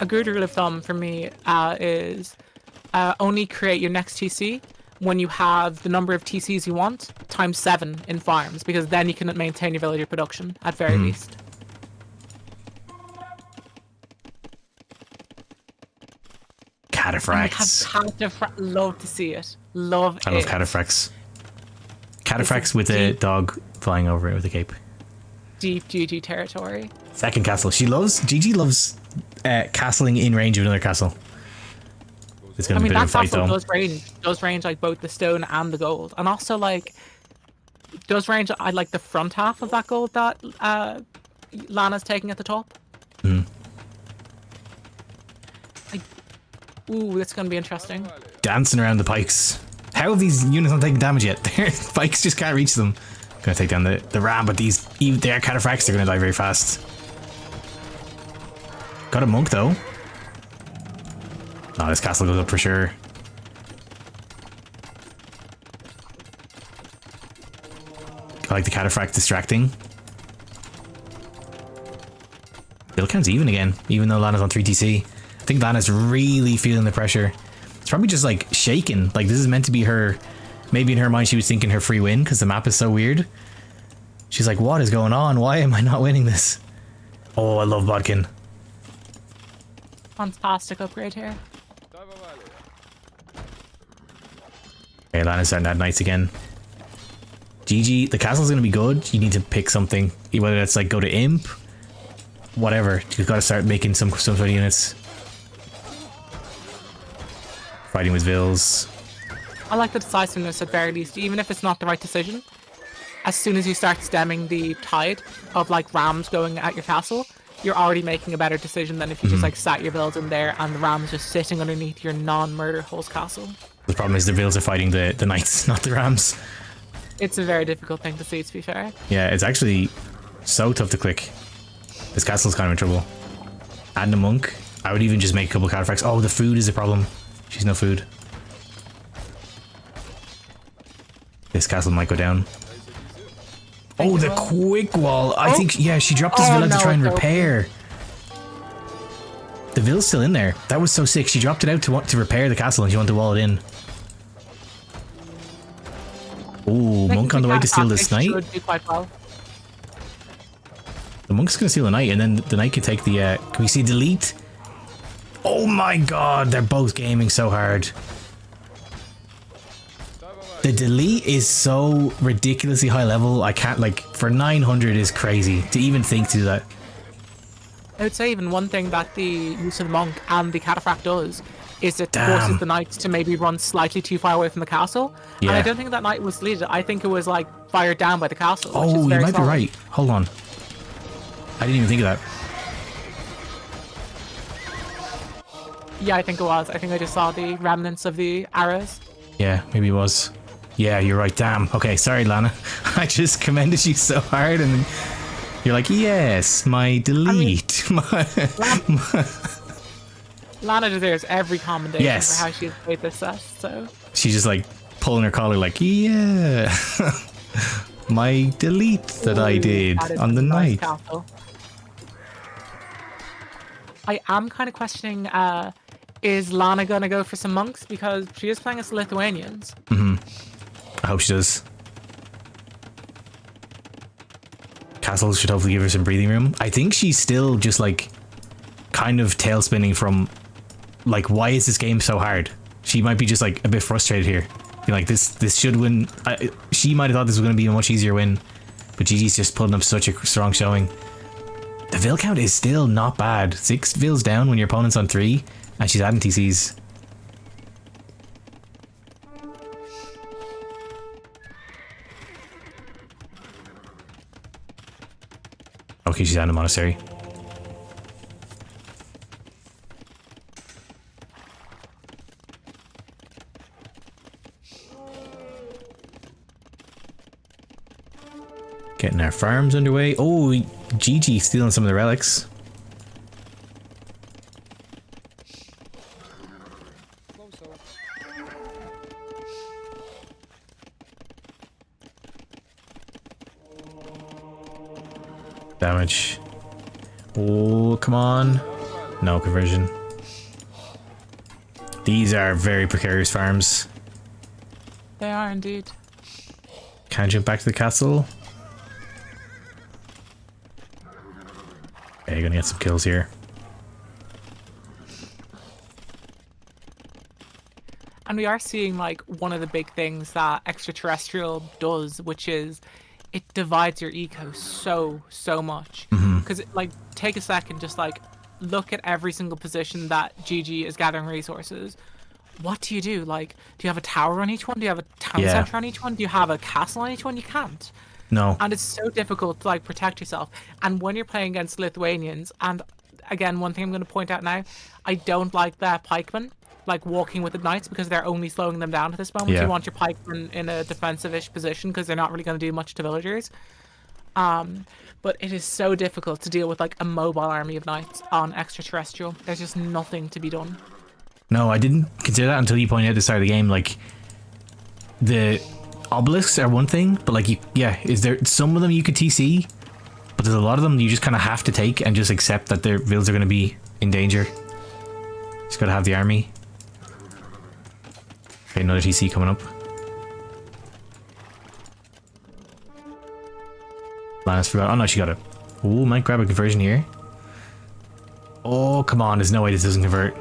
Speaker 1: a good rule of thumb for me is only create your next TC when you have the number of TCs you want times 7 in farms, because then you can maintain your villager production at very least.
Speaker 2: Cataphracts.
Speaker 1: Love to see it. Love it.
Speaker 2: I love cataphracts. Cataphracts with a dog flying over it with a cape.
Speaker 1: Deep Gigi territory.
Speaker 2: Second castle. Gigi loves castling in range of another castle. It's gonna be a bit of a fight though.
Speaker 1: Does range like both the stone and the gold, and also like does range. I like the front half of that gold that Lana's taking at the top. Ooh, that's gonna be interesting.
Speaker 2: Dancing around the pikes. How have these units not taken damage yet? Their pikes just can't reach them. Gonna take down the ram, but they are cataphracts. They're gonna die very fast. Got a monk though. Oh, this castle goes up for sure. I like the cataphract distracting. Build count's even again, even though Lana's on 3 TC. I think Lana's really feeling the pressure. It's probably just like shaking. Like this is meant to be her. Maybe in her mind she was thinking her free win because the map is so weird. She's like, what is going on? Why am I not winning this? Oh, I love Bodkin.
Speaker 1: Fantastic upgrade here.
Speaker 2: Okay, Lana's starting to add knights again. Gigi, the castle's gonna be good. You need to pick something. Whether that's like go to imp, whatever. You've got to start making some sort of units. Fighting with Vills.
Speaker 1: I like the decisiveness at very least, even if it's not the right decision. As soon as you start stemming the tide of like rams going at your castle, you're already making a better decision than if you just like sat your builds in there and the rams just sitting underneath your non-murder host castle.
Speaker 2: The problem is the Vills are fighting the knights, not the rams.
Speaker 1: It's a very difficult thing to see, to be fair.
Speaker 2: Yeah, it's actually so tough to click. This castle's kind of in trouble. Adding a monk. I would even just make a couple of cataphracts. Oh, the food is a problem. She's no food. This castle might go down. Oh, the quick wall. I think, yeah, she dropped this villa to try and repair. The villa's still in there. That was so sick. She dropped it out to repair the castle and she wanted to wall it in. Oh, monk on the way to steal this knight.
Speaker 1: Do quite well.
Speaker 2: The monk's gonna steal the knight, and then the knight can take the. Can we see delete? Oh my god, they're both gaming so hard. The delete is so ridiculously high level. I can't, like, for 900 is crazy to even think to do that.
Speaker 1: I would say even one thing that the use of the monk and the cataphract does is it forces the knights to maybe run slightly too far away from the castle. Yeah. And I don't think that knight was deleted. I think it was like fired down by the castle.
Speaker 2: Oh, you might be right. Hold on. I didn't even think of that.
Speaker 1: Yeah, I think it was. I think I just saw the remnants of the arrows.
Speaker 2: Yeah, maybe it was. Yeah, you're right. Damn. Okay, sorry, Lana. I just commended you so hard, and you're like, yes, my delete. I mean,
Speaker 1: Lana deserves every commendation for how she's played this set. So
Speaker 2: she's just like pulling her collar, like, yeah, my delete that I did on the night.
Speaker 1: Castle. I am kind of questioning. Is Lana gonna go for some monks because she is playing as Lithuanians?
Speaker 2: I hope she does. Castles should hopefully give her some breathing room. I think she's still just like kind of tail spinning from like, why is this game so hard? She might be just like a bit frustrated here. Be like, this should win. She might have thought this was going to be a much easier win, but Gigi's just putting up such a strong showing. The Vill count is still not bad. 6 Vills down when your opponent's on 3, and she's adding TCs. lucky she's out in the monastery. Getting our farms underway. Oh, Gigi stealing some of the relics. Damage. Oh, come on. No conversion. These are very precarious farms.
Speaker 1: They are indeed.
Speaker 2: Can I jump back to the castle? Okay, gonna get some kills here.
Speaker 1: And we are seeing like one of the big things that extraterrestrial does, which is it divides your eco so much. Because like take a second, just like look at every single position that Gigi is gathering resources. What do you do? Like, do you have a tower on each one? Do you have a town center on each one? Do you have a castle on each one? You can't.
Speaker 2: No.
Speaker 1: And it's so difficult to like protect yourself. And when you're playing against Lithuanians, and again, one thing I'm going to point out now, I don't like the pikemen like walking with the knights because they're only slowing them down at this moment. You want your pikemen in a defensive-ish position because they're not really going to do much to villagers. But it is so difficult to deal with like a mobile army of knights on extraterrestrial. There's just nothing to be done.
Speaker 2: No, I didn't consider that until you pointed out at the start of the game. Like, the obelisks are one thing, but like, is there some of them you could TC, but there's a lot of them you just kind of have to take and just accept that their villas are going to be in danger. Just gotta have the army. Okay, another TC coming up. Lana's forgot. Oh no, she got it. Oh, might grab a conversion here. Oh, come on. There's no way this doesn't convert.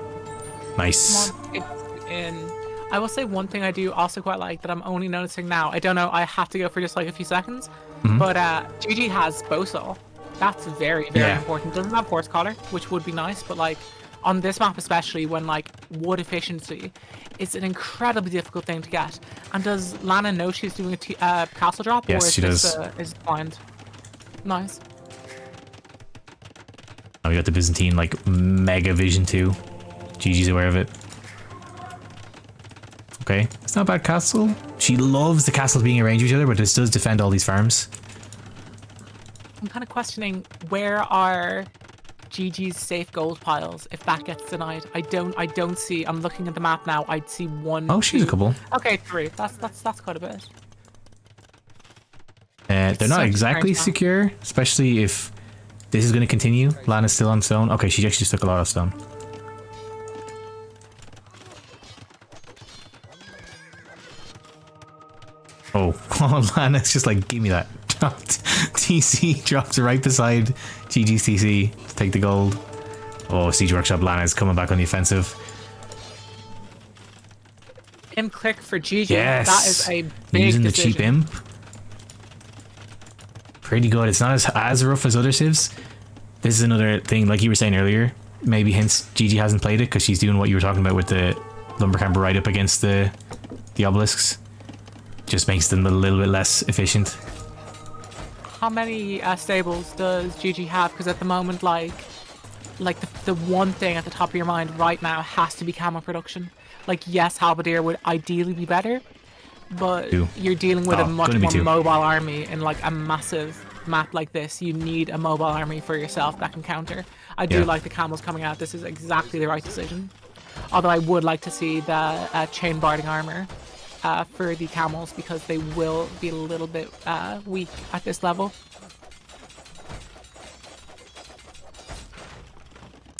Speaker 2: Nice.
Speaker 1: Come on, it's in. I will say one thing I do also quite like that I'm only noticing now. I don't know, I have to go for just like a few seconds. But Gigi has Boso. That's very important. Doesn't have Horse Collar, which would be nice, but like on this map especially, when like wood efficiency is an incredibly difficult thing to get. And does Lana know she's doing a castle drop?
Speaker 2: Yes,
Speaker 1: or is
Speaker 2: she does.
Speaker 1: Is it blind? Nice.
Speaker 2: Oh, we got the Byzantine like mega vision too. Gigi's aware of it. Okay, it's not a bad castle. She loves the castles being arranged with each other, but this does defend all these farms.
Speaker 1: I'm kind of questioning where are Gigi's safe gold piles if that gets denied. I don't see. I'm looking at the map now. I'd see one.
Speaker 2: Oh, she's a couple.
Speaker 1: Okay, 3. That's quite a bit.
Speaker 2: They're not exactly secure, especially if this is going to continue. Lana's still on stone. Okay, she actually just took a lot of stone. Oh, Lana's just like, give me that. TC drops right beside Gigi's TC to take the gold. Oh, Siege Workshop Lana's coming back on the offensive.
Speaker 1: Imp click for Gigi.
Speaker 2: Yes.
Speaker 1: That is a big
Speaker 2: Using the
Speaker 1: decision.
Speaker 2: cheap imp. Pretty good. It's not as rough as other civs. This is another thing, like you were saying earlier. Maybe hence Gigi hasn't played it because she's doing what you were talking about with the lumber camper right up against the obelisks. Just makes them a little bit less efficient.
Speaker 1: How many stables does Gigi have? Because at the moment, like the one thing at the top of your mind right now has to be camo production. Like, yes, Halberdier would ideally be better, but you're dealing with a much more mobile army in like a massive map like this. You need a mobile army for yourself that can counter. I do like the camels coming out. This is exactly the right decision. Although I would like to see the chain barding armor for the camels because they will be a little bit weak at this level.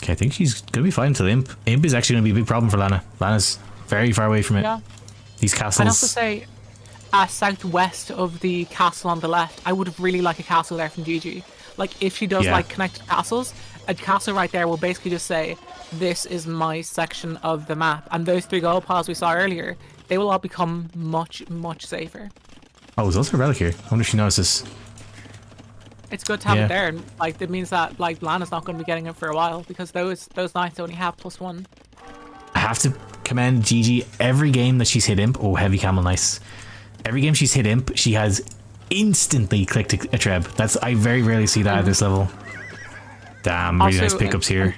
Speaker 2: Okay, I think she's gonna be fine until Imp. Imp is actually gonna be a big problem for Lana. Lana's very far away from it.
Speaker 1: Yeah.
Speaker 2: These castles.
Speaker 1: I'd also say southwest of the castle on the left, I would really like a castle there from Gigi. Like, if she does like connected castles, a castle right there will basically just say, this is my section of the map. And those 3 gold piles we saw earlier, they will all become much safer.
Speaker 2: Oh, there's also a relic here. I wonder if she notices.
Speaker 1: It's good to have it there, and like it means that like Lana's not going to be getting it for a while because those knights only have +1.
Speaker 2: I have to commend Gigi. Every game that she's hit Imp, oh, heavy camel, nice. Every game she's hit Imp, she has instantly clicked a treb. I very rarely see that at this level. Damn, really nice pickups here.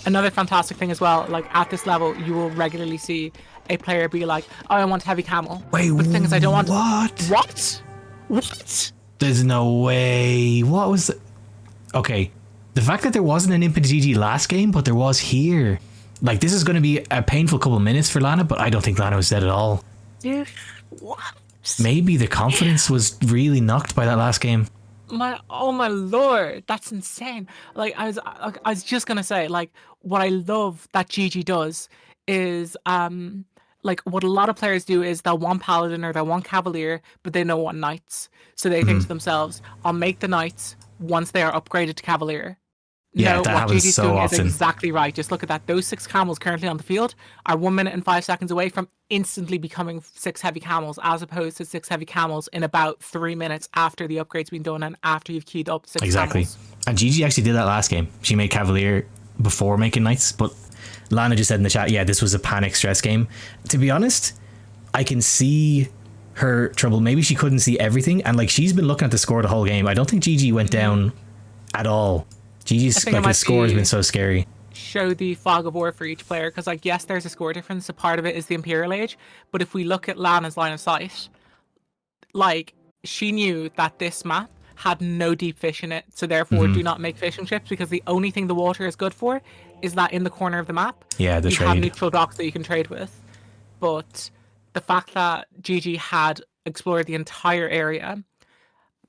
Speaker 1: Another fantastic thing as well, like at this level, you will regularly see a player be like, "Oh, I want heavy camel."
Speaker 2: Wait,
Speaker 1: but the thing is, I don't want.
Speaker 2: What?
Speaker 1: What?
Speaker 2: There's no way. What was? Okay, the fact that there wasn't an imp in GG last game, but there was here. Like, this is going to be a painful couple of minutes for Lana, but I don't think Lana was dead at all.
Speaker 1: Dude, what?
Speaker 2: Maybe the confidence was really knocked by that last game.
Speaker 1: Oh my lord, that's insane. Like I was just gonna say, like, what I love that Gigi does is like what a lot of players do is they'll want paladin or they'll want cavalier, but they don't want knights. So they think to themselves, I'll make the knights once they are upgraded to cavalier.
Speaker 2: Yeah,
Speaker 1: No,
Speaker 2: that
Speaker 1: what
Speaker 2: happens
Speaker 1: Gigi's
Speaker 2: so
Speaker 1: doing
Speaker 2: often.
Speaker 1: is exactly right. Just look at that. Those 6 camels currently on the field are 1 minute and 5 seconds away from instantly becoming 6 heavy camels, as opposed to 6 heavy camels in about 3 minutes after the upgrade's been done and after you've keyed up 6 camels.
Speaker 2: And Gigi actually did that last game. She made cavalier before making knights, but Lana just said in the chat, yeah, this was a panic stress game. To be honest, I can see her trouble. Maybe she couldn't see everything, and like she's been looking at the score the whole game. I don't think Gigi went down at all. Gigi's like his score has been so scary.
Speaker 1: Show the fog of war for each player, because like yes, there's a score difference. A part of it is the Imperial Age, but if we look at Lana's line of sight, like she knew that this map had no deep fish in it, so therefore do not make fishing chips, because the only thing the water is good for is that in the corner of the map.
Speaker 2: Yeah, the
Speaker 1: you
Speaker 2: trade.
Speaker 1: have neutral docks that you can trade with, but the fact that Gigi had explored the entire area.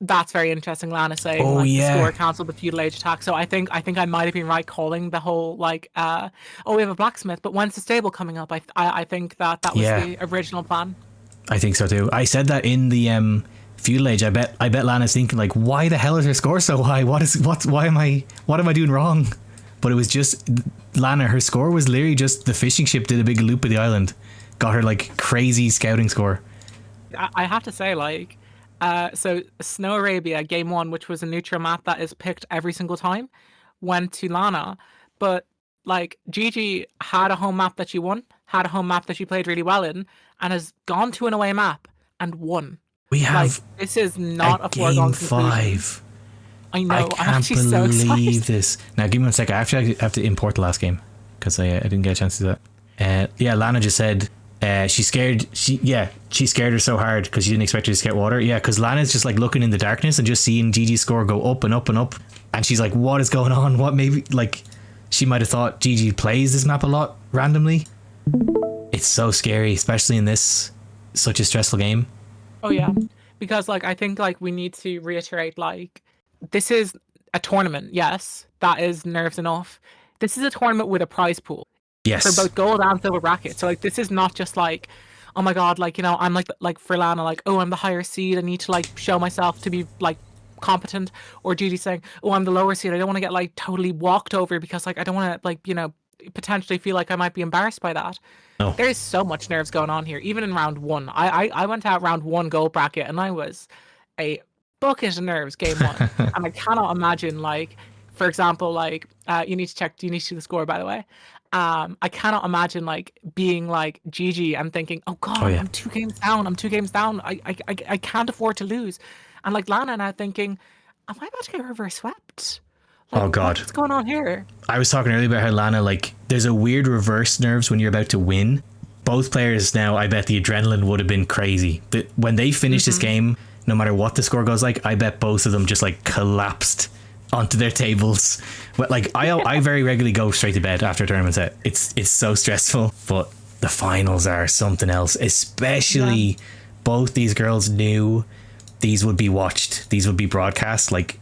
Speaker 1: That's very interesting. Lana saying the score cancelled the feudal age attack. So I think I might have been right calling the whole like oh, we have a blacksmith, but when's the stable coming up? I think that was the original plan.
Speaker 2: I think so too. I said that in the feudal age. I bet Lana's thinking like, why the hell is her score so high? What am I doing wrong? But it was just Lana. Her score was literally just the fishing ship did a big loop of the island, got her like crazy scouting score.
Speaker 1: I have to say, like. So Snow Arabia game 1, which was a neutral map that is picked every single time, went to Lana, but like Gigi had a home map that she won, had a home map that she played really well in, and has gone to an away map and won.
Speaker 2: We have
Speaker 1: like, this is not a
Speaker 2: game 5.
Speaker 1: I know.
Speaker 2: I can't believe this. Now give me 1 second. I have to import the last game because I didn't get a chance to do that. Yeah, Lana just said. She scared her so hard because she didn't expect her to get water. Yeah, because Lana's just like looking in the darkness and just seeing Gigi's score go up and up and up, and she's like, what is going on? What? Maybe like she might have thought Gigi plays this map a lot randomly. It's so scary, especially in this such a stressful game.
Speaker 1: Oh yeah, because like I think like we need to reiterate, like this is a tournament. Yes, that is nerves enough. This is a tournament with a prize pool.
Speaker 2: Yes.
Speaker 1: For both gold and silver bracket. So like this is not just like, oh my god, like, you know, I'm like for Lana, like, oh, I'm the higher seed, I need to like show myself to be like competent, or Gigi saying, oh, I'm the lower seed, I don't want to get like totally walked over because like I don't want to like, you know, potentially feel like I might be embarrassed by that.
Speaker 2: No.
Speaker 1: There is so much nerves going on here. Even in round 1. I went out round 1 gold bracket and I was a bucket of nerves game 1. And I cannot imagine, like, for example, like you need to see the score, by the way. I cannot imagine like being like Gigi and thinking, oh god, I'm 2 games down, I can't afford to lose. And like Lana now thinking, am I about to get reverse swept? Like,
Speaker 2: oh god,
Speaker 1: what's going on here? I
Speaker 2: was talking earlier about how Lana, like, there's a weird reverse nerves when you're about to win. Both players now, I bet the adrenaline would have been crazy. When they finish this game, no matter what the score goes like, I bet both of them just like collapsed onto their tables. But like I very regularly go straight to bed after a tournament set. It's so stressful, but the finals are something else. Especially both these girls knew these would be watched, these would be broadcast. Like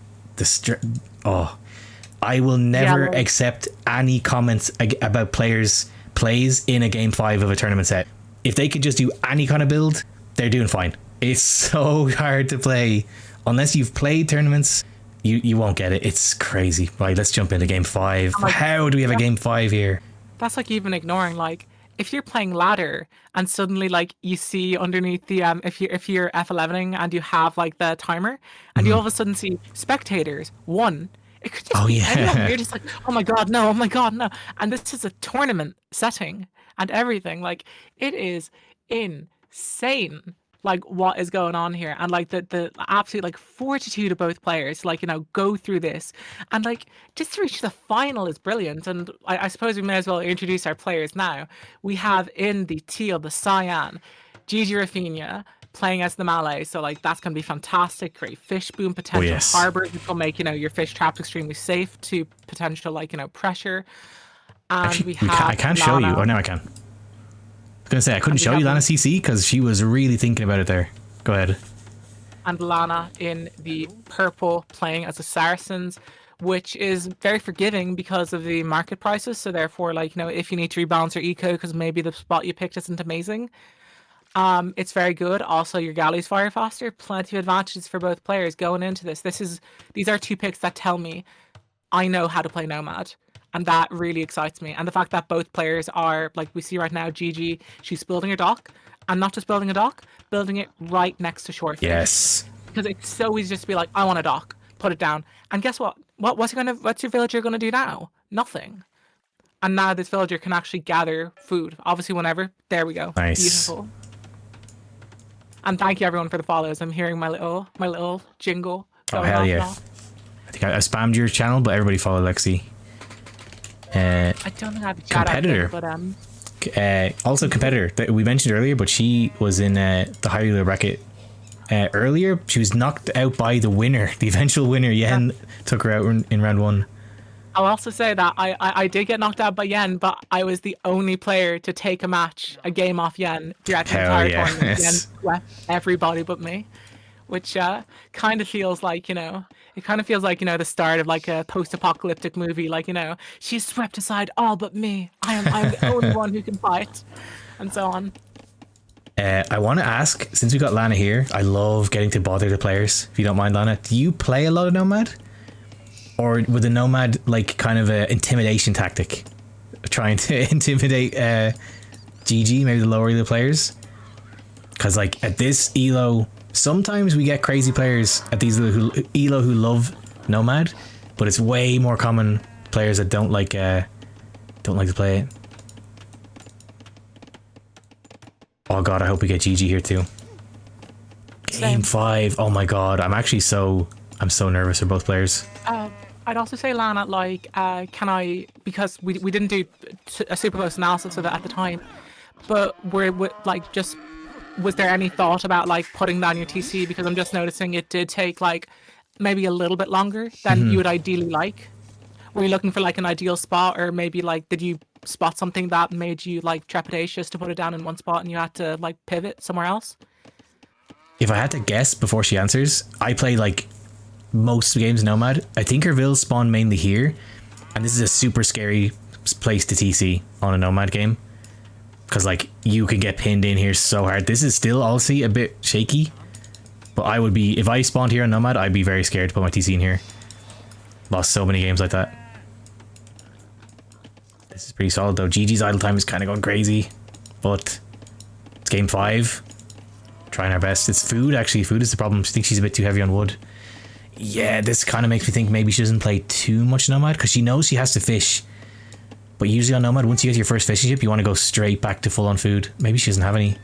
Speaker 2: I will never accept any comments about players' plays in a game 5 of a tournament set. If they could just do any kind of build, they're doing fine. It's so hard to play unless you've played tournaments. You won't get it. It's crazy. Right, let's jump into game 5. How do we have a game 5 here?
Speaker 1: That's like even ignoring, like, if you're playing ladder and suddenly like you see underneath the if you're F11ing and you have like the timer and you all of a sudden see spectators 1. It could just be anyone. You're just like, oh my god, no. And this is a tournament setting and everything. Like, it is insane like what is going on here, and like the absolute like fortitude of both players, like, you know, go through this, and like just to reach the final is brilliant. And I suppose we may as well introduce our players now. We have in the teal, the cyan, Gigirafinha playing as the Malay, so like that's gonna be fantastic. Great fish boom potential,
Speaker 2: yes.
Speaker 1: harbor, which will make, you know, your fish traps extremely safe to potential, like, you know, pressure. And
Speaker 2: Actually,
Speaker 1: we have
Speaker 2: I can't show you. Oh, now I can. I was gonna say I couldn't show you Lana CC because she was really thinking about it there. Go ahead.
Speaker 1: And Lana in the purple playing as the Saracens, which is very forgiving because of the market prices. So therefore, like, you know, if you need to rebalance your eco because maybe the spot you picked isn't amazing, it's very good. Also, your galleys fire faster. Plenty of advantages for both players going into this. These are two picks that tell me I know how to play Nomad. And that really excites me. And the fact that both players are, like we see right now, Gigi, she's building her dock. And not just building a dock, building it right next to shorefish.
Speaker 2: Yes.
Speaker 1: Because it's so easy just to be like, I want a dock, put it down. And guess what? What's your villager gonna do now? Nothing. And now this villager can actually gather food. Obviously whenever. There we go.
Speaker 2: Nice.
Speaker 1: Beautiful. And thank you everyone for the follows. I'm hearing my little jingle.
Speaker 2: Oh hell yeah. I think I spammed your channel, but everybody follow Lexi.
Speaker 1: I don't think I have a chat
Speaker 2: competitor.
Speaker 1: But
Speaker 2: also competitor that we mentioned earlier, but she was in the higher elo bracket earlier. She was knocked out by the winner, the eventual winner. Yen took her out in round 1.
Speaker 1: I'll also say that I did get knocked out by Yen, but I was the only player to take a game off Yen throughout the entire tournament. Yen swept everybody but me, which kind of feels like, you know, the start of like a post-apocalyptic movie. Like, you know, she's swept aside all but me. I'm the only one who can fight, and so on.
Speaker 2: I want to ask, since we got Lana here, I love getting to bother the players. If you don't mind, Lana, do you play a lot of Nomad? Or with the Nomad, like, kind of an intimidation tactic? Trying to intimidate Gigi, maybe the lower elo players? Because, like, at this elo, sometimes we get crazy players at these elo who love Nomad, but it's way more common players that don't like to play it. Oh god, I hope we get Gigi here too. Game 5. Oh my god, I'm so nervous for both players.
Speaker 1: I'd also say, Lana, like, can I, because we didn't do a super close analysis of it at the time, but was there any thought about like putting down your TC? Because I'm just noticing it did take like maybe a little bit longer than you would ideally like. Were you looking for like an ideal spot, or maybe like did you spot something that made you like trepidatious to put it down in one spot and you had to like pivot somewhere else?
Speaker 2: If I had to guess before she answers, I play like most games Nomad. I think her vills spawn mainly here, and this is a super scary place to TC on a Nomad game, because like you can get pinned in here so hard. This is still obviously a bit shaky, but I would be, if I spawned here on Nomad, I'd be very scared to put my TC in here. Lost so many games like that. This is pretty solid though. Gigi's idle time is kind of going crazy, but it's game 5. Trying our best. It's food, actually. Food is the problem. I think she's a bit too heavy on wood. Yeah, this kind of makes me think maybe she doesn't play too much Nomad, because she knows she has to fish. But usually on Nomad, once you get your first fishing ship, you want to go straight back to full on food. Maybe she doesn't have any.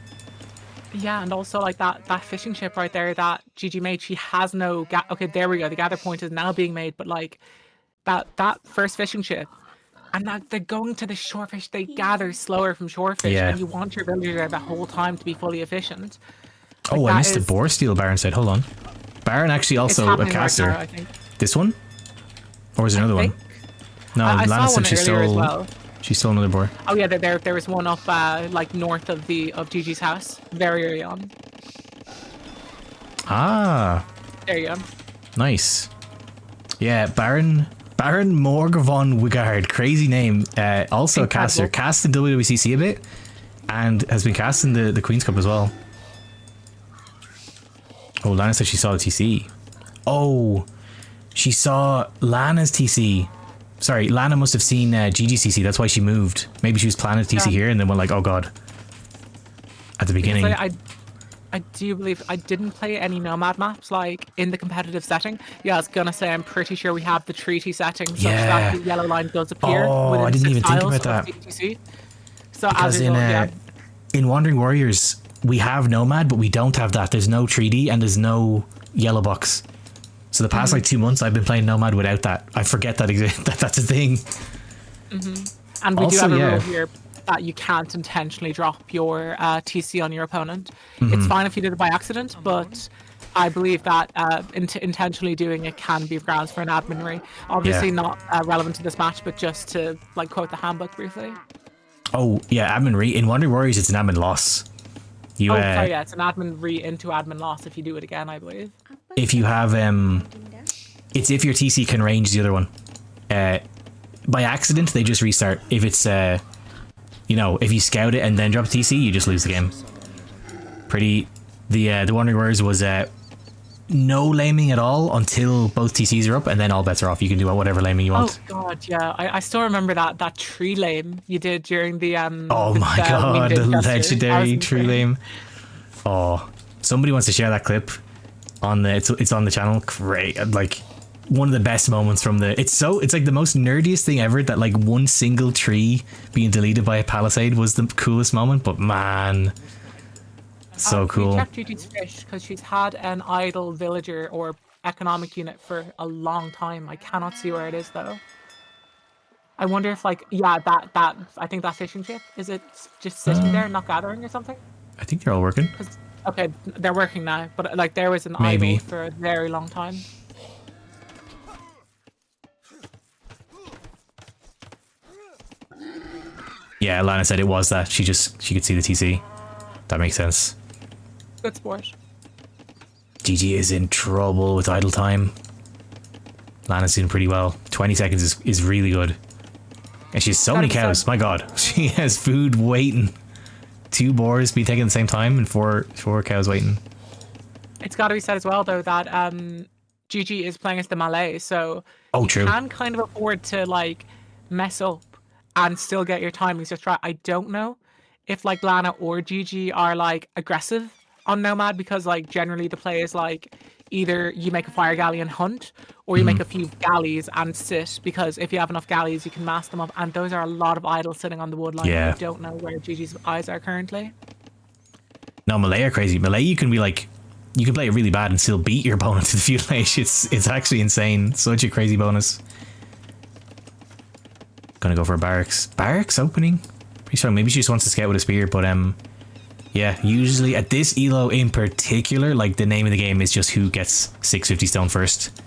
Speaker 1: Yeah, and also like that fishing ship right there that Gigi made, she has no okay, there we go. The gather point is now being made, but like that first fishing ship, and that they're going to the shorefish, they gather slower from shorefish, and you want your villager the whole time to be fully efficient. Like,
Speaker 2: oh, I missed the boar steal Baron said. Hold on. Baron actually also a caster. Right now, I think. This one? Or is there another one? No, Lana said she stole. Well. She stole another boar.
Speaker 1: Oh yeah, there was one up like north of Gigi's house, very early on.
Speaker 2: Ah.
Speaker 1: There you go.
Speaker 2: Nice. Yeah, Baron Morgavon Wigard, crazy name. Also a caster, cast in WWCC a bit, and has been cast in the Queen's Cup as well. Oh, Lana said she saw the TC. Oh, she saw Lana's TC. Sorry, Lana must have seen Gigi CC. That's why she moved. Maybe she was planning TC here and then went like, oh god. At the beginning.
Speaker 1: I do believe I didn't play any Nomad maps like in the competitive setting. Yeah, I was gonna say I'm pretty sure we have the treaty setting such that the yellow line does appear.
Speaker 2: Oh, I didn't even think about that.
Speaker 1: TC. So
Speaker 2: because in Wandering Warriors, we have Nomad, but we don't have that. There's no 3D and there's no yellow box. So the past like 2 months, I've been playing Nomad without that. I forget that that's a thing.
Speaker 1: And we do have a rule here that you can't intentionally drop your TC on your opponent. It's fine if you did it by accident, but I believe that intentionally doing it can be grounds for an admin re. Obviously not relevant to this match, but just to like quote the handbook briefly. Oh
Speaker 2: yeah, admin re in Wonder Warriors, it's an admin loss. You,
Speaker 1: sorry, yeah, it's an admin re into admin loss if you do it again, I believe.
Speaker 2: If you have it's if your TC can range the other one. By accident, they just restart. If it's you know, if you scout it and then drop a TC, you just lose the game. The Wonder Warriors was no laming at all until both TCs are up, and then all bets are off. You can do whatever laming you want.
Speaker 1: Oh god, yeah. I still remember that tree lame you did during the
Speaker 2: oh my god, the legendary tree lame. Oh, somebody wants to share that clip on the it's on the channel. Great, like one of the best moments from the it's like the most nerdiest thing ever that like one single tree being deleted by a palisade was the coolest moment, but man, so cool.
Speaker 1: Check Gigi's fish because she's had an idle villager or economic unit for a long time. I cannot see where it is though. I wonder if like that I think that fishing ship, is it just sitting there not gathering or something?
Speaker 2: I think they're all working.
Speaker 1: Okay, they're working now, but like there was an idle for a very long time.
Speaker 2: Yeah, Lana said it was that. She could see the TC. That makes sense.
Speaker 1: Good sport.
Speaker 2: Gigi is in trouble with idle time. Lana's doing pretty well. 20 seconds is really good. And she has so many cows. My god. She has food waiting. 2 boars being taken at the same time and four cows waiting.
Speaker 1: It's got to be said as well, though, that Gigi is playing as the Malay, so you can kind of afford to like mess up and still get your timings just right. I don't know if like Lana or Gigi are like aggressive on Nomad, because like generally the play is like either you make a fire galley and hunt, or you make a few galleys and sit, because if you have enough galleys you can mass them up, and those are a lot of idols sitting on the wood line. I don't know where Gigi's eyes are currently.
Speaker 2: No, Malay are crazy. Malay, you can play it really bad and still beat your opponent to the feudal age. It's actually insane. Such a crazy bonus. Gonna go for a barracks opening. Pretty sure maybe she just wants to scout with a spear, but yeah, usually at this elo in particular, like the name of the game is just who gets 650 stone first.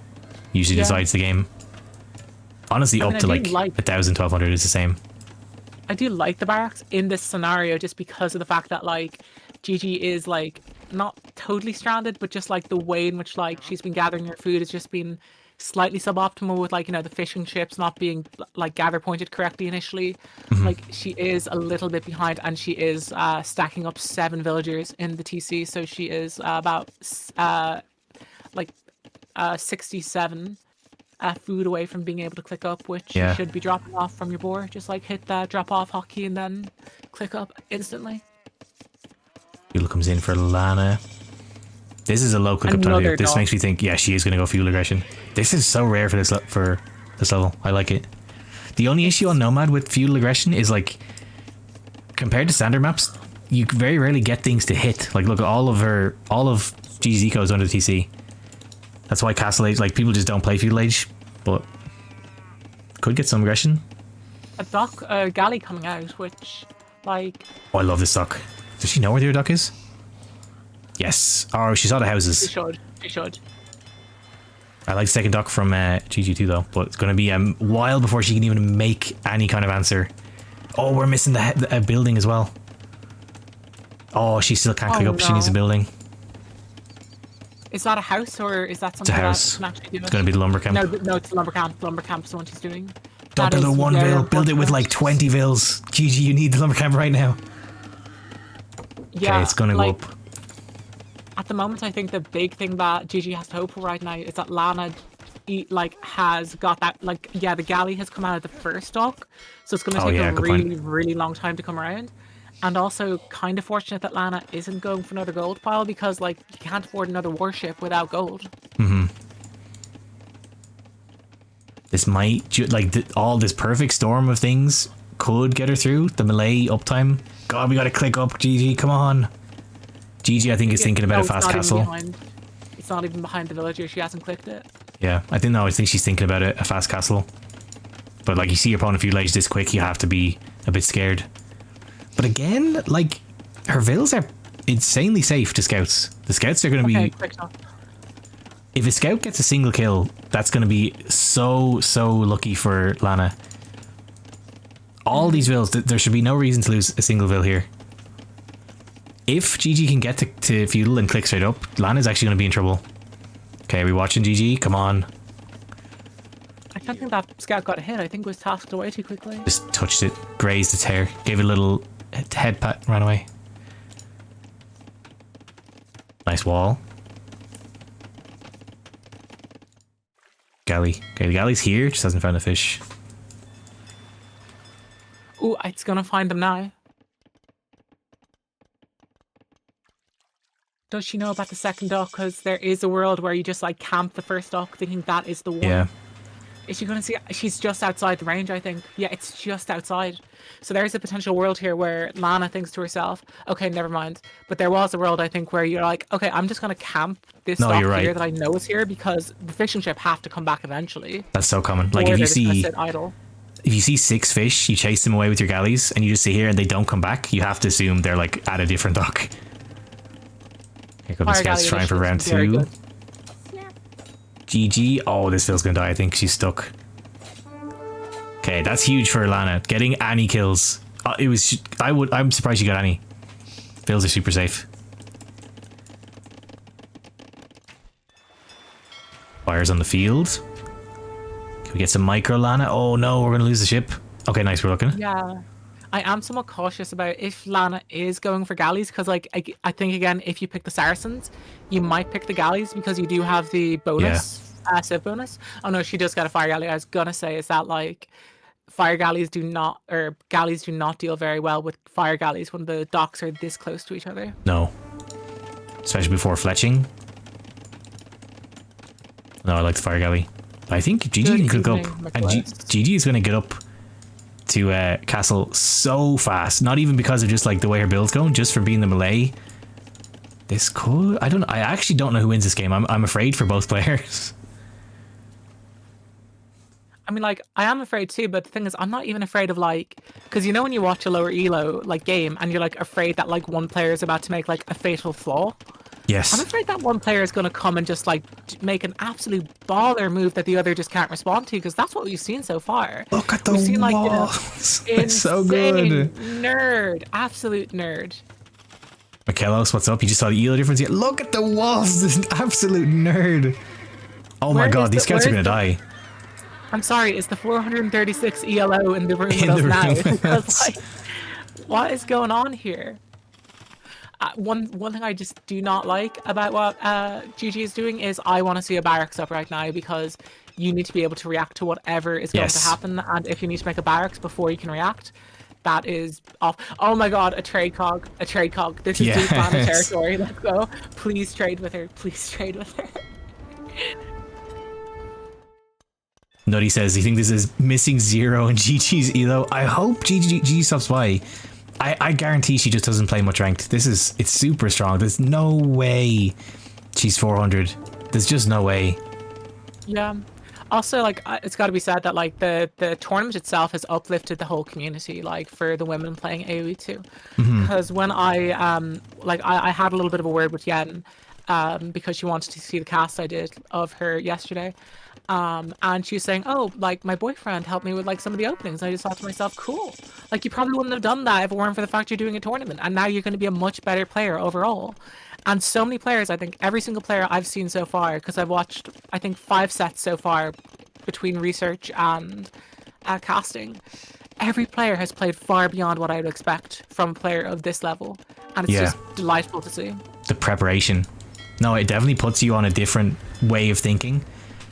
Speaker 2: Usually decides the game. Honestly, up to like 1,000, 1,200 is the same.
Speaker 1: I do like the barracks in this scenario just because of the fact that like Gigi is like not totally stranded, but just like the way in which like she's been gathering her food has just been slightly suboptimal, with like, you know, the fishing ships not being like gather pointed correctly initially. Like she is a little bit behind, and she is stacking up 7 villagers in the TC, so she is about 67 food away from being able to click up, which you should be dropping off from your board. Just like hit that drop off hotkey and then click up instantly.
Speaker 2: Fuel comes in for Lana. This is a low click up time. This makes me think, she is going to go fuel aggression. This is so rare for this level. I like it. The only issue on Nomad with fuel aggression is like, compared to standard maps, you very rarely get things to hit. Like, look at all of Gigi's eco is under the TC. That's why Castle Age, like, people just don't play feudal age, but could get some aggression.
Speaker 1: A galley coming out, which, like...
Speaker 2: Oh, I love this dock. Does she know where the other dock is? Yes. Oh, she saw the houses.
Speaker 1: She should.
Speaker 2: I like second dock from Gigi too, though, but it's going to be a while before she can even make any kind of answer. Oh, we're missing the building as well. Oh, she still can't click up. No. She needs a building.
Speaker 1: Is that a house, or is that something that can actually do it?
Speaker 2: It's going to be the lumber camp.
Speaker 1: No, it's the lumber camp. Lumber camp is the one she's doing.
Speaker 2: Don't build it one vill. Build it with like 20 vills. Gigi, you need the lumber camp right now.
Speaker 1: Yeah,
Speaker 2: okay, it's going to go up.
Speaker 1: At the moment, I think the big thing that Gigi has to hope for right now is that Lana has got that, the galley has come out of the first dock, so it's going to take a really long time to come around. And also kind of fortunate that Lana isn't going for another gold pile, because like you can't afford another warship without gold. This might all this perfect storm of things could get her through the Malay uptime. God, we gotta click up, Gigi, come on.
Speaker 2: Gigi, I think, is thinking about a fast castle.
Speaker 1: It's not even behind the villager. She hasn't clicked it.
Speaker 2: Yeah, I think she's thinking about a fast castle. But like, you see your opponent village this quick, you have to be a bit scared. But again, like, her vills are insanely safe to scouts. The scouts are going to be... If a scout gets a single kill, that's going to be so lucky for Lana. All these vills, there should be no reason to lose a single vill here. If Gigi can get to feudal and click straight up, Lana's actually going to be in trouble. Okay, are we watching Gigi? Come on.
Speaker 1: I don't think that scout got a hit. I think it was tasked away too quickly.
Speaker 2: Just touched it, grazed its hair, gave it a little head pat, ran away. Nice wall. Galley. Okay, the galley's here, just hasn't found a fish.
Speaker 1: Ooh, it's gonna find them now. Does she know about the second dock? Because there is a world where you just like camp the first dock thinking that is the one.
Speaker 2: Yeah.
Speaker 1: Is she gonna see? She's just outside the range, I think. Yeah, it's just outside. So there's a potential world here where Lana thinks to herself, okay, never mind. But there was a world, I think, where you're like, okay, I'm just gonna camp this dock here that I know is here because the fishing ship have to come back eventually.
Speaker 2: That's so common. Like, if you see 6 fish, you chase them away with your galleys, and you just sit here and they don't come back, you have to assume they're like at a different dock. Here come the scouts trying for round 2. Gigi. Oh, this Phil's gonna die. I think she's stuck. Okay, that's huge for Lana. Getting any kills. I'm surprised she got any. Phil's are super safe. Fires on the field. Can we get some micro Lana? Oh no, we're gonna lose the ship. Okay, nice. We're looking.
Speaker 1: Yeah. I am somewhat cautious about if Lana is going for galleys, because like I think again, if you pick the Saracens, you might pick the galleys because you do have the bonus, civ bonus. Oh no, she does got a fire galley. I was gonna say, is that like fire galleys do not, or galleys do not deal very well with fire galleys when the docks are this close to each other.
Speaker 2: No, especially before fletching. No, I like the fire galley. I think Gigi can cook up, and Gigi is gonna get up to castle so fast, not even because of just like the way her build's going, just for being the melee. This could, I actually don't know who wins this game. I'm afraid for both players.
Speaker 1: I mean, like, I am afraid too, but the thing is, I'm not even afraid of like, because you know when you watch a lower elo like game and you're like afraid that like one player is about to make like a fatal flaw.
Speaker 2: Yes.
Speaker 1: I'm afraid that one player is going to come and just like make an absolute baller move that the other just can't respond to, because that's what we've seen so far.
Speaker 2: Look at the walls. Seen, like, it's so good.
Speaker 1: Nerd. Absolute nerd.
Speaker 2: Michaelos, what's up? You just saw the elo difference? Yeah, look at the walls. This is an absolute nerd. Oh my god, these scouts are going to die.
Speaker 1: I'm sorry, is the 436 ELO in the room with us now? Because, like, what is going on here? One thing I just do not like about what Gigi is doing is I want to see a barracks up right now, because you need to be able to react to whatever is going to happen, and if you need to make a barracks before you can react, that is off. Oh my god, a trade cog. This is deep Lana territory. Let's go. Please trade with her. Please trade with her.
Speaker 2: Nutty says, "You think this is missing 0 in Gigi's elo?" I hope Gigi stops by. I guarantee she just doesn't play much ranked. It's super strong. There's no way she's 400. There's just no way.
Speaker 1: Yeah. Also, like, it's got to be said that like the tournament itself has uplifted the whole community, like for the women playing AoE too. Because when I had a little bit of a word with Yen, because she wanted to see the cast I did of her yesterday. And she was saying, oh, like, my boyfriend helped me with, like, some of the openings. I just thought to myself, cool. Like, you probably wouldn't have done that if it weren't for the fact you're doing a tournament. And now you're going to be a much better player overall. And so many players, I think, every single player I've seen so far, because I've watched, I think, 5 sets so far between research and casting. Every player has played far beyond what I would expect from a player of this level. And it's just delightful to see.
Speaker 2: The preparation. No, it definitely puts you on a different way of thinking.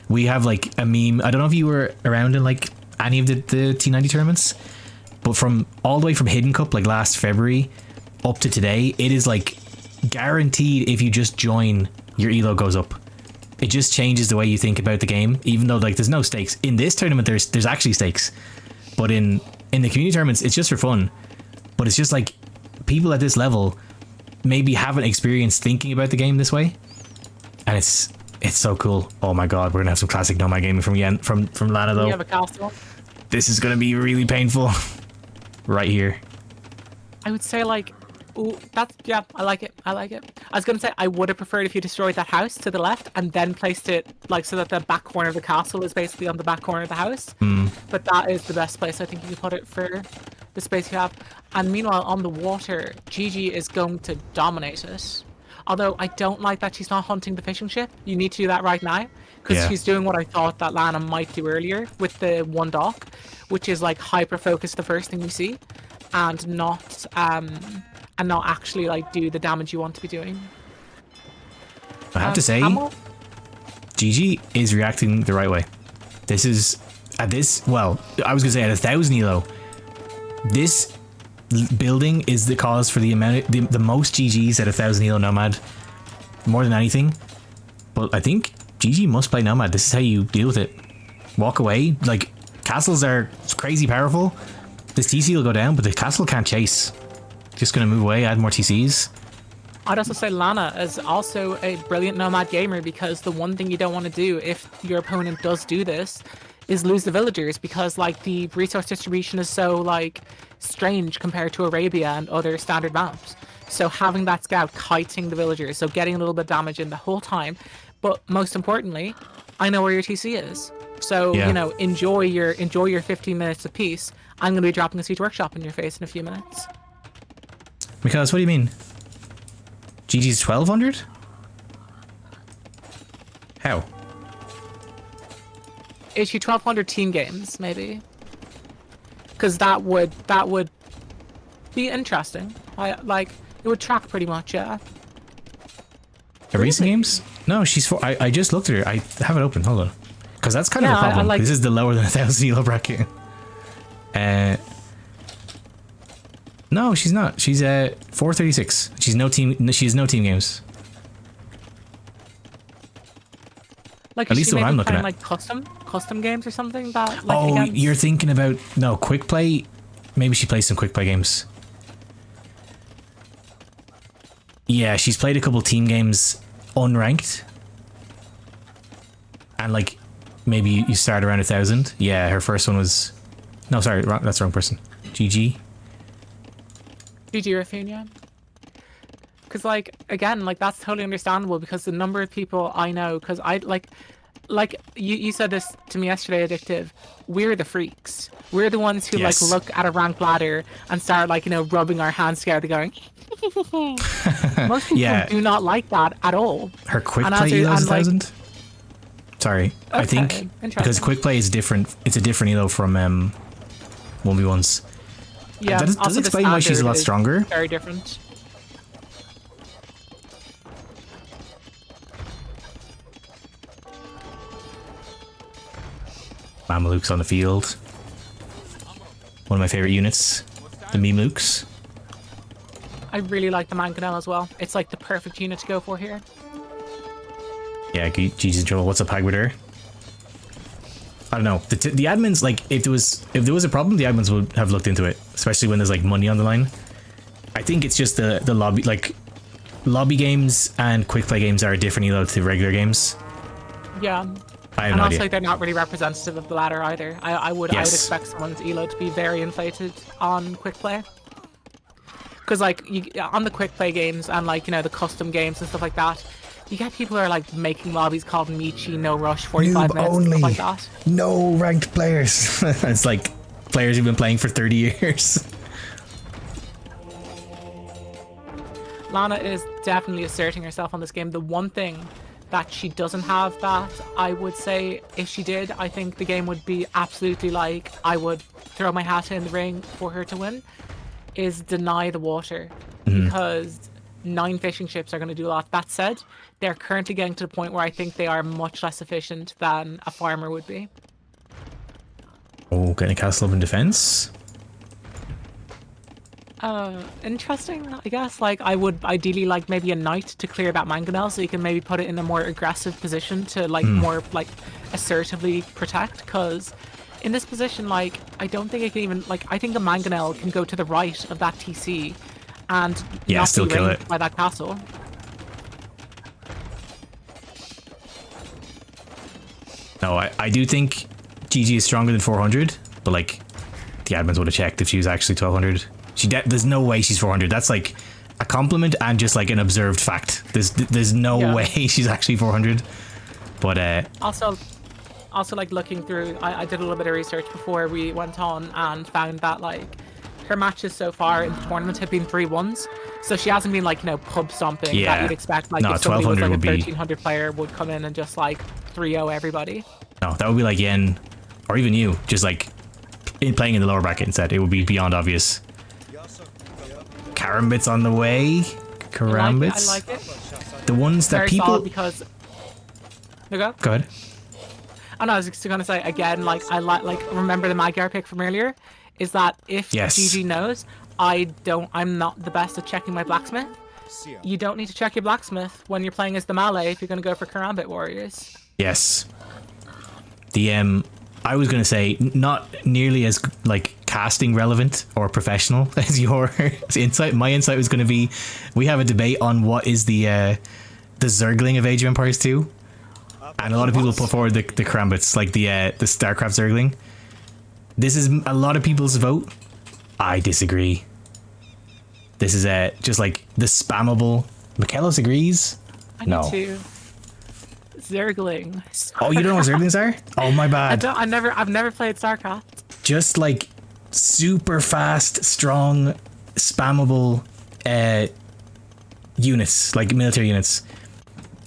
Speaker 2: We have like a meme. I don't know if you were around in like any of the T90 tournaments, but from all the way from Hidden Cup like last February up to today, it is like guaranteed if you just join, your elo goes up. It just changes the way you think about the game, even though like there's no stakes. In this tournament there's actually stakes. But in the community tournaments it's just for fun. But it's just like people at this level, maybe haven't experienced thinking about the game this way, and it's so cool. Oh my god, we're gonna have some classic Nomad gaming from Lana though.
Speaker 1: You have a castle.
Speaker 2: This is gonna be really painful. Right here.
Speaker 1: I would say like, ooh, yeah, I like it. I like it. I was gonna say I would have preferred if you destroyed that house to the left and then placed it like so that the back corner of the castle is basically on the back corner of the house. But that is the best place I think you could put it for the space you have. And meanwhile, on the water, Gigi is going to dominate it. Although I don't like that she's not hunting the fishing ship. You need to do that right now because she's doing what I thought that Lana might do earlier with the one dock, which is like hyper focus the first thing you see, and not actually like do the damage you want to be doing.
Speaker 2: I have to say, Gigi is reacting the right way. This is at this. Well, I was gonna say at 1,000 elo. This building is the cause for the amount, the most GGs at 1,000 elo Nomad, more than anything. But I think Gigi must play Nomad. This is how you deal with it. Walk away. Like, castles are crazy powerful. This TC will go down, but the castle can't chase. Just gonna move away, add more TCs.
Speaker 1: I'd also say Lana is also a brilliant Nomad gamer, because the one thing you don't want to do if your opponent does do this is lose the villagers, because like the resource distribution is so like strange compared to Arabia and other standard maps. So having that scout kiting the villagers, so getting a little bit of damage in the whole time, but most importantly, I know where your TC is. So you know, enjoy your 15 minutes of peace. I'm gonna be dropping a Siege Workshop in your face in a few minutes.
Speaker 2: Because what do you mean? Gigi's 1,200? How?
Speaker 1: Issue 1,200 team games, maybe. Because that would be interesting. It would track pretty much, yeah.
Speaker 2: The recent games? No, she's for. I just looked at her. I have it open. Hold on. Because that's kind of a problem. This is the lower than 1,000 elo bracket. No, she's not. She's at 436. She's no team. She has no team games.
Speaker 1: Like,
Speaker 2: at least what I'm looking at.
Speaker 1: Like custom games or something that. Like,
Speaker 2: oh, you're thinking about quick play. Maybe she plays some quick play games. Yeah, she's played a couple team games unranked, and like maybe you start around 1,000. Yeah, her first one was. No, sorry, that's the wrong person. Gigi.
Speaker 1: Gigirafinha. Because like again, like that's totally understandable, because the number of people I know, because I like you said this to me yesterday, Addictive, we're the freaks. We're the ones who like look at a ranked ladder and start like, rubbing our hands together going most people do not like that at all.
Speaker 2: Her quick play elo is 1,000? Sorry. Okay, I think because quick play is different, it's a different elo from 1v1s.
Speaker 1: Yeah,
Speaker 2: does explain why she's a lot stronger.
Speaker 1: Very different.
Speaker 2: Mamelukes on the field. One of my favorite units, the Mamelukes.
Speaker 1: I really like the Mangonel as well. It's like the perfect unit to go for here.
Speaker 2: Yeah, Gigi's in trouble. What's up, Hagwader? I don't know. The admins, like, if there was a problem, the admins would have looked into it, especially when there's like money on the line. I think it's just the lobby, like, lobby games and quick play games are a different elo to regular games.
Speaker 1: Yeah.
Speaker 2: I have no idea.
Speaker 1: Also, they're not really representative of the ladder either. I would expect someone's elo to be very inflated on quick play. Because like on the quick play games and like the custom games and stuff like that, you get people who are like making lobbies called Michi, no rush, 45 minutes, only. Stuff like that.
Speaker 2: No ranked players. It's like players who've been playing for 30 years.
Speaker 1: Lana is definitely asserting herself on this game. The one thing that she doesn't have that I would say if she did, I think the game would be absolutely like, I would throw my hat in the ring for her to win, is deny the water. Because 9 fishing ships are going to do a lot. That said, they're currently getting to the point where I think they are much less efficient than a farmer would be.
Speaker 2: Oh, getting a castle up in defense.
Speaker 1: Interesting, I guess. Like, I would ideally like maybe a knight to clear that Mangonel, so you can maybe put it in a more aggressive position to like more like assertively protect. Because in this position, like, I don't think it can even like. I think a Mangonel can go to the right of that TC and
Speaker 2: Yeah,
Speaker 1: not
Speaker 2: still
Speaker 1: be
Speaker 2: kill
Speaker 1: ranged
Speaker 2: it.
Speaker 1: by that castle.
Speaker 2: No, I do think Gigi is stronger than 400, but like the admins would have checked if she was actually 1200. There's no way she's 400. That's like a compliment and just like an observed fact. There's no way she's actually 400. But
Speaker 1: also like looking through, I did a little bit of research before we went on and found that like her matches so far in the tournament have been 3-1s. So she hasn't been like, you know, pub stomping that you'd expect. Like if somebody was like a 1300 player would come in and just like 3-0 everybody.
Speaker 2: No, that would be like Yen or even you, just like playing in the lower bracket instead. It would be beyond obvious. Karambit's on the way. Karambits.
Speaker 1: I like it.
Speaker 2: The ones that
Speaker 1: very
Speaker 2: people
Speaker 1: because go
Speaker 2: ahead.
Speaker 1: Oh no, I was just gonna say again, like I like remember the Magyar pick from earlier, is that if Gigi knows I'm not the best at checking my blacksmith, you don't need to check your blacksmith when you're playing as the melee if you're gonna go for Karambit warriors.
Speaker 2: Yes. The I was gonna say not nearly as like casting relevant or professional as your insight. My insight was gonna be, we have a debate on what is the Zergling of Age of Empires 2. And a lot of people put forward the Karambits, like the StarCraft Zergling. This is a lot of people's vote. I disagree. This is just like the spammable. Michaelos agrees.
Speaker 1: I need to. Zergling.
Speaker 2: Oh, you don't know what Zerglings are? Oh, my bad.
Speaker 1: I've never played StarCraft.
Speaker 2: Just like super fast, strong, spammable units, like military units.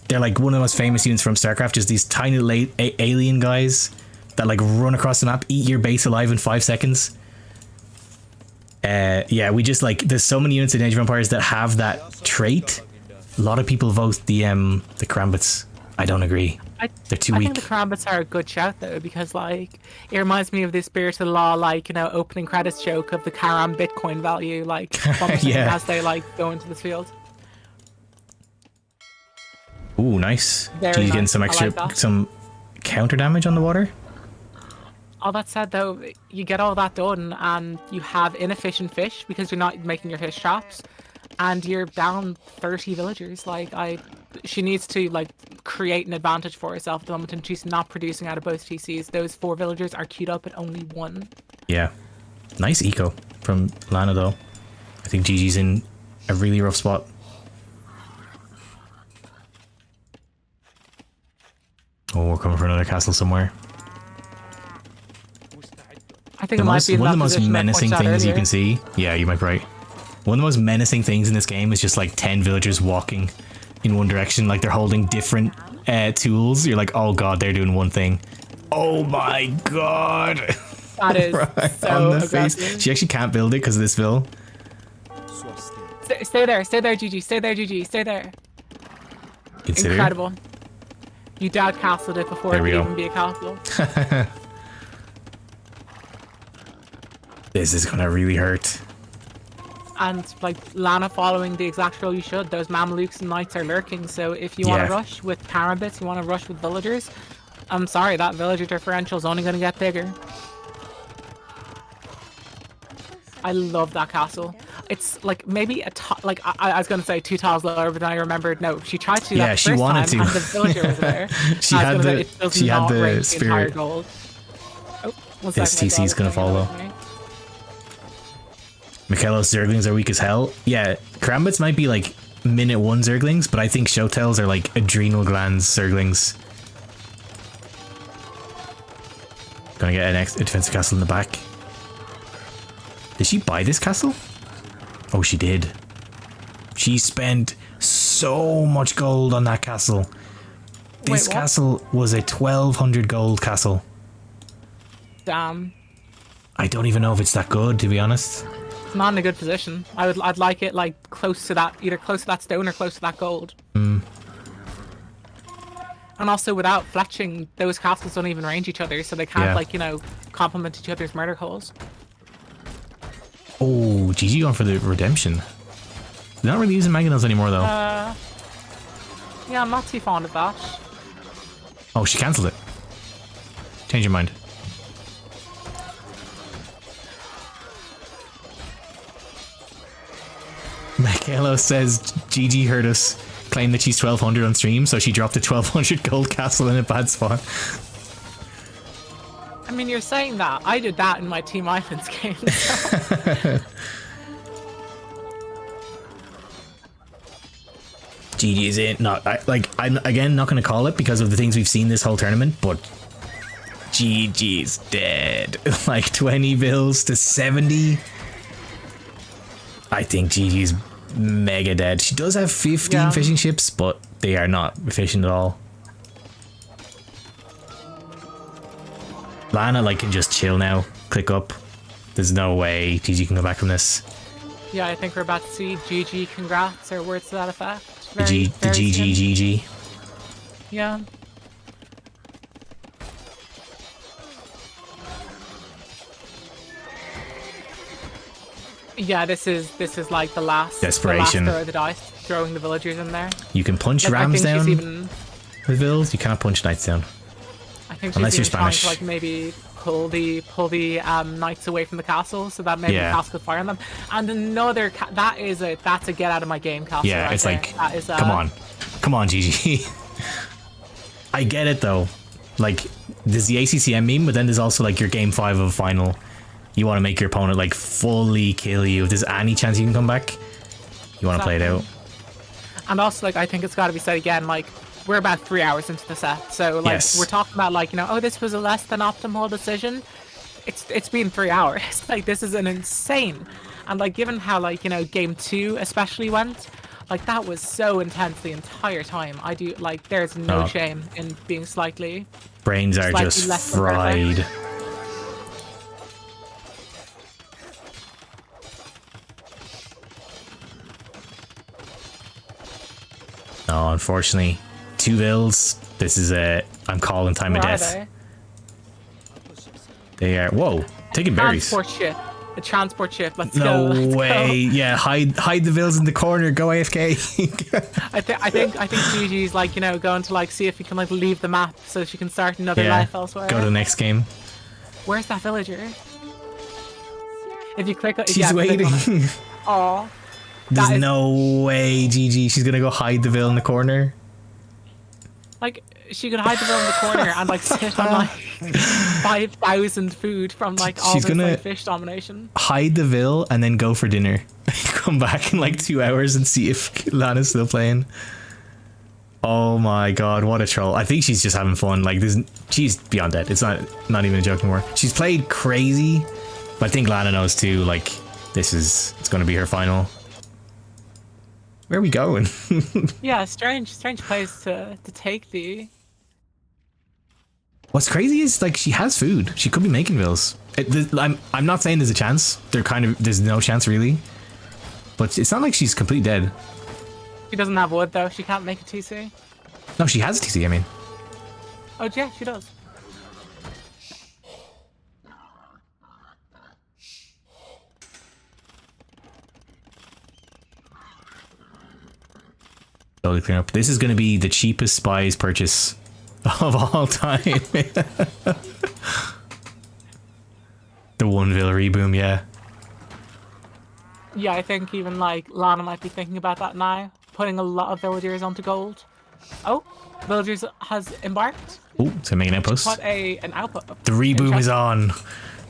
Speaker 2: They're like one of the most famous units from StarCraft, just these tiny little alien guys that like run across the map, eat your base alive in 5 seconds. Yeah, we just like, there's so many units in Age of Empires that have that trait. A lot of people vote the Karambits. I don't agree. They're too weak.
Speaker 1: I think the Karambits are a good shout though, because like it reminds me of the Spirit of the Law, like, you know, opening credits joke of the Karam Bitcoin value, like as they like go into this field.
Speaker 2: Ooh, nice.
Speaker 1: Very
Speaker 2: She's
Speaker 1: nice.
Speaker 2: getting some extra, some counter damage on the water.
Speaker 1: All that said, though, you get all that done, and you have inefficient fish because you're not making your fish traps, and you're down 30 villagers. Like, she needs to like create an advantage for herself at the moment, and she's not producing out of both TCs. Those 4 villagers are queued up at only 1. Yeah,
Speaker 2: nice eco from Lana though. I think Gigi's in a really rough spot. Oh, we're coming for another castle somewhere.
Speaker 1: I think one of the most
Speaker 2: menacing things you can see. Yeah, you might be right. One of the most menacing things in this game is just like 10 villagers walking in one direction, like they're holding different tools. You're like, oh god, they're doing one thing. Oh my god.
Speaker 1: That is right so on the aggressive.
Speaker 2: Face. She actually can't build it because of this Vil.
Speaker 1: Stay there, Gigi. Stay there, Gigi. Stay there.
Speaker 2: Consider.
Speaker 1: Incredible. You dad castled it before it could even be a castle.
Speaker 2: This is gonna really hurt.
Speaker 1: And like Lana following the exact rule you should. Those Mamelukes and Knights are lurking, so if you want to rush with Karambits, you want to rush with villagers, I'm sorry, that villager differential is only going to get bigger. I love that castle. It's like maybe like I was going to say 2 tiles lower, but then I rememred no, she tried to do that the first time, and the villager was there.
Speaker 2: she had the spirit.
Speaker 1: Gold. Oh,
Speaker 2: this TC's going to follow. Michaelos Zerglings are weak as hell. Yeah, Karambits might be like minute 1 Zerglings, but I think Showtails are like adrenal glands Zerglings. Gonna get a defensive castle in the back. Did she buy this castle? Oh, she did. She spent so much gold on that castle. This castle was a 1200 gold castle.
Speaker 1: Damn.
Speaker 2: I don't even know if it's that good, to be honest.
Speaker 1: It's not in a good position. I'd like it like close to that, either close to that stone or close to that gold.
Speaker 2: Mm.
Speaker 1: And also without fletching, those castles don't even range each other, so they can't like, you know, complement each other's murder holes.
Speaker 2: Oh, Gigi going for the redemption. They're not really using mangonels anymore though.
Speaker 1: Yeah, I'm not too fond of that.
Speaker 2: Oh, she cancelled it. Change your mind. Michaelo says Gigi heard us claim that she's 1200 on stream, so she dropped a 1200 gold castle in a bad spot.
Speaker 1: I mean, you're saying that. I did that in my Team Islands game. So.
Speaker 2: Gigi is in. I'm again not going to call it because of the things we've seen this whole tournament, but Gigi's dead. Like 20 bills to 70. I think Gigi's mega dead. She does have 15 fishing ships, but they are not efficient at all. Lana can just chill now. Click up. There's no way Gigi can go back from this.
Speaker 1: Yeah, I think we're about to see Gigi congrats or words to that effect.
Speaker 2: The Gigi.
Speaker 1: Yeah. Yeah, this is like the last
Speaker 2: desperation.
Speaker 1: The last throw of the dice, throwing the villagers in there.
Speaker 2: You can punch rams down with bills. You cannot punch knights down.
Speaker 1: I think
Speaker 2: unless you're
Speaker 1: trying
Speaker 2: Spanish.
Speaker 1: to maybe pull the knights away from the castle so that maybe the castle could fire on them. And another that's a get out of my game castle.
Speaker 2: Yeah,
Speaker 1: right
Speaker 2: it's
Speaker 1: there.
Speaker 2: like
Speaker 1: that is,
Speaker 2: come on, Gigi. I get it though. There's the ACCM meme, but then there's also your game 5 of final. You want to make your opponent fully kill you. If there's any chance you can come back, you want to play it out.
Speaker 1: And also I think it's got to be said again, we're about 3 hours into the set, so we're talking about oh, this was a less than optimal decision. It's been 3 hours. This is an insane, and given how game 2 especially went, that was so intense the entire time. I do there's no shame in being slightly.
Speaker 2: Brains are just fried. No, unfortunately, 2 vills. This is I'm calling time of death. They are. Whoa, taking berries.
Speaker 1: Transport ship. The transport ship. Let's
Speaker 2: go.
Speaker 1: No
Speaker 2: way. Go. Yeah, hide the vills in the corner. Go AFK.
Speaker 1: I think Gigi's going to see if he can leave the map so she can start another life elsewhere.
Speaker 2: Go to the next game.
Speaker 1: Where's that villager? If you click,
Speaker 2: she's waiting.
Speaker 1: Oh.
Speaker 2: There's no way, Gigi. She's gonna go hide the vill in the corner.
Speaker 1: She could hide the vill in the corner and sit on 5,000 food from all this fish domination.
Speaker 2: Hide the vill and then go for dinner. Come back in 2 hours and see if Lana's still playing. Oh my god, what a troll. I think she's just having fun. She's beyond dead. It's not even a joke anymore. She's played crazy, but I think Lana knows too, it's gonna be her final. Where are we going?
Speaker 1: Yeah, strange place to take the.
Speaker 2: What's crazy is she has food. She could be making vills. I'm not saying there's a chance. There's no chance really. But it's not like she's completely dead.
Speaker 1: She doesn't have wood though. She can't make a TC.
Speaker 2: No, she has a TC. I mean.
Speaker 1: Oh yeah, she does.
Speaker 2: Totally clear up. This is going to be the cheapest spies purchase of all time. The 1 vill reboom, yeah.
Speaker 1: Yeah, I think even Lana might be thinking about that now. Putting a lot of villagers onto gold. Oh, villagers has embarked.
Speaker 2: Oh, to make an outpost.
Speaker 1: Put an outpost.
Speaker 2: The reboom is on.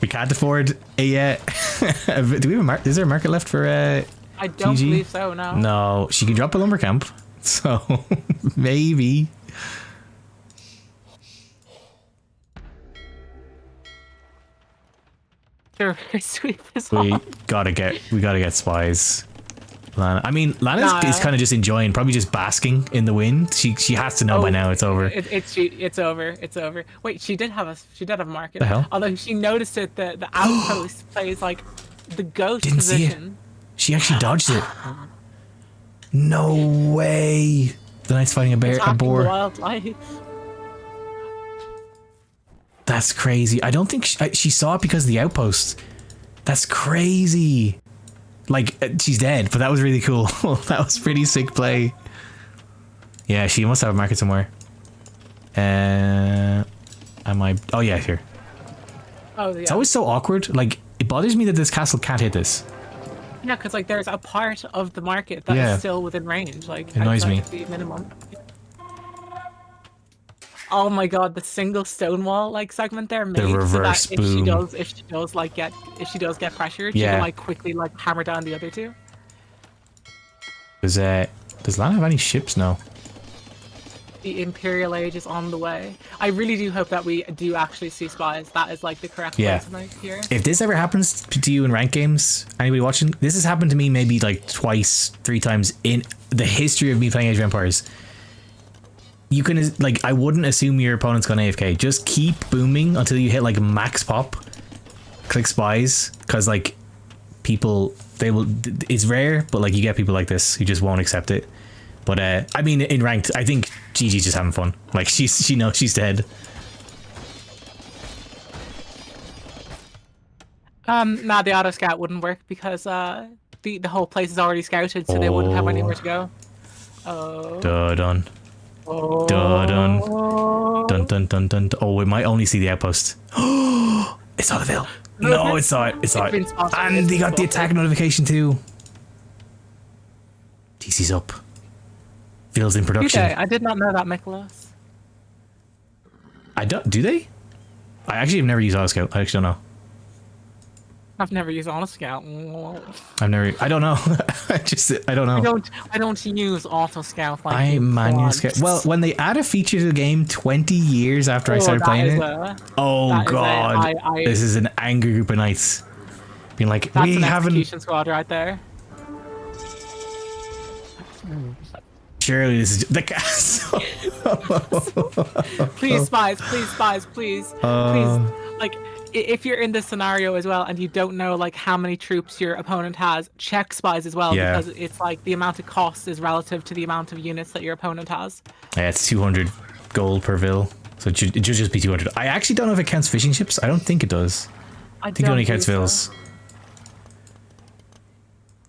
Speaker 2: We can't afford a. Do we have a market? Is there a market left for?
Speaker 1: I don't believe so. No.
Speaker 2: No, she can drop a lumber camp. So maybe.
Speaker 1: Sweep is
Speaker 2: We
Speaker 1: on.
Speaker 2: gotta get spies. Lana. I mean, Lana is kind of just enjoying, probably just basking in the wind. She has to know by now it's over.
Speaker 1: It's over. It's over. Wait, she did have a market.
Speaker 2: The hell?
Speaker 1: Although she noticed it, the outpost plays the ghost
Speaker 2: Didn't
Speaker 1: position.
Speaker 2: see it. She actually dodged it. No way. The knight's fighting a boar.
Speaker 1: Wildlife.
Speaker 2: That's crazy. I don't think she saw it because of the outpost. That's crazy. She's dead, but that was really cool. That was pretty sick play. Yeah, she must have a market somewhere. Am I? Oh yeah, here.
Speaker 1: Oh yeah.
Speaker 2: It's always so awkward. It bothers me that this castle can't hit this.
Speaker 1: Yeah, because like there's a part of the market that is still within range, like
Speaker 2: annoys me.
Speaker 1: the minimum. Oh my god, the single stonewall like segment there made
Speaker 2: the reverse
Speaker 1: so that
Speaker 2: boom.
Speaker 1: if she does get pressured, she can like quickly like hammer down the other two.
Speaker 2: Does Lana have any ships? No.
Speaker 1: The Imperial Age is on the way. I really do hope that we do actually see spies. That is like the correct place here.
Speaker 2: If this ever happens to you in ranked games, anybody watching, this has happened to me maybe like twice, 3 times in the history of me playing Age of Empires. You can, like, I wouldn't assume your opponent's gone AFK. Just keep booming until you hit like max pop. Click spies, because like people, they will, it's rare, but like you get people like this who just won't accept it. But I mean, in ranked, I think Gigi's just having fun. Like she knows she's dead.
Speaker 1: Nah, the auto scout wouldn't work because the whole place is already scouted, so they wouldn't have anywhere to go. Oh.
Speaker 2: Dun. Oh. Dun. Dun dun dun dun. Oh, we might only see the outpost. It saw the Vil. No, it saw it. It saw it. And they got the attack notification too. TC's up. Vil's in production.
Speaker 1: I did not know that, Nicholas.
Speaker 2: I don't. Do they? I actually have never used auto scout. I actually don't know.
Speaker 1: I've never used auto scout.
Speaker 2: I've never. I don't know. I don't know.
Speaker 1: I don't use auto scout. Like
Speaker 2: I manual scout. Well, when they add a feature to the game 20 years after I started playing it. Oh god, this is an angry group of knights. Being like,
Speaker 1: that's
Speaker 2: we
Speaker 1: an
Speaker 2: haven't.
Speaker 1: Execution squad right there.
Speaker 2: Surely this is the castle.
Speaker 1: Please, spies, please. Like, if you're in this scenario as well and you don't know like how many troops your opponent has, check spies as well, because it's like the amount it costs is relative to the amount of units that your opponent has.
Speaker 2: Yeah, it's 200 gold per Vil, so it should just be 200. I actually don't know if it counts fishing ships. I don't think it does. I think it only counts Vils.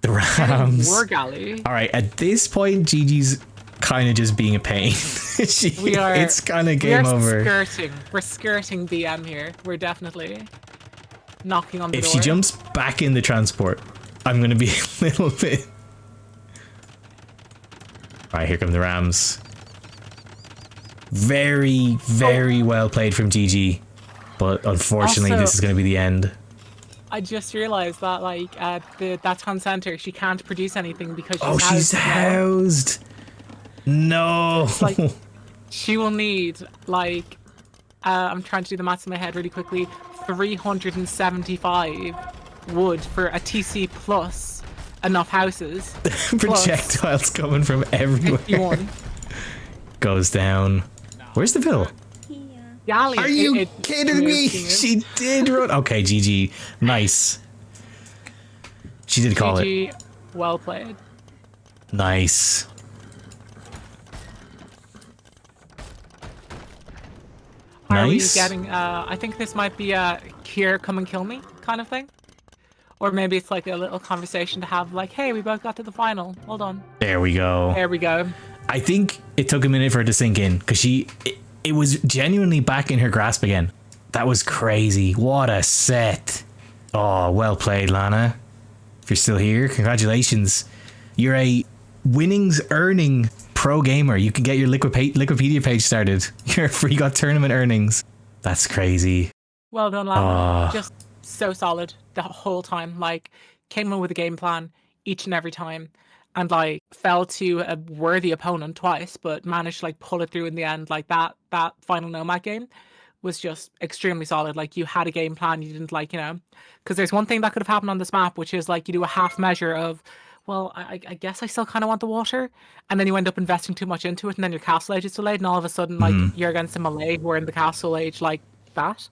Speaker 2: The Rams.
Speaker 1: War galley.
Speaker 2: All right, at this point, Gigi's kind of just being a pain. It's kind of game over.
Speaker 1: We're skirting BM here. We're definitely knocking on the door.
Speaker 2: If she jumps back in the transport, I'm gonna be a little bit. All right, here come the Rams. Very, very well played from Gigi, but unfortunately, this is gonna be the end.
Speaker 1: I just realized that, like, at that town center, she can't produce anything because
Speaker 2: she's housed. No.
Speaker 1: It's like, she will need, like, I'm trying to do the maths in my head really quickly, 375 wood for a TC plus enough houses.
Speaker 2: Projectiles coming from everywhere. 51. Goes down. Where's the Vil?
Speaker 1: Are
Speaker 2: you kidding me? She did run. Okay, Gigi. Nice. She did call
Speaker 1: it. Well played.
Speaker 2: Nice.
Speaker 1: Are we getting, I think this might be a here, come and kill me kind of thing. Or maybe it's like a little conversation to have, like, hey, we both got to the final. Hold on.
Speaker 2: There we go.
Speaker 1: There we go.
Speaker 2: I think it took a minute for her to sink in, because it was genuinely back in her grasp again. That was crazy. What a set. Oh, well played, Lana. If you're still here, congratulations. You're a winnings earning pro gamer. You can get your Wikipedia page started. You got tournament earnings. That's crazy.
Speaker 1: Well done, Lana. Just so solid the whole time. Like, came in with a game plan each and every time. And like fell to a worthy opponent twice, but managed to like pull it through in the end. Like that final Nomad game was just extremely solid. Like you had a game plan, you didn't like, because there's one thing that could have happened on this map, which is like you do a half measure of, well, I guess I still kind of want the water, and then you end up investing too much into it, and then your castle age is delayed, and all of a sudden like you're against a Malay who are in the castle age like that.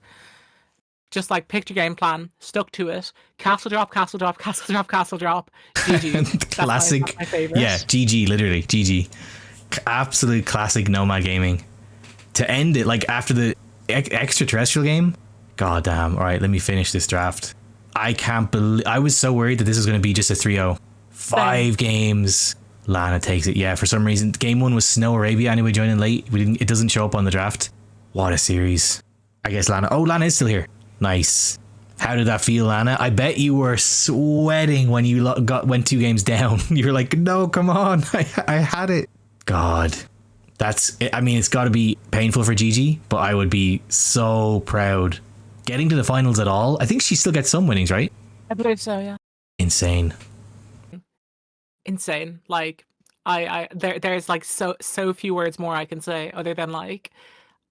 Speaker 1: Just like picked your game plan, stuck to it. Castle drop, castle drop, castle drop, castle drop. GG.
Speaker 2: Classic.
Speaker 1: That's my favorite.
Speaker 2: Yeah, GG, literally. GG. Absolute classic Nomad gaming. To end it, like after the extraterrestrial game. God damn. All right, let me finish this draft. I can't believe. I was so worried that this was going to be just a 3-0. 5 games. Lana takes it. Yeah, for some reason. Game 1 was Snow Arabia. Anyway, joining late. It doesn't show up on the draft. What a series. I guess Lana. Oh, Lana is still here. Nice. How did that feel, Lana? I bet you were sweating when you went 2 games down. You were like, no, come on. I had it. God. I mean, it's got to be painful for Gigi, but I would be so proud. Getting to the finals at all. I think she still gets some winnings, right?
Speaker 1: I believe so, yeah.
Speaker 2: Insane.
Speaker 1: Insane. Like, there's like so few words more I can say other than like,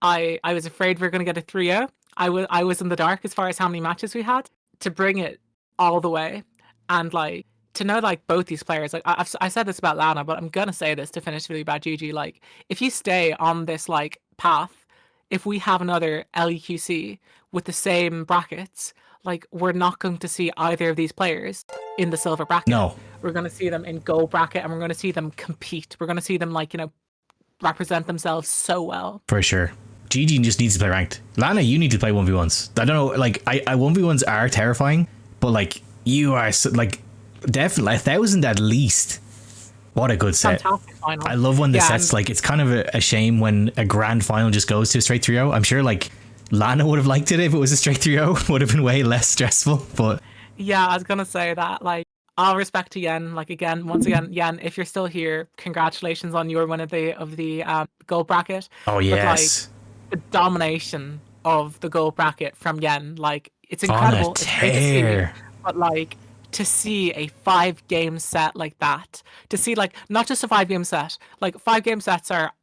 Speaker 1: I was afraid we were going to get a 3-0. I was in the dark as far as how many matches we had. To bring it all the way and like to know like both these players, like I said this about Lana, but I'm gonna say this to finish really bad Gigi. Like if you stay on this like path, if we have another LEQC with the same brackets, like we're not going to see either of these players in the silver bracket.
Speaker 2: No,
Speaker 1: we're going to see them in gold bracket, and we're going to see them compete. We're going to see them like, you know, represent themselves so well.
Speaker 2: For sure. Gigi just needs to play ranked. Lana, you need to play 1v1s. I don't know, like I 1v1s are terrifying, but like you are like definitely 1,000 at least. What a good set.
Speaker 1: Fantastic final.
Speaker 2: I love when the sets, like it's kind of a shame when a grand final just goes to a straight 3-0. I'm sure like Lana would have liked it if it was a straight 3-0. Would have been way less stressful, but
Speaker 1: yeah, I was gonna say that. Like, all respect to Yen. Like once again, Yen, if you're still here, congratulations on your win of the gold bracket.
Speaker 2: Oh yes.
Speaker 1: But, like, the domination of the gold bracket from Yen, like it's incredible. It's great to see, but like to see a 5-game set like that, to see like not just a 5-game set, like 5-game sets are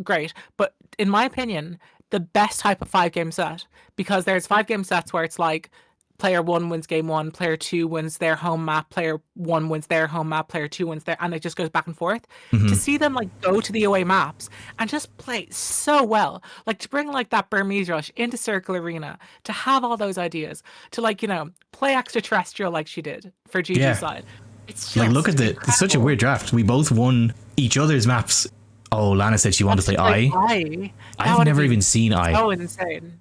Speaker 1: great, but in my opinion, the best type of 5-game set, because there's 5-game sets where it's like player 1 wins game 1, player 2 wins their home map, player 1 wins their home map, player 2 wins their, and it just goes back and forth. To see them like go to the away maps and just play so well, like to bring like that Burmese rush into Circle Arena, to have all those ideas, to like, you know, play extraterrestrial like she did for Gigi's side. It's just
Speaker 2: like, look at it's such a weird draft. We both won each other's maps. Oh, Lana said she wanted to play I. I've never even seen I.
Speaker 1: So insane.